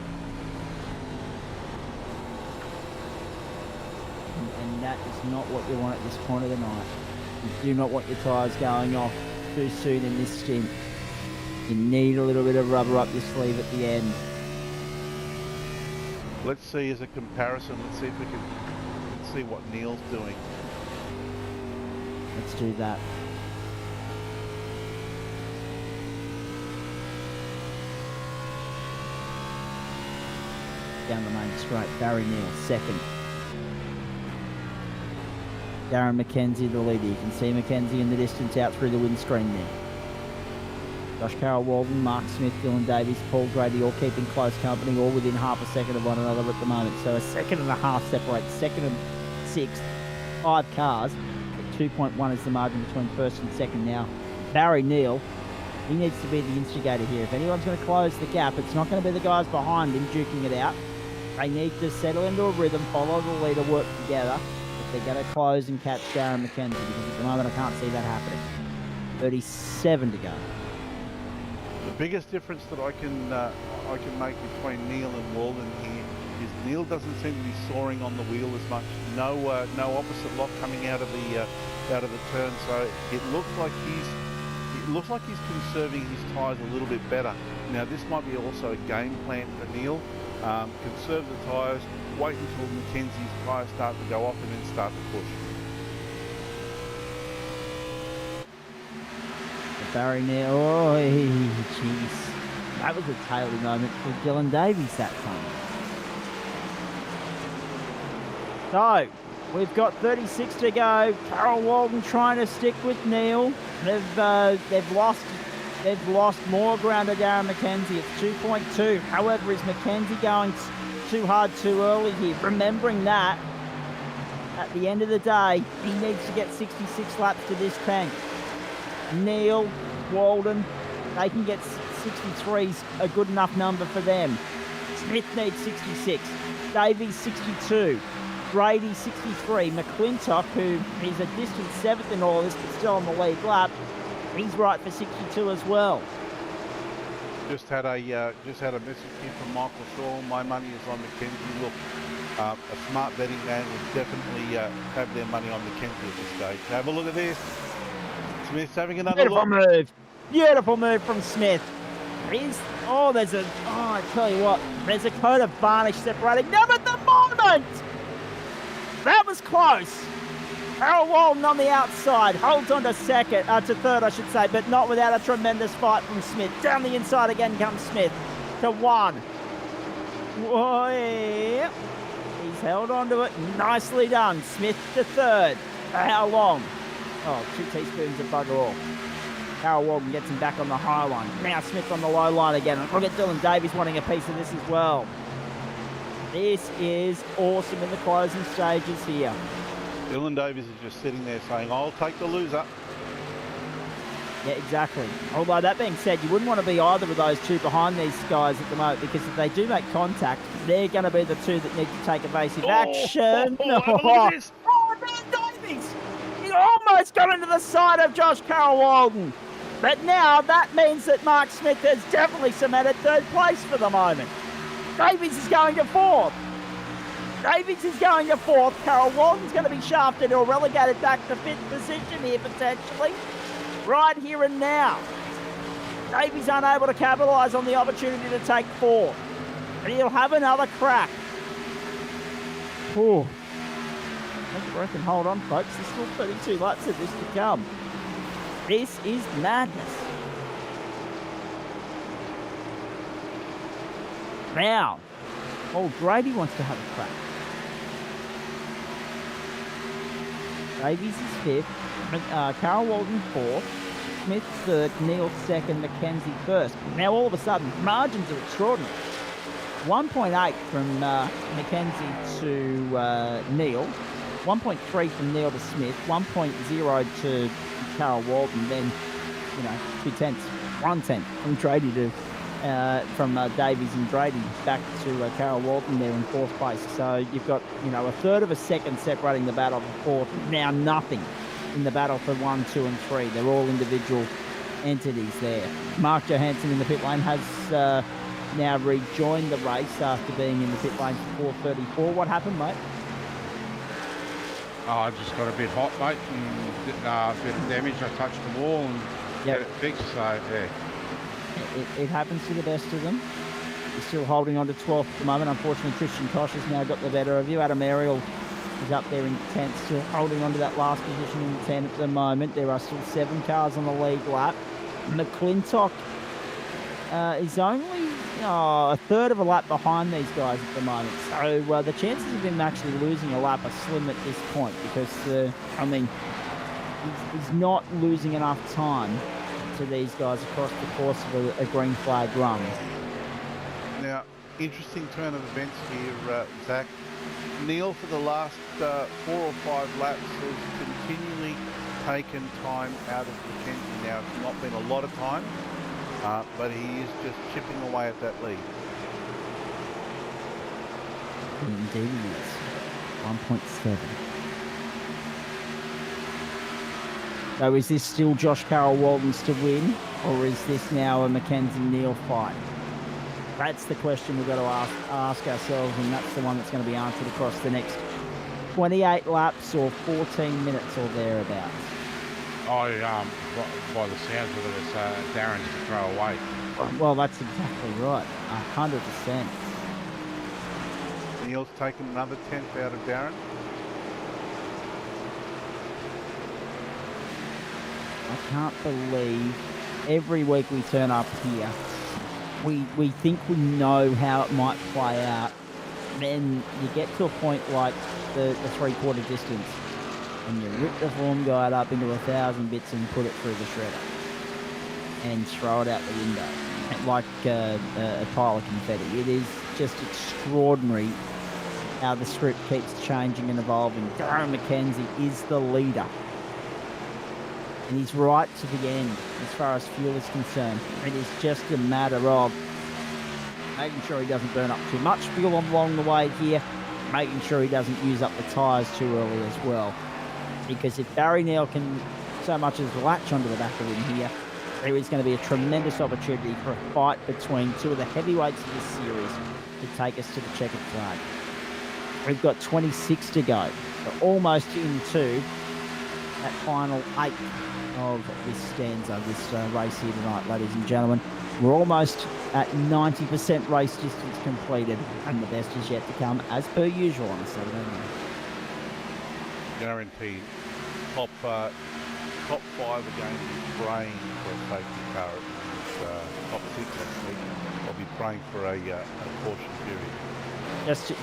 And that is not what you want at this point of the night. You do not want your tyres going off too soon in this stint. You need a little bit of rubber up your sleeve at the end. Let's see as a comparison. Let's see if we can see what Neil's doing. Let's do that. Down the main straight, Barry Neal second. Darren Mackenzie the leader. You can see Mackenzie in the distance out through the windscreen there. Josh Carroll Walden, Mark Smith, Dylan Davies, Paul Grady all keeping close company, all within half a second of one another at the moment. So a second and a half separates second and sixth. 5 cars. 2.1 is the margin between first and second now. Barry Neal, he needs to be the instigator here. If anyone's going to close the gap, it's not going to be the guys behind him duking it out. They need to settle into a rhythm, follow the leader, work together if they're going to close and catch Darren Mackenzie, because at the moment I can't see that happening. 37 to go. The biggest difference that I can make between Neil and Walden here is Neil doesn't seem to be soaring on the wheel as much. No opposite lock coming out of the turn, so it looks like he's conserving his tyres a little bit better. Now this might be also a game plan for Neil. Conserve the tyres, wait until Mackenzie's tyres start to go off, and then start to push. Barry Neal, oh jeez. That was a taily moment for Dylan Davies that time. So, we've got 36 to go. Carroll Walden trying to stick with Neal. They've lost They've lost more ground to Darren McKenzie. It's 2.2. However, is McKenzie going too hard too early here? Remembering that, at the end of the day, he needs to get 66 laps to this tank. Neil, Walden, they can get 63's a good enough number for them. Smith needs 66. Davies 62. Brady 63. Mcclintock, who is a distant 7th in all this, but still on the lead lap, he's right for 62 as well. Just had a message here from Michael Shaw. My money is on McKenzie. Look, a smart betting man would definitely have their money on McKenzie at this stage. Have a look at this. Smith's having another Beautiful move. Beautiful move from Smith. I tell you what, there's a coat of varnish separating them at the moment. That was close. Harold Walden on the outside, holds on to second, to third, I should say, but not without a tremendous fight from Smith. Down the inside again comes Smith to 1. Whoa, yeah. He's held on to it. Nicely done. Smith to third. For how long? Oh, 2 teaspoons of bugger all. Harold Walden gets him back on the high line. Now Smith on the low line again. And look at Dylan Davies wanting a piece of this as well. This is awesome in the closing stages here. Dylan Davies is just sitting there saying, I'll take the loser. Yeah, exactly. Although that being said, you wouldn't want to be either of those two behind these guys at the moment, because if they do make contact, they're going to be the two that need to take evasive action. Look at this. Oh, Dylan Davies! He almost got into the side of Josh Carroll Walden. But now that means that Mark Smith has definitely cemented third place for the moment. Davies is going to 4th. Davies is going to 4th. Carroll Walden's going to be shafted or relegated back to 5th position here potentially. Right here and now. Davies unable to capitalise on the opportunity to take 4th. But he'll have another crack. Ooh. Take a breath and hold on, folks. There's still 32 laps of this to come. This is madness. Now, Grady wants to have a crack. Davies is 5th, Carroll Walden 4th, Smith 3rd, Neil 2nd, McKenzie 1st. Now all of a sudden, margins are extraordinary. 1.8 from McKenzie to Neil, 1.3 from Neil to Smith, 1.0 to Carroll Walden, then, 2/10, 1/10 from Brady to from Davies and Brady back to Carroll Walden there in 4th place. So you've got, a third of a second separating the battle for 4th. Now nothing in the battle for 1, 2 and 3. They're all individual entities there. Mark Johansson in the pit lane has now rejoined the race after being in the pit lane for 4:34. What happened, mate? Oh, I just got a bit hot, mate, and a bit of damage. I touched the wall and get it fixed, so yeah. It happens to the best of them. You're still holding on to 12th at the moment. Unfortunately, Christian Koch has now got the better of you. Adam Ariel is up there in 10th, still holding on to that last position in 10 at the moment. There are still 7 cars on the lead lap. Mcclintock is only a third of a lap behind these guys at the moment. So the chances of him actually losing a lap are slim at this point, because, he's not losing enough time to these guys across the course of a green flag run. Now, interesting turn of events here, Zach. Neil, for the last 4 or 5 laps, has continually taken time out of McKenzie. Now, it's not been a lot of time, but he is just chipping away at that lead. Indeed he is. 1.7. So is this still Josh Carroll Walden's to win, or is this now a McKenzie Neil fight? That's the question we've got to ask ourselves, and that's the one that's going to be answered across the next 28 laps or 14 minutes or thereabouts. By the sounds of it, it's Darren's to throw away. Well, that's exactly right. 100%. Neil's taken another 10th out of Darren. I can't believe every week we turn up here, we think we know how it might play out. Then you get to a point like the 3/4 distance, and you rip the form guide up into 1,000 bits and put it through the shredder. and throw it out the window like a pile of confetti. It is just extraordinary how the script keeps changing and evolving. Darren McKenzie is the leader. And he's right to the end as far as fuel is concerned. It is just a matter of making sure he doesn't burn up too much fuel along the way here, making sure he doesn't use up the tyres too early as well. Because if Barry Neal can so much as latch onto the back of him here, there is going to be a tremendous opportunity for a fight between two of the heavyweights of this series to take us to the checkered flag. We've got 26 to go. We're almost into that final 8 of this stanza, this race here tonight, ladies and gentlemen. We're almost at 90% race distance completed, and the best is yet to come, as per usual on a Saturday night. Guaranteed. Top 5 again is praying for a safety car. Top 6 actually. I'll be praying for a caution period.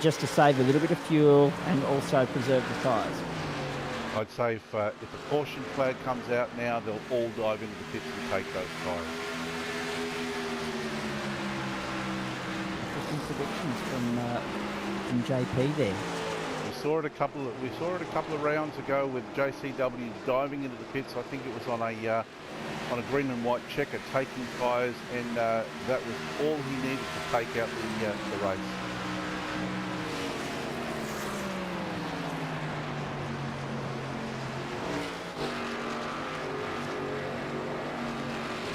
Just to save a little bit of fuel and also preserve the tyres. I'd say if a caution flag comes out now, they'll all dive into the pits and take those tyres. Some predictions from JP there. We saw it a couple of rounds ago with JCW diving into the pits. I think it was on a green and white checker, taking tyres, and that was all he needed to take out the race.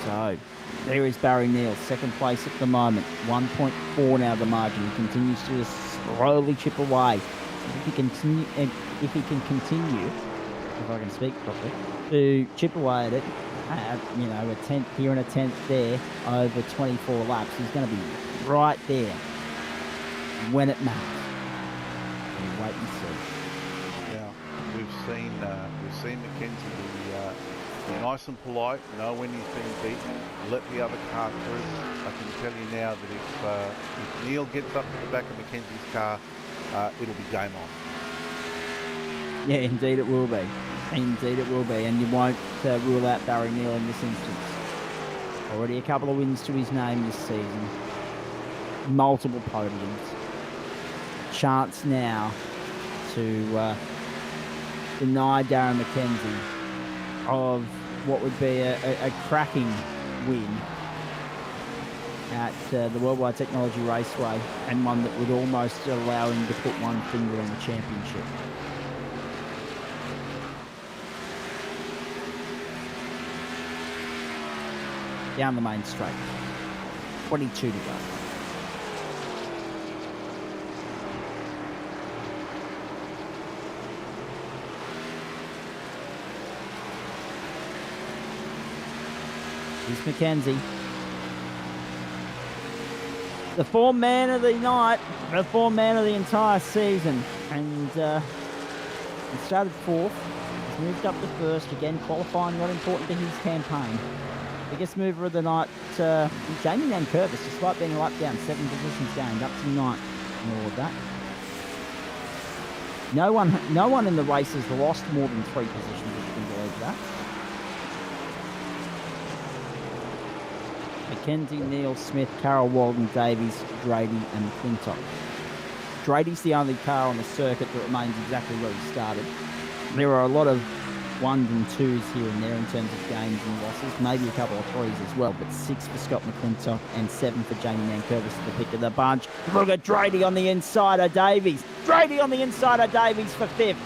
So, there is Barry Neal, second place at the moment. 1.4 now the margin. He continues to just slowly chip away. If he can continue, if I can speak properly, to chip away at it, a 10th here and a 10th there over 24 laps, he's going to be right there when it matters. We'll wait and see. Yeah, we've seen McKenzie be nice and polite, know when he's being beaten, let the other car through. I can tell you now that if Neal gets up to the back of McKenzie's car, it'll be game on. Yeah, indeed it will be. Indeed it will be, and you won't rule out Barry Neal in this instance. Already a couple of wins to his name this season. Multiple podiums. Chance now to deny Darren McKenzie of what would be a cracking win at the World Wide Technology Raceway, and one that would almost allow him to put one finger on the championship. Down the main straight. 22 to go. Here's McKenzie. The form man of the night, the form man of the entire season. And he started 4th. He's moved up to 1st. Again, qualifying not important to his campaign. Biggest mover of the night, Jamie Nankervis, despite being a lap down, 7 positions gained, up to 9th and all of that. No one in the race has lost more than 3 positions, if you can believe that. McKenzie, Neal, Smith, Carroll, Walden, Davies, Drady and Mcclintock. Drady's the only car on the circuit that remains exactly where he started. There are a lot of 1s and 2s here and there in terms of gains and losses, maybe a couple of 3s as well, but 6 for Scott Mcclintock and 7 for Jamie Nankervis at the pick of the bunch. Look at Drady on the inside of Davies. Drady on the inside of Davies for 5th.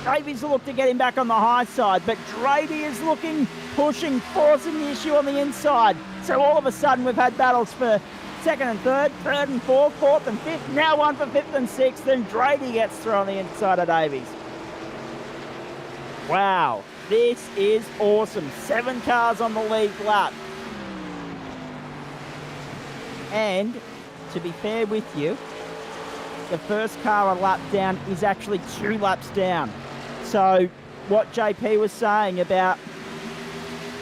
Davies will look to get him back on the high side, but Drady is looking, pushing, forcing the issue on the inside. So all of a sudden we've had battles for 2nd and 3rd, 3rd and 4th, 4th and 5th, now one for 5th and 6th, and Drady gets through on the inside of Davies. Wow, this is awesome. 7 cars on the lead lap. And to be fair with you, the first car a lap down is actually 2 laps down. So what JP was saying about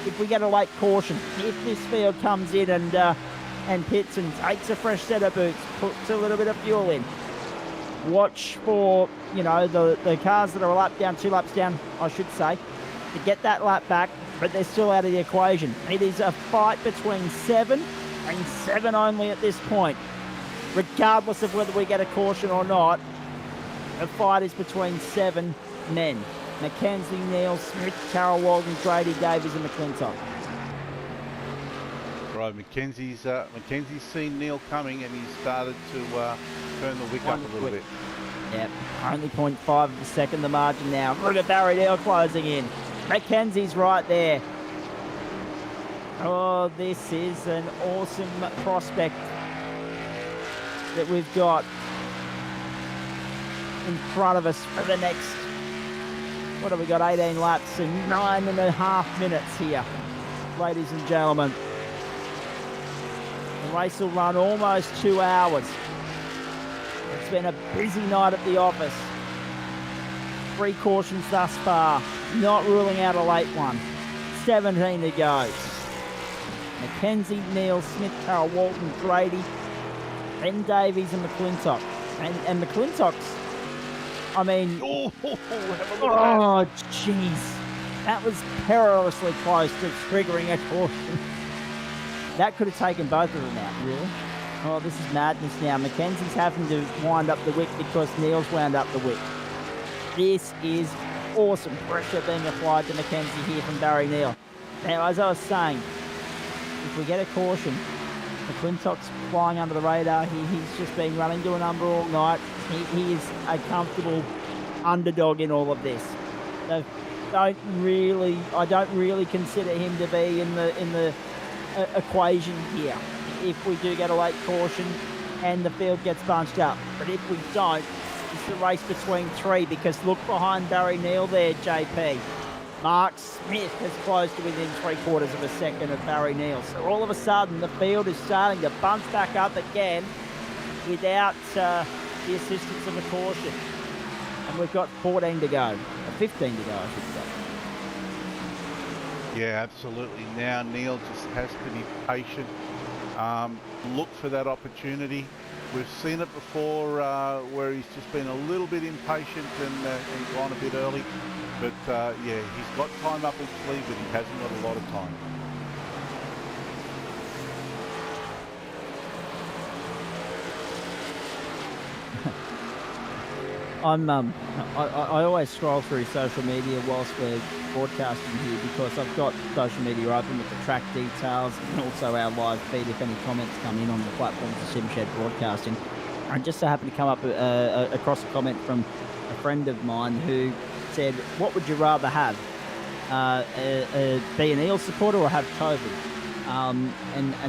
if we get a late caution, if this field comes in and pits and takes a fresh set of boots, puts a little bit of fuel in, watch for, the cars that are a lap down, 2 laps down, I should say, to get that lap back, but they're still out of the equation. It is a fight between 7 and 7 only at this point. Regardless of whether we get a caution or not, the fight is between 7 men. Mackenzie, Neil, Smith, Carroll, Walden, Grady, Davies and Mcclintock. Right, Mackenzie's seen Neil coming and he's started to turn the wick up a little bit. Yep, only 0.5 of a second the margin now. Look at Barry Neil closing in. Mackenzie's right there. Oh, this is an awesome prospect that we've got in front of us for the next, what have we got, 18 laps and 9.5 minutes here, ladies and gentlemen. The race will run almost 2 hours. It's been a busy night at the office. 3 cautions thus far, not ruling out a late one. 17 to go. Mackenzie, Neil, Smith, Carroll, Walton, Grady, Ben Davies and Mcclintock. And Mcclintock's, I mean, oh, jeez. That was perilously close to triggering a caution. That could have taken both of them out, really. Oh, this is madness now. Mackenzie's having to wind up the wick because Neil's wound up the wick. This is awesome pressure being applied to Mackenzie here from Barry Neil. Now, as I was saying, if we get a caution, Mcclintock's flying under the radar. He's just been running to a number all night. He is a comfortable underdog in all of this. So I don't really consider him to be in the equation here if we do get a late caution and the field gets bunched up. But if we don't, it's the race between 3, because look behind Barry Neil there, JP. Mark Smith has closed to within 3/4 of a second of Barry Neil. So all of a sudden, the field is starting to bunch back up again without the assistance of a caution. And we've got 14 to go, or 15 to go, I should say. Yeah, absolutely. Now Neil just has to be patient. Look for that opportunity. We've seen it before where he's just been a little bit impatient and gone a bit early. But yeah, he's got time up his sleeve, but he hasn't got a lot of time. I always scroll through social media whilst we're broadcasting here, because I've got social media open with the track details and also our live feed if any comments come in on the platforms of Simshed Broadcasting. I just so happened to come up across a comment from a friend of mine who said, what would you rather have? Be an Eels supporter or have COVID? And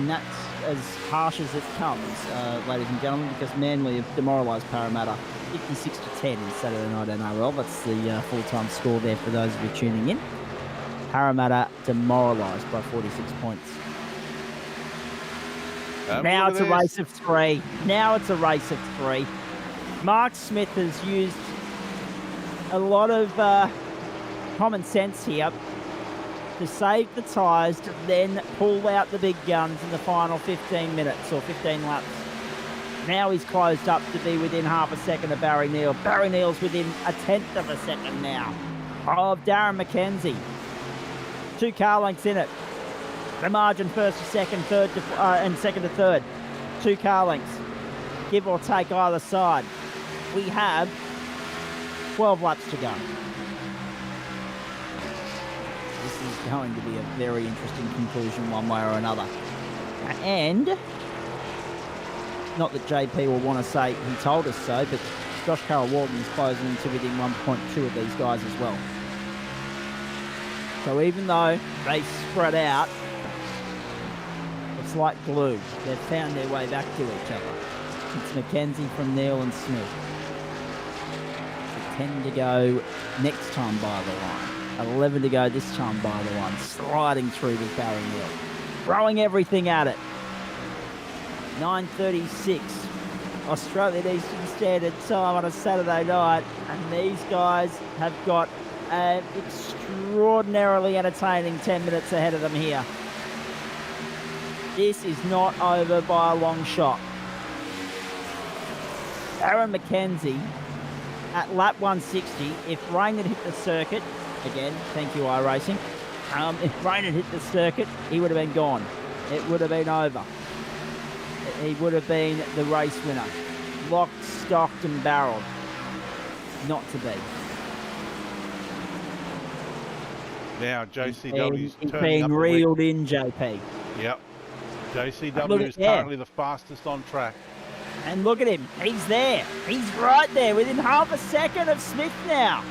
that's as harsh as it comes, ladies and gentlemen, because Manly have demoralised Parramatta 56-10 in Saturday night NRL. That's the full-time score there for those of you tuning in. Parramatta demoralised by 46 points. Now it's a race of 3. Now it's a race of 3. Mark Smith has used a lot of common sense here to save the tyres, to then pull out the big guns in the final 15 minutes or 15 laps. Now he's closed up to be within half a second of Barry Neil. Barry Neil's within 1/10 of a second now of Darren Mackenzie. 2 car lengths in it. The margin first to second, and second to third. 2 car lengths, give or take either side. We have 12 laps to go. This is going to be a very interesting conclusion one way or another. And not that JP will want to say he told us so, but Josh Carroll-Walton is closing into within 1.2 of these guys as well. So even though they spread out, it's like glue. They've found their way back to each other. It's Mackenzie from Neil and Smith. 10 to go next time by the line. 11 to go this time by the line. Sliding through with Barry Neil. Throwing everything at it. 9:36 Australian Eastern Standard Time on a Saturday night, and these guys have got an extraordinarily entertaining 10 minutes ahead of them here. This is not over by a long shot. Aaron Mackenzie at lap 160, if rain had hit the circuit, again, thank you iRacing, If rain had hit the circuit, he would have been gone. It would have been over. He would have been the race winner. Locked, stocked and barreled. Not to be. Now JCW's He's turning up been the reeled in, JP. Yep. JCW Look at is there. currently the fastest on track. And look at him. He's there. He's right there within half a second of Smith now.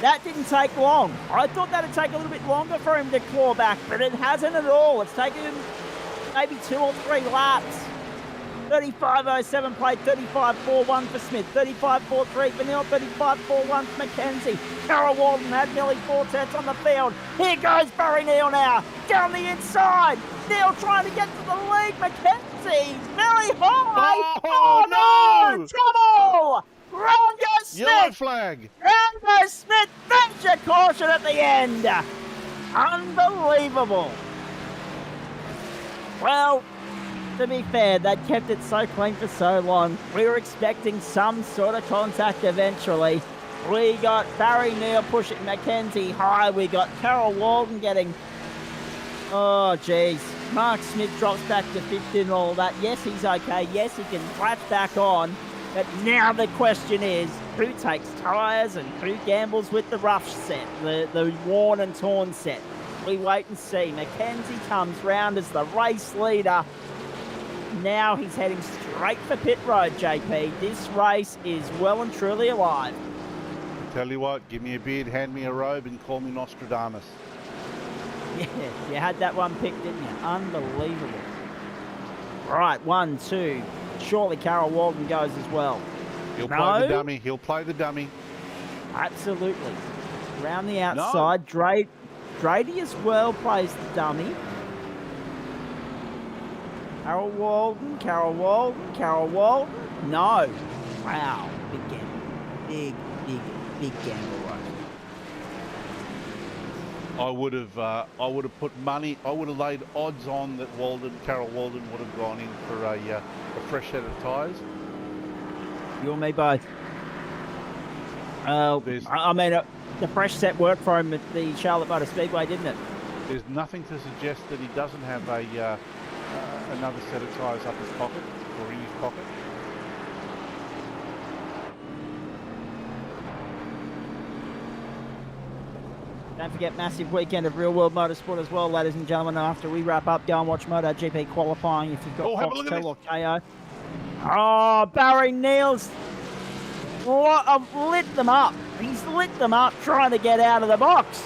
That didn't take long. I thought that'd take a little bit longer for him to claw back, but it hasn't at all. It's taken him maybe 2 or 3 laps. 35.07 played, 35.41 for Smith, 35.43 for Neil, 35.41 for Mackenzie. Carol Walden had nearly 4 tenths on the field. Here goes Barry Neal now, down the inside. Neil trying to get to the lead. Mackenzie, very high. Oh, no! Trouble! Round goes Smith! Yellow flag! Round goes Smith! Major caution at the end! Unbelievable! Well, to be fair, they'd kept it so clean for so long. We were expecting some sort of contact eventually. We got Barry Neal pushing Mackenzie high. We got Carol Walden getting... Oh, geez. Mark Smith drops back to 15 and all that. Yes, he's okay. Yes, he can flash back on. But now the question is, who takes tyres and who gambles with the rough set, the worn and torn set? We wait and see. Mackenzie comes round as the race leader. Now he's heading straight for pit road, JP. This race is well and truly alive. Tell you what, give me a beard, hand me a robe and call me Nostradamus. Yeah, you had that one picked, didn't you? Unbelievable. Right, 1, 2. Surely Carol Walden goes as well. He'll play the dummy. He'll play the dummy. Absolutely. Around the outside, Drady as well plays the dummy. Carol Walden, Carol Walden, Carol Walden. No. Wow. Big gamble. Big gamble, right? I would have put money. I would have laid odds on that Carol Walden would have gone in for a fresh set of tyres. You and me both. I mean, the fresh set worked for him at the Charlotte Motor Speedway, didn't it? There's nothing to suggest that he doesn't have another set of tyres up his pocket or in his pocket. Don't forget, massive weekend of Real World Motorsport as well, ladies and gentlemen. After we wrap up, go and watch MotoGP qualifying if you've got Foxtel or KO. Oh, Barry Neal's lit them up. He's lit them up trying to get out of the box.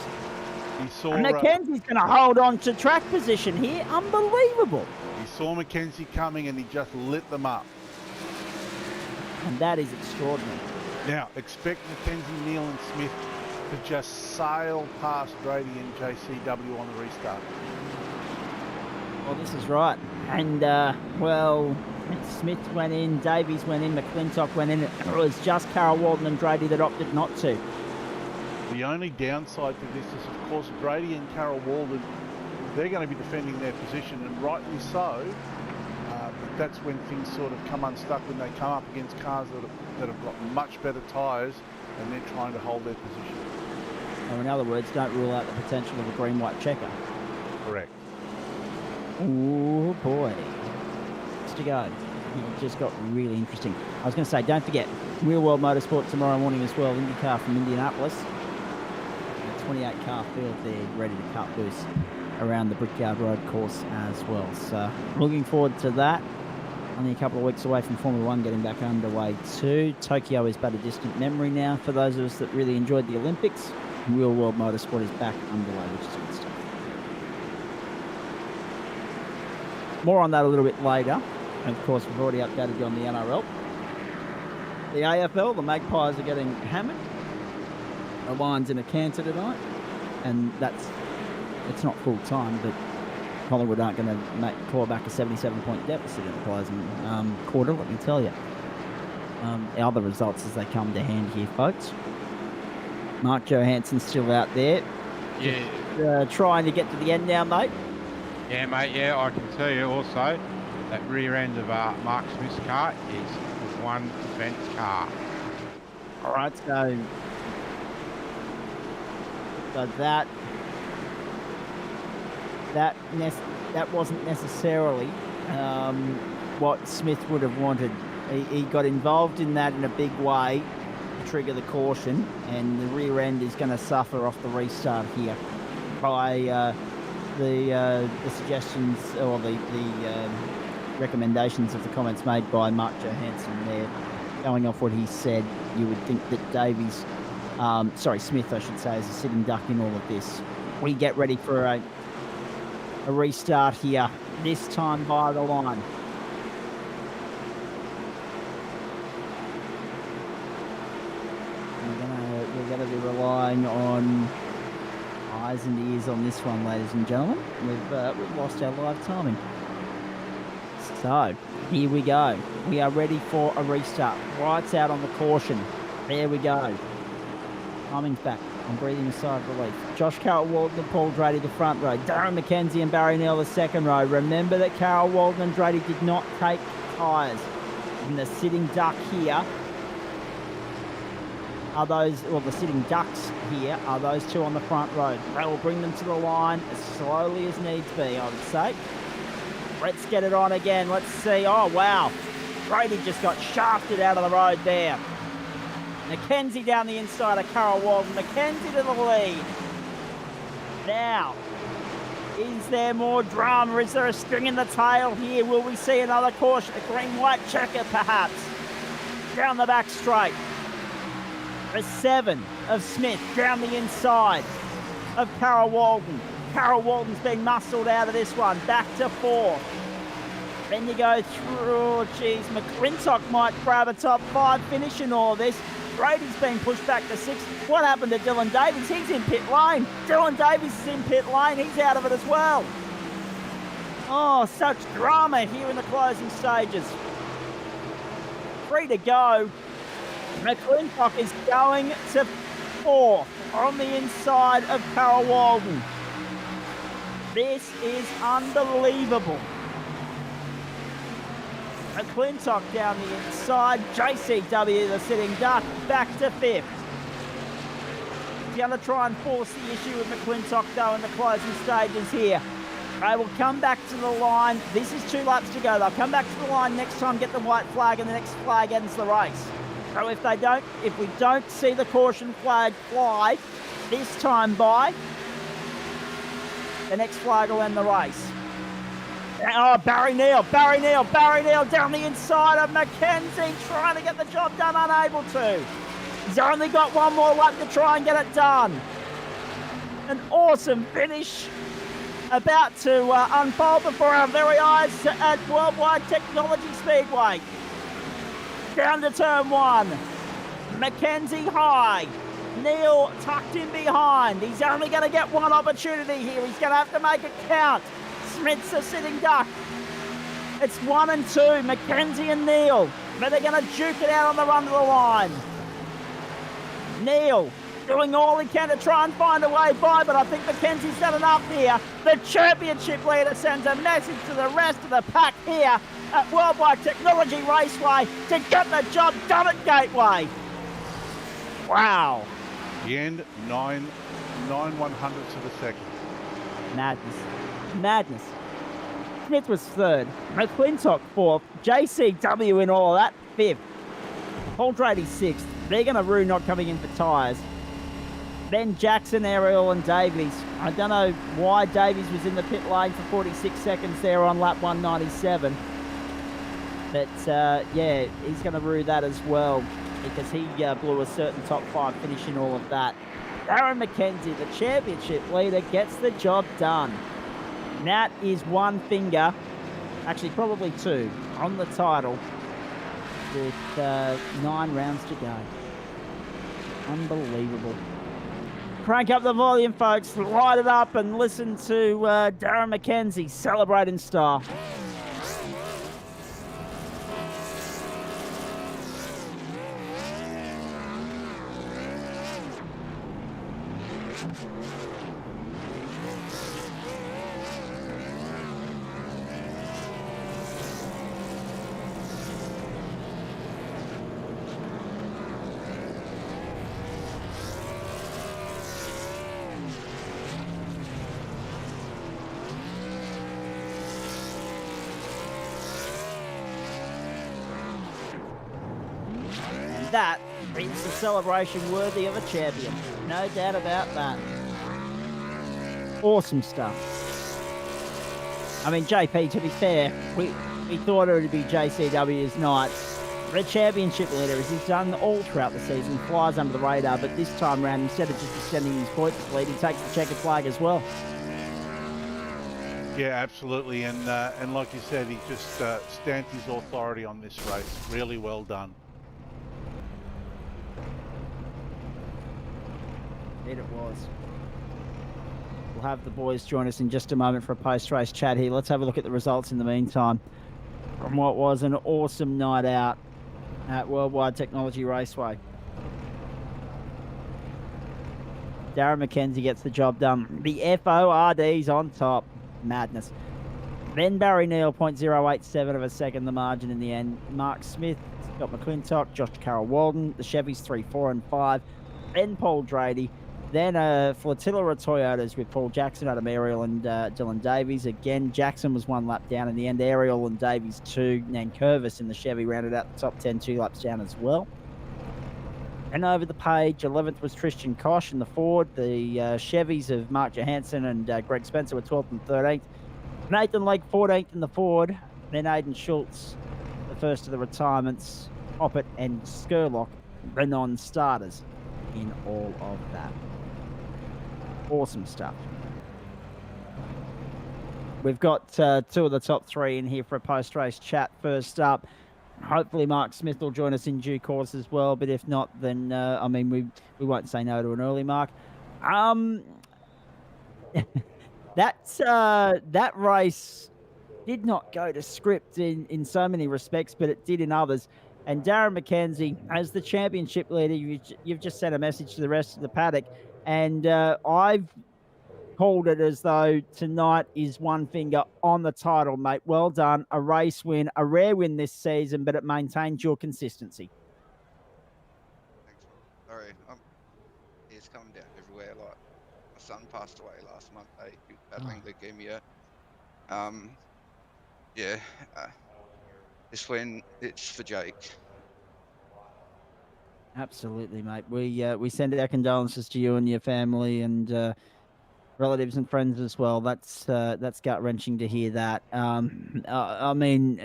And Mackenzie's going to hold on to track position here. Unbelievable. He saw Mackenzie coming and he just lit them up. And that is extraordinary. Now, expect Mackenzie, Neal and Smith to just sail past Drady and JCW on the restart. Well, this is right. And, well, Smith went in, Davies went in, Mcclintock went in. It was just Carol Walden and Drady that opted not to. The only downside to this is, of course, Drady and Carol Walden, they're going to be defending their position, and rightly so. But that's when things sort of come unstuck, when they come up against cars that have got much better tyres and they're trying to hold their position. Or in other words, don't rule out the potential of a green-white checker. Correct. Oh boy. What's to go? It just got really interesting. I was going to say, don't forget, Real World Motorsport tomorrow morning as well. IndyCar from Indianapolis. A 28-car field there, ready to cut loose around the Brickyard Road course as well. So, looking forward to that. Only a couple of weeks away from Formula One getting back underway too. Tokyo is but a distant memory now for those of us that really enjoyed the Olympics. Real World Motorsport is back underway, which is good stuff. More on that a little bit later. And of course, we've already updated you on the NRL. The AFL, the Magpies are getting hammered. The Lions in a canter tonight. And it's not full time, but Collingwood aren't going to claw back a 77-point deficit in the closing quarter, let me tell you. The other results as they come to hand here, folks. Mark Johansson's still out there. Yeah. Trying to get to the end now, mate. Yeah, mate. Yeah, I can tell you also that rear end of Mark Smith's car is one defence car. All right, so that that wasn't necessarily what Smith would have wanted. He got involved in that in a big way to trigger the caution, and the rear end is going to suffer off the restart here by the suggestions or the recommendations of the comments made by Mark Johansson there. Going off what he said, you would think that Smith, I should say, is a sitting duck in all of this. We get ready for a restart here, this time by the line. We're going to be relying on eyes and ears on this one, ladies and gentlemen. We've lost our live timing. So, here we go. We are ready for a restart. Lights out on the caution. There we go. Timing's back. I'm breathing a sigh of relief. Josh Carroll Walden and Paul Drady the front row. Darren McKenzie and Barry Neal the second row. Remember that Carroll Walden and Drady did not take tyres. And the sitting duck here are those, well, the sitting ducks here are those two on the front row. They will bring them to the line as slowly as needs be, I would say. Let's get it on again. Let's see. Oh, wow. Brady just got shafted out of the road there. McKenzie down the inside of Carroll Walden. McKenzie to the lead. Now, is there more drama? Is there a string in the tail here? Will we see another caution? A green-white checker, perhaps. Down the back straight. The 7 of Smith down the inside of Carroll Walden. Carroll Walden's been muscled out of this one. Back to 4. Then you go through, Mcclintock might grab a top 5 finish in all of this. Brady's been pushed back to 6. What happened to Dylan Davies? He's in pit lane. Dylan Davies is in pit lane. He's out of it as well. Oh, such drama here in the closing stages. 3 to go. Mcclintock is going to 4 on the inside of Carroll Walden. This is unbelievable. Mcclintock down the inside. JCW, the sitting duck, back to 5th. He's going to try and force the issue with Mcclintock, though, in the closing stages here. They will come back to the line. This is 2 laps to go. They'll come back to the line next time, get the white flag, and the next flag ends the race. So if we don't see the caution flag fly this time by, the next flag will end the race. Oh, Barry Neal down the inside of McKenzie, trying to get the job done, unable to. He's only got 1 more lap to try and get it done. An awesome finish about to unfold before our very eyes at World Wide Technology Speedway. Down to turn 1. McKenzie high. Neal tucked in behind. He's only going to get 1 opportunity here. He's going to have to make it count. Smith's a sitting duck. It's 1 and 2, McKenzie and Neal. But they're going to juke it out on the run to the line. Neal doing all he can to try and find a way by, but I think McKenzie's done enough here. The championship leader sends a message to the rest of the pack here at World Wide Technology Raceway to get the job done at Gateway. Wow. The end, 9 100ths of a second. Madness. Smith was 3rd. Mcclintock 4th. JCW in all of that, 5th. Paul Drady 6th. They're going to rue not coming in for tyres. Then Jackson, Ariel and Davies. I don't know why Davies was in the pit lane for 46 seconds there on lap 197. But, yeah, he's going to rue that as well because he blew a certain top 5 finish in all of that. Darren McKenzie, the championship leader, gets the job done. That is 1 finger, actually probably 2, on the title with 9 rounds to go. Unbelievable. Crank up the volume, folks. Light it up and listen to Darren McKenzie celebrate in style. that is a celebration worthy of a champion. No doubt about that. Awesome stuff. I mean, JP, to be fair, we thought it would be JCW's night. The championship leader, as he's done all throughout the season, flies under the radar, but this time round, instead of just extending his points lead, he takes the checkered flag as well. Yeah, absolutely, and like you said, he just stamped his authority on this race. Really well done. Indeed it was. We'll have the boys join us in just a moment for a post-race chat here. Let's have a look at the results in the meantime from what was an awesome night out at World Wide Technology Raceway. Darren McKenzie gets the job done. The FORD's on top. Madness. Then Barry Neal, 0.087 of a second, the margin in the end. Mark Smith, Scott Mcclintock, Josh Carroll Walden. The Chevys 3, 4 and 5. Then Paul Drady. Then a flotilla of Toyotas with Paul Jackson, Adam Ariel and Dylan Davies. Again, Jackson was 1 lap down in the end. Ariel and Davies 2. Nankervis in the Chevy rounded out the top 10, 2 laps down as well. And over the page, 11th was Christian Koch in the Ford. The Chevys of Mark Johansson and Greg Spencer were 12th and 13th. Nathan Lake 14th in the Ford. Then Aidan Schultz, the first of the retirements. Hoppet and Skurlock, the non-starters in all of that. Awesome stuff. We've got 2 of the top 3 in here for a post-race chat. First up, hopefully Mark Smith will join us in due course as well, but if not, then I mean we won't say no to an early Mark. That race did not go to script in so many respects, but it did in others. And Darren McKenzie, as the championship leader, you've just sent a message to the rest of the paddock, and I've called it as though tonight is one finger on the title, mate. Well done. A race win, a rare win this season, but it maintains your consistency. Thanks, Rob. Sorry, it's coming down everywhere. Like, my son passed away last month. He was battling leukemia. This win, it's for Jake. Absolutely, mate. We send our condolences to you and your family and relatives and friends as well. That's gut-wrenching to hear that. I mean,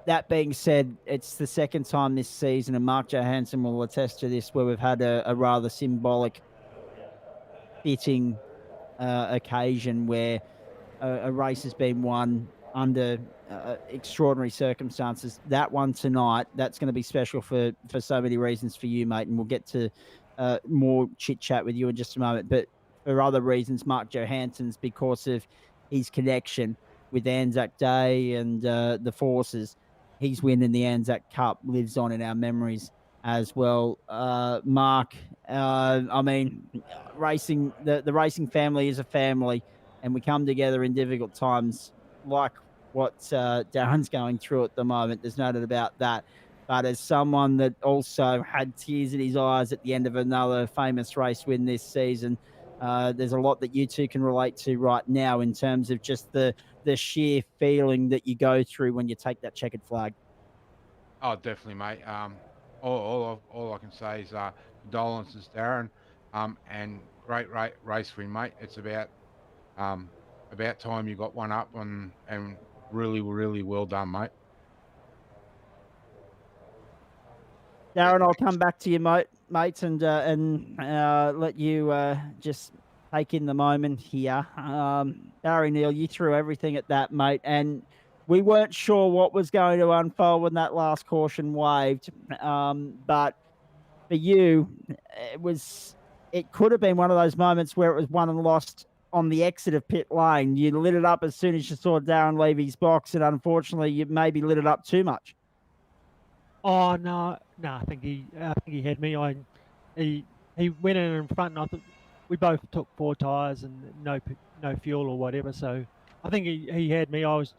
that being said, it's the second time this season, and Mark Johansson will attest to this, where we've had a rather symbolic, fitting occasion where a race has been won under extraordinary circumstances. That one tonight, that's going to be special for so many reasons for you, mate, and we'll get to more chit-chat with you in just a moment. But for other reasons, Mark Johansson's, because of his connection with Anzac Day and the Forces, his win in the Anzac Cup lives on in our memories as well. Mark, I mean, racing, the racing family is a family, and we come together in difficult times like what Darren's going through at the moment. There's no doubt about that. But as someone that also had tears in his eyes at the end of another famous race win this season, there's a lot that you two can relate to right now in terms of just the sheer feeling that you go through when you take that checkered flag. Oh, definitely, mate. All I can say is condolences, Darren, and great race win, mate. It's about time you got one up, and really well done, mate. Darren, I'll come back to you, mate, and let you just take in the moment here. Barry Neal, you threw everything at that, mate, and we weren't sure what was going to unfold when that last caution waved. But for you, it could have been one of those moments where it was won and lost on the exit of pit lane. You lit it up as soon as you saw Darren leave his box, and unfortunately, you maybe lit it up too much. Oh no! I think he had me. He went in front, and I thought we both took 4 tires and no fuel or whatever. So I think he had me. I was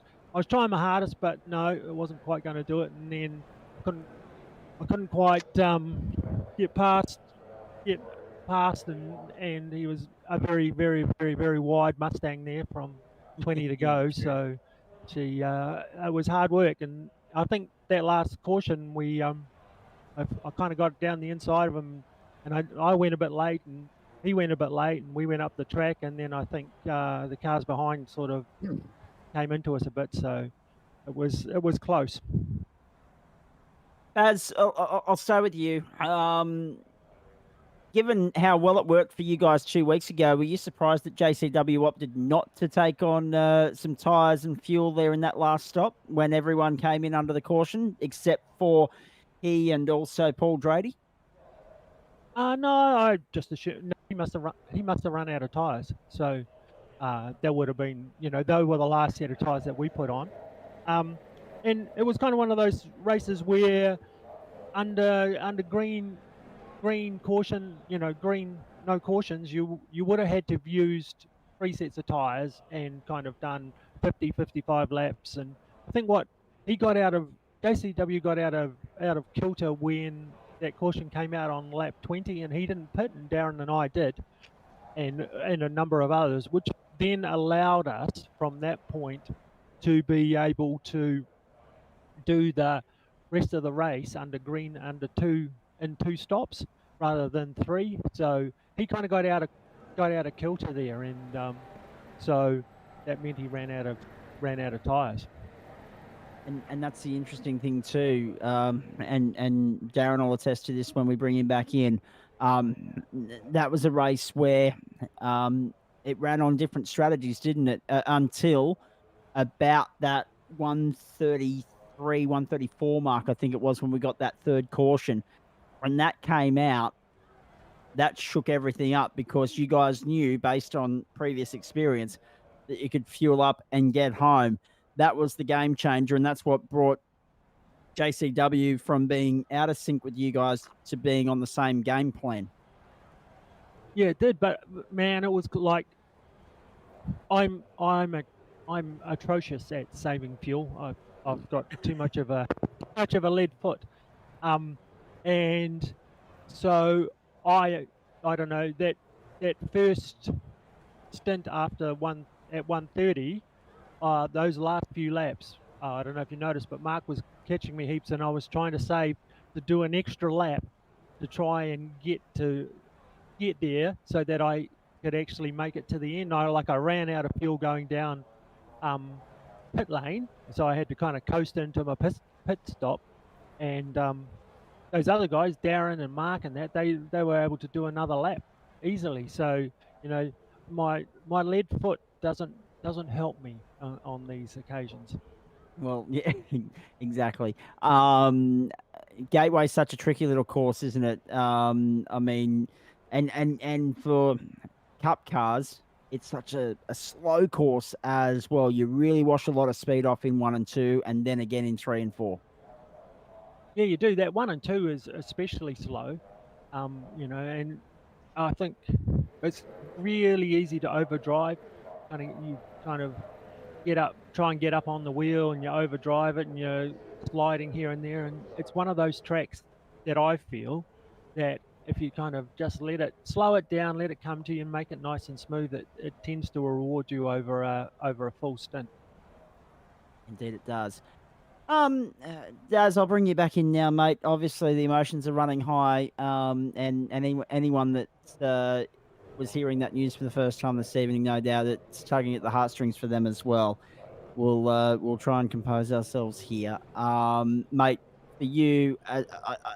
trying my hardest, but no, it wasn't quite going to do it. And then I couldn't quite get past, and he was a very wide Mustang there from 20 to go. So it was hard work, and I think that last caution we I kind of got down the inside of him, and I went a bit late, and he went a bit late, and we went up the track, and then I think the cars behind sort of came into us a bit, so it was close. As I'll stay with you. Given how well it worked for you guys 2 weeks ago, were you surprised that JCW opted not to take on some tyres and fuel there in that last stop when everyone came in under the caution, except for he and also Paul Drady? No, I just assumed he must have run out of tyres. So that would have been, those were the last set of tyres that we put on. And it was kind of one of those races where under green caution, green no cautions, you would have had to have used 3 sets of tyres and kind of done 50, 55 laps. And I think what he got out of JCW got out of kilter when that caution came out on lap 20, and he didn't pit, and Darren and I did, and a number of others, which then allowed us from that point to be able to do the rest of the race under green under 2 stops rather than 3. So he kind of got out of kilter there, and so that meant he ran out of tyres. And that's the interesting thing too. And Darren will attest to this when we bring him back in. That was a race where it ran on different strategies, didn't it? Until about that 133, 134 mark, I think it was, when we got that third caution. When that came out, that shook everything up, because you guys knew, based on previous experience, that you could fuel up and get home. That was the game changer, and that's what brought JCW from being out of sync with you guys to being on the same game plan. Yeah, it did, but man, it was like I'm atrocious at saving fuel. I've got too much of a lead foot, and so I don't know, that first stint after 130, those last few laps, I don't know if you noticed, but Mark was catching me heaps, and I was trying to save to do an extra lap to try and get there so that I could actually make it to the end. I ran out of fuel going down pit lane, so I had to kind of coast into my pit stop, and those other guys, Darren and Mark, and that they were able to do another lap easily. So my lead foot doesn't help me on these occasions. Well, yeah, exactly. Gateway's such a tricky little course, isn't it? I mean, and for cup cars, it's such a slow course as well. You really wash a lot of speed off in 1 and 2, and then again in 3 and 4. Yeah, you do. That 1 and 2 is especially slow, and I think it's really easy to overdrive. You kind of try and get up on the wheel, and you overdrive it, and you're sliding here and there. And it's one of those tracks that I feel that if you kind of just slow it down, let it come to you, and make it nice and smooth, it tends to reward you over a full stint. Indeed, it does. Daz, I'll bring you back in now, mate. Obviously, the emotions are running high, and anyone that was hearing that news for the first time this evening, no doubt it's tugging at the heartstrings for them as well. We'll try and compose ourselves here, mate. For you, as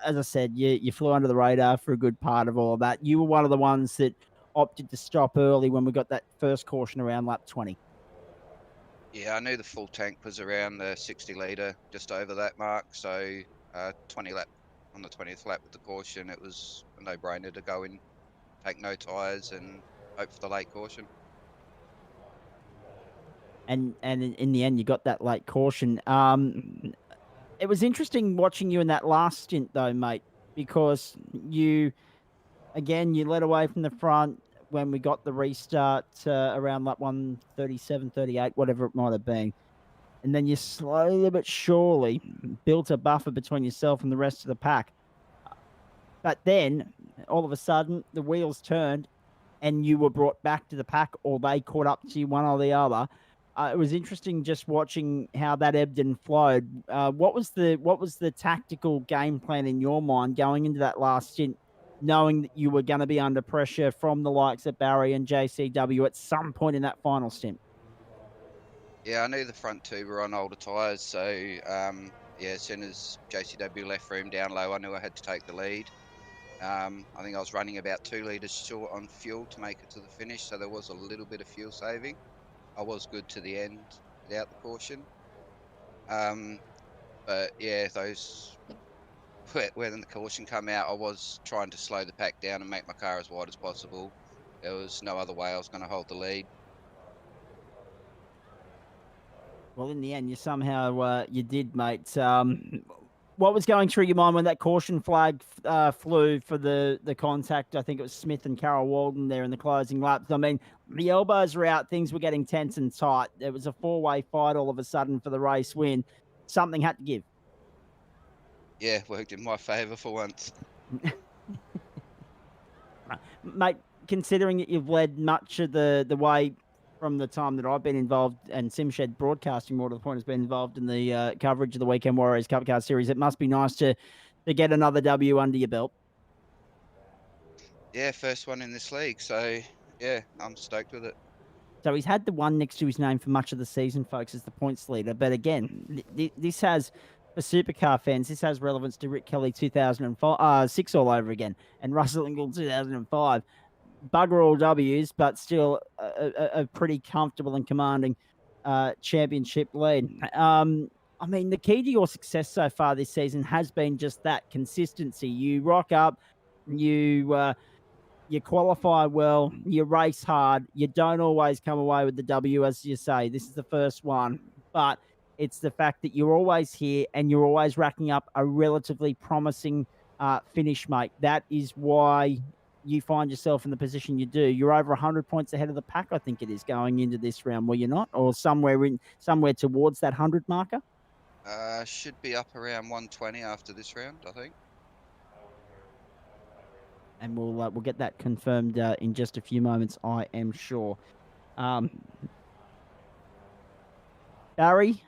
I said, you flew under the radar for a good part of all of that. You were one of the ones that opted to stop early when we got that first caution around lap 20. Yeah, I knew the full tank was around the 60 litre, just over that mark. So 20 lap on the 20th lap with the caution, it was a no-brainer to go in, take no tyres, and hope for the late caution. And in the end, you got that late caution. It was interesting watching you in that last stint, though, mate, because you led away from the front when we got the restart around lap 137, 38, whatever it might have been. And then you slowly but surely built a buffer between yourself and the rest of the pack. But then, all of a sudden, the wheels turned and you were brought back to the pack, or they caught up to you, one or the other. it was interesting just watching how that ebbed and flowed. What was the tactical game plan in your mind going into that last stint, knowing that you were going to be under pressure from the likes of Barry and JCW at some point in that final stint? Yeah, I knew the front two were on older tyres, so yeah, as soon as JCW left room down low, I knew I had to take the lead. I think I was running about 2 litres short on fuel to make it to the finish, so there was a little bit of fuel saving. I was good to the end without the caution. But yeah, when the caution come out, I was trying to slow the pack down and make my car as wide as possible. There was no other way I was going to hold the lead. Well, in the end, you somehow you did, mate. What was going through your mind when that caution flag flew for the contact? I think it was Smith and Carol Walden there in the closing laps. I mean, the elbows were out. Things were getting tense and tight. It was a 4-way fight all of a sudden for the race win. Something had to give. Yeah, worked in my favour for once. Mate, considering that you've led much of the way from the time that I've been involved, and Simshed Broadcasting, more to the point, has been involved in the coverage of the Weekend Warriors Cup Car Series, it must be nice to get another W under your belt. Yeah, first one in this league, so yeah, I'm stoked with it. So he's had the one next to his name for much of the season, folks, as the points leader. But again, this has, for supercar fans, this has relevance to Rick Kelly 2006 all over again, and Russell Ingall 2005. Bugger all W's, but still a pretty comfortable and commanding championship lead. I mean, the key to your success so far this season has been just that consistency. You rock up, you qualify well, you race hard, you don't always come away with the W, as you say. This is the first one, but it's the fact that you're always here and you're always racking up a relatively promising finish, mate. That is why you find yourself in the position you do. You're over 100 points ahead of the pack, I think it is, going into this round, were you not? Or somewhere towards that 100 marker? Should be up around 120 after this round, I think. And we'll get that confirmed in just a few moments, I am sure. Barry,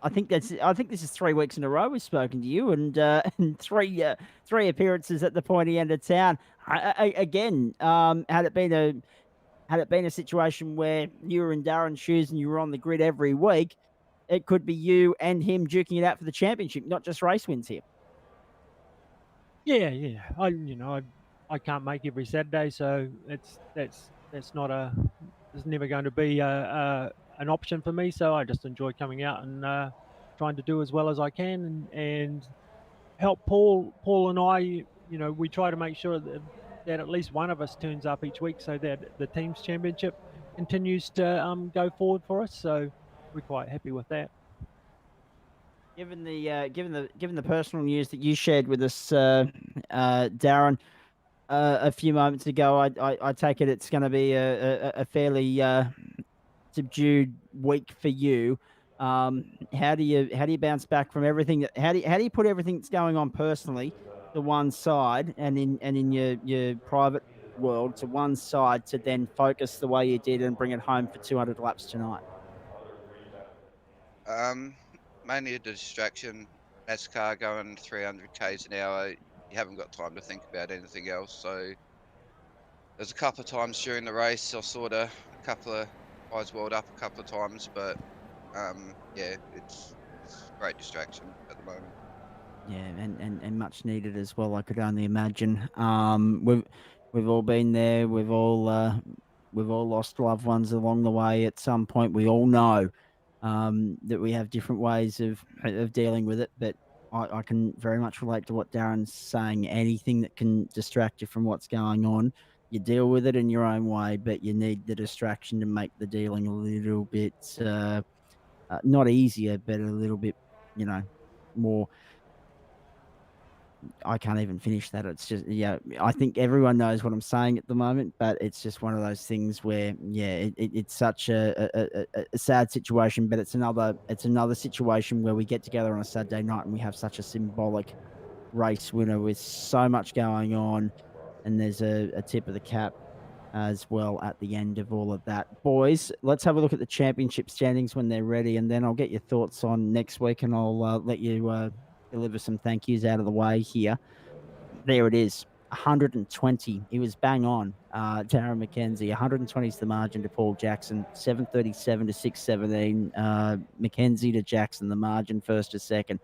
I think this is 3 weeks in a row we've spoken to you, and three appearances at the pointy end of town. Again, had it been a situation where you were in Darren's shoes and you were on the grid every week, it could be you and him duking it out for the championship, not just race wins here. Yeah. I can't make every Saturday, so it's never going to be an option for me. So I just enjoy coming out and trying to do as well as I can and help Paul and I. We try to make sure that at least one of us turns up each week, so that the team's championship continues to go forward for us. So we're quite happy with that. Given the personal news that you shared with us, Darren, a few moments ago, I take it it's going to be a fairly subdued week for you. How do you bounce back from everything how do you put everything that's going on personally to one side and in your private world to one side to then focus the way you did and bring it home for 200 laps tonight? Mainly a distraction. NASCAR going 300 k's an hour, you haven't got time to think about anything else. So there's a couple of times during the race I sort of a couple of eyes welled up a couple of times, but yeah, it's a great distraction at the moment. Yeah, and much needed as well, I could only imagine. We've all been there. We've all lost loved ones along the way at some point. We all know that we have different ways of dealing with it, but I can very much relate to what Darren's saying. Anything that can distract you from what's going on, you deal with it in your own way, but you need the distraction to make the dealing a little bit not easier, but a little bit, more. I can't even finish that. It's just, yeah, I think everyone knows what I'm saying at the moment, but it's just one of those things where, yeah, it's such a sad situation, but it's another situation where we get together on a Saturday night and we have such a symbolic race winner with so much going on, and there's a tip of the cap as well at the end of all of that. Boys, let's have a look at the championship standings when they're ready, and then I'll get your thoughts on next week, and I'll let you deliver some thank yous out of the way here. There it is. 120. He was bang on. Darren McKenzie, 120 is the margin to Paul Jackson, 737 to 617. McKenzie to Jackson, the margin first to second.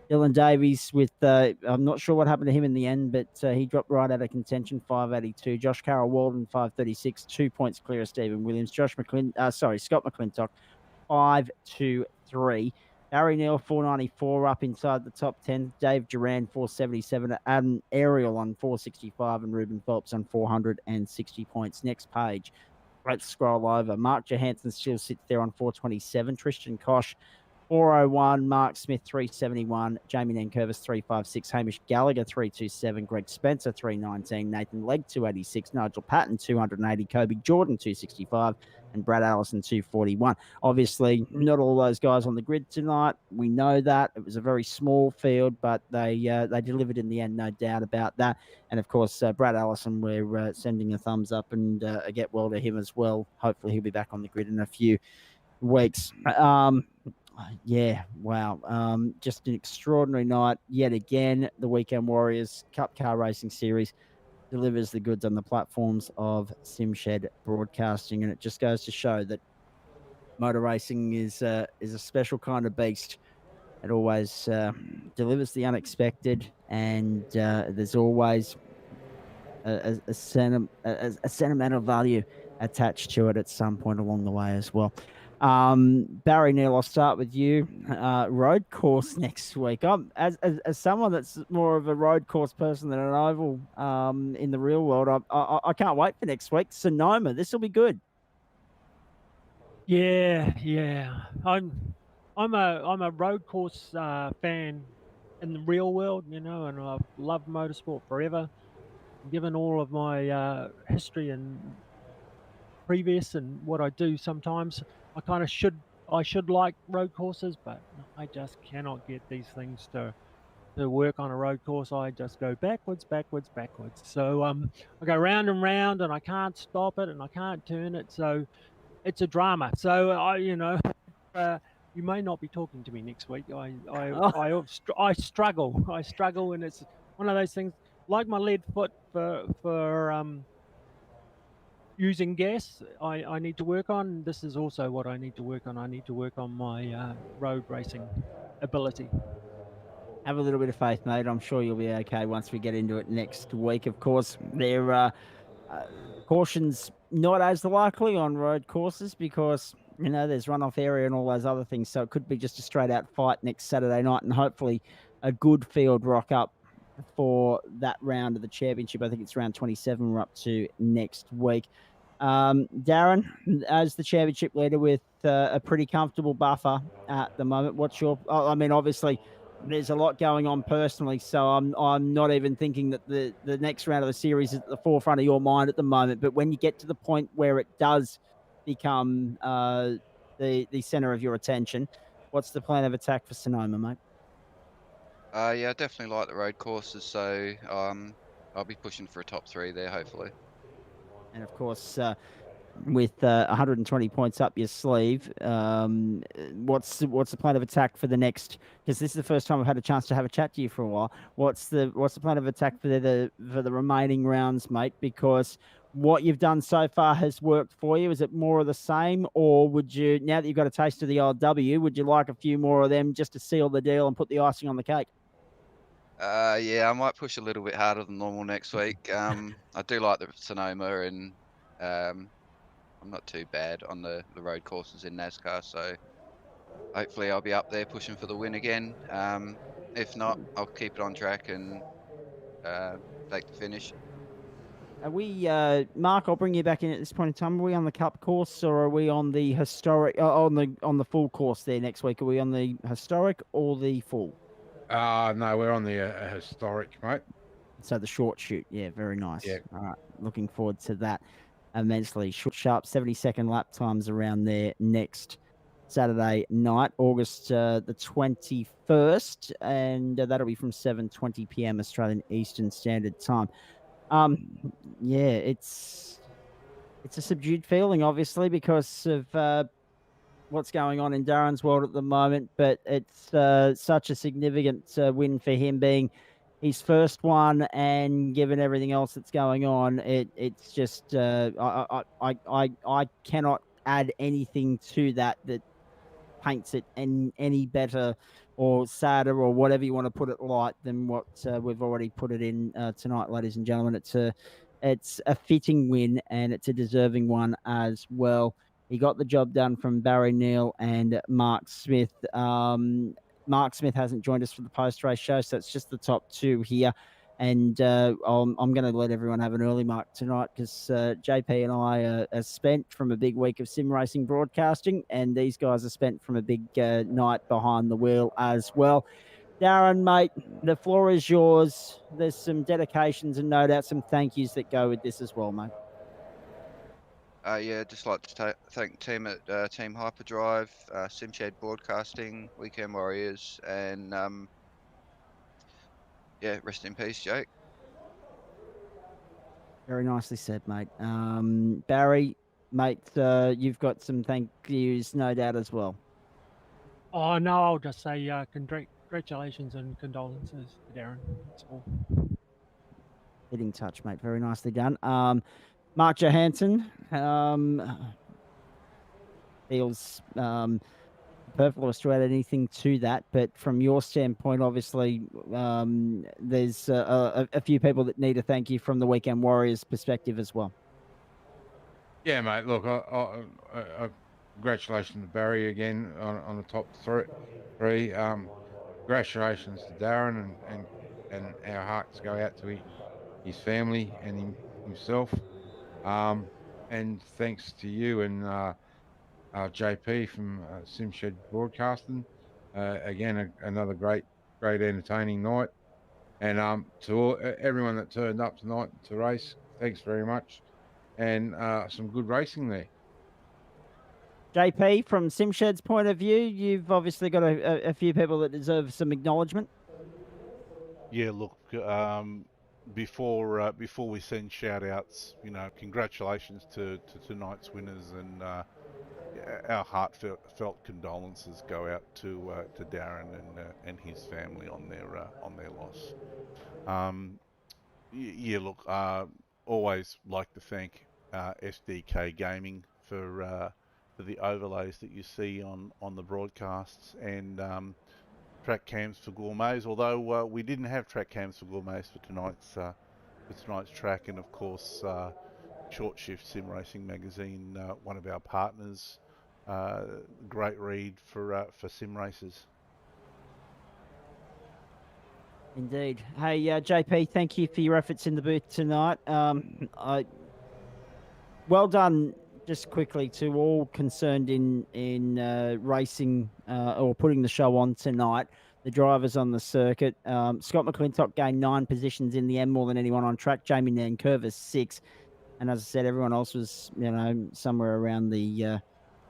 Dylan Davies with, I'm not sure what happened to him in the end, but he dropped right out of contention, 582. Josh Carroll Walden, 536, 2 points clear of Stephen Williams. Scott Mcclintock, 523. Barry Neal, 494, up inside the top 10. Dave Duran, 477. Adam Ariel on 465, and Ruben Phelps on 460 points. Next page. Let's scroll over. Mark Johansson still sits there on 427. Tristan Kosh, 401, Mark Smith, 371, Jamie Nankervis, 356, Hamish Gallagher, 327, Greg Spencer, 319, Nathan Legg, 286, Nigel Patton, 280, Kobe Jordan, 265, and Brad Allison, 241. Obviously, not all those guys on the grid tonight. We know that. It was a very small field, but they delivered in the end, no doubt about that. And, of course, Brad Allison, we're sending a thumbs up and a get well to him as well. Hopefully he'll be back on the grid in a few weeks. Yeah, wow. Just an extraordinary night yet again. The Weekend Warriors Cup Car Racing Series delivers the goods on the platforms of Simshed Broadcasting, and it just goes to show that motor racing is a special kind of beast. It always delivers the unexpected, and there's always a sentimental value attached to it at some point along the way as well. Barry Neal, I'll start with you. Road course next week. I'm as someone that's more of a road course person than an oval in the real world. I can't wait for next week. Sonoma, this will be good. Yeah. I'm a road course fan in the real world, and I've loved motorsport forever. Given all of my history and previous and what I do sometimes, I should like road courses, but I just cannot get these things to work on a road course. I just go backwards. So I go round and round, and I can't stop it, and I can't turn it. So it's a drama. So you may not be talking to me next week. I struggle. And it's one of those things like my lead foot for using gas. I need to work on. This is also what I need to work on. I need to work on my road racing ability. Have a little bit of faith, mate. I'm sure you'll be okay once we get into it next week. Of course, there are cautions not as likely on road courses because, there's runoff area and all those other things. So it could be just a straight out fight next Saturday night, and hopefully a good field rock up for that round of the championship. I think it's round 27 we're up to next week. Darren, as the championship leader with a pretty comfortable buffer at the moment, what's your... I mean, obviously, there's a lot going on personally, so I'm not even thinking that the next round of the series is at the forefront of your mind at the moment. But when you get to the point where it does become the center of your attention, what's the plan of attack for Sonoma, mate? Yeah, I definitely like the road courses, so I'll be pushing for a top 3 there, hopefully. And of course, with 120 points up your sleeve, what's the plan of attack for the next? Because this is the first time I've had a chance to have a chat to you for a while. What's the plan of attack for the remaining rounds, mate? Because what you've done so far has worked for you. Is it more of the same, or would you, now that you've got a taste of the old W, would you like a few more of them just to seal the deal and put the icing on the cake? Yeah, I might push a little bit harder than normal next week. I do like the Sonoma, and I'm not too bad on the road courses in NASCAR, so hopefully I'll be up there pushing for the win again. If not, I'll keep it on track and take the finish. Are we, Mark? I'll bring you back in at this point in time. Are we on the Cup course, or are we on the historic? On the full course there next week? Are we on the historic or the full? No, we're on the historic, mate. So the short shoot, yeah, very nice. Yeah. All right, looking forward to that immensely. Sharp 70-second lap times around there next Saturday night, August the 21st, and that'll be from 7:20 p.m. Australian Eastern Standard Time. Yeah, it's it's a subdued feeling, obviously, because of what's going on in Darren's world at the moment. But it's such a significant win for him, being his first one, and given everything else that's going on, it's just I cannot add anything to that paints it any better or sadder or whatever you want to put it like than what we've already put it in tonight, ladies and gentlemen. It's a fitting win, and it's a deserving one as well. He got the job done from Barry Neal and Mark Smith. Mark Smith hasn't joined us for the post-race show, so it's just the top two here. And I'm going to let everyone have an early mark tonight because JP and I are spent from a big week of sim racing broadcasting, and these guys are spent from a big night behind the wheel as well. Darren, mate, the floor is yours. There's some dedications and no doubt some thank yous that go with this as well, mate. Yeah, just like to thank team at Team Hyperdrive, SimShed Broadcasting, Weekend Warriors, and yeah, rest in peace, Jake. Very nicely said, mate. Barry, mate, you've got some thank yous, no doubt, as well. Oh no, I'll just say congratulations and condolences to Darren. That's all. Hitting touch, mate. Very nicely done. Mark Johansson feels superfluous to add anything to that, but from your standpoint, obviously, there's a few people that need a thank you from the Weekend Warriors perspective as well. Yeah, mate. Look, congratulations to Barry again on the top three. Congratulations to Darren, and our hearts go out to his family and himself. And thanks to you and JP from SimShed Broadcasting. Again, another great entertaining night. And to everyone that turned up tonight to race, thanks very much. And some good racing there. JP, from SimShed's point of view, you've obviously got a few people that deserve some acknowledgement. Yeah, look, before we send shout outs, congratulations to tonight's winners, and our heartfelt condolences go out to Darren and his family on their loss. Yeah, look, always like to thank SDK Gaming for the overlays that you see on the broadcasts, and track cams for gourmets. Although we didn't have track cams for gourmets for tonight's track, and of course Short Shift Sim Racing Magazine, one of our partners, great read for sim racers. Indeed. Hey, JP, thank you for your efforts in the booth tonight. Well done, just quickly, to all concerned in racing or putting the show on tonight. The drivers on the circuit. Scott Mcclintock gained 9 positions in the M, more than anyone on track. Jamie Nankervis 6. And as I said, everyone else was, somewhere around the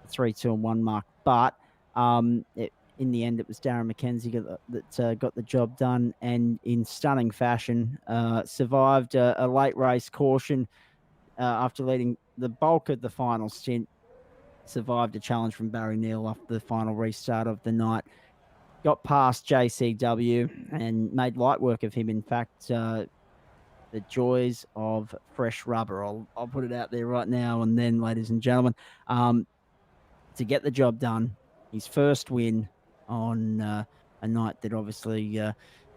3, 2, and 1 mark. But in the end, it was Darren McKenzie that got the job done, and in stunning fashion, survived a late race caution after leading the bulk of the final stint. Survived a challenge from Barry Neal after the final restart of the night. Got past JCW and made light work of him. In fact, the joys of fresh rubber. I'll put it out there right now and then, ladies and gentlemen, to get the job done. His first win on a night that obviously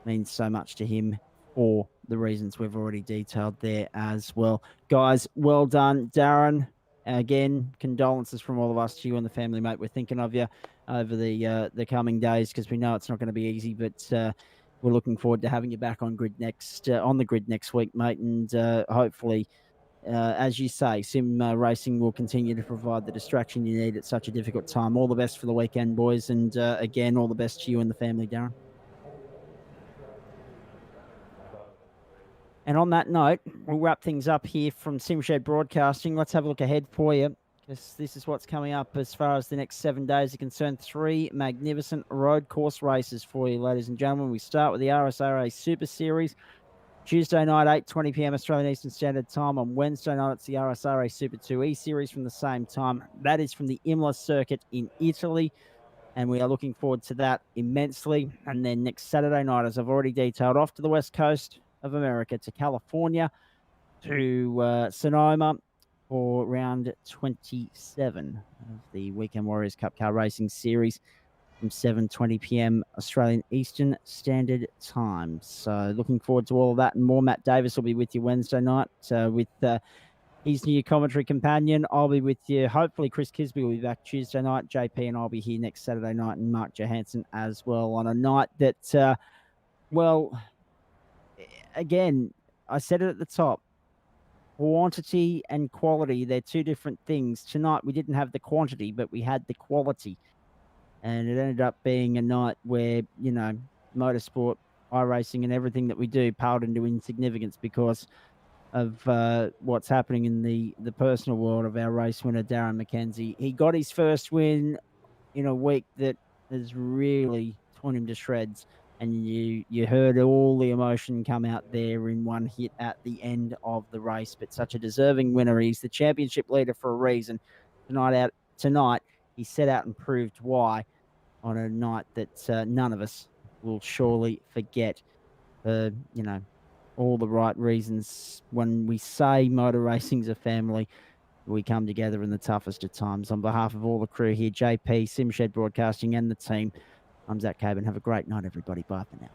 means so much to him for the reasons we've already detailed there as well. Guys, well done. Darren, again, condolences from all of us to you and the family, mate. We're thinking of you over the coming days, because we know it's not going to be easy, but we're looking forward to having you back on the grid next week, mate, and hopefully, as you say, sim racing will continue to provide the distraction you need at such a difficult time. All the best for the weekend, boys, and again, all the best to you and the family, Darren. And on that note, we'll wrap things up here from SimShed Broadcasting. Let's have a look ahead for you, because this is what's coming up as far as the next 7 days are concerned. 3 magnificent road course races for you, ladies and gentlemen. We start with the RSRA Super Series. Tuesday night, 8:20 p.m. Australian Eastern Standard Time. On Wednesday night, it's the RSRA Super 2E Series from the same time. That is from the Imola circuit in Italy, and we are looking forward to that immensely. And then next Saturday night, as I've already detailed, off to the west coast of America, to California, to Sonoma for round 27 of the Weekend Warriors Cup Car Racing Series from 7:20 p.m. Australian Eastern Standard Time. So looking forward to all of that and more. Matt Davis will be with you Wednesday night with his new commentary companion. I'll be with you. Hopefully Chris Kisby will be back Tuesday night. JP and I'll be here next Saturday night, and Mark Johansson as well, on a night that, well, again, I said it at the top, quantity and quality, they're two different things. Tonight we didn't have the quantity, but we had the quality. And it ended up being a night where, you know, motorsport, iRacing, and everything that we do paled into insignificance because of what's happening in the personal world of our race winner, Darren McKenzie. He got his first win in a week that has really torn him to shreds. And you heard all the emotion come out there in one hit at the end of the race. But such a deserving winner. He's the championship leader for a reason. Tonight, he set out and proved why on a night that none of us will surely forget. You know, all the right reasons. When we say motor racing's a family, we come together in the toughest of times. On behalf of all the crew here, JP, Simshed Broadcasting, and the team, I'm Zach Cabin. Have a great night, everybody. Bye for now.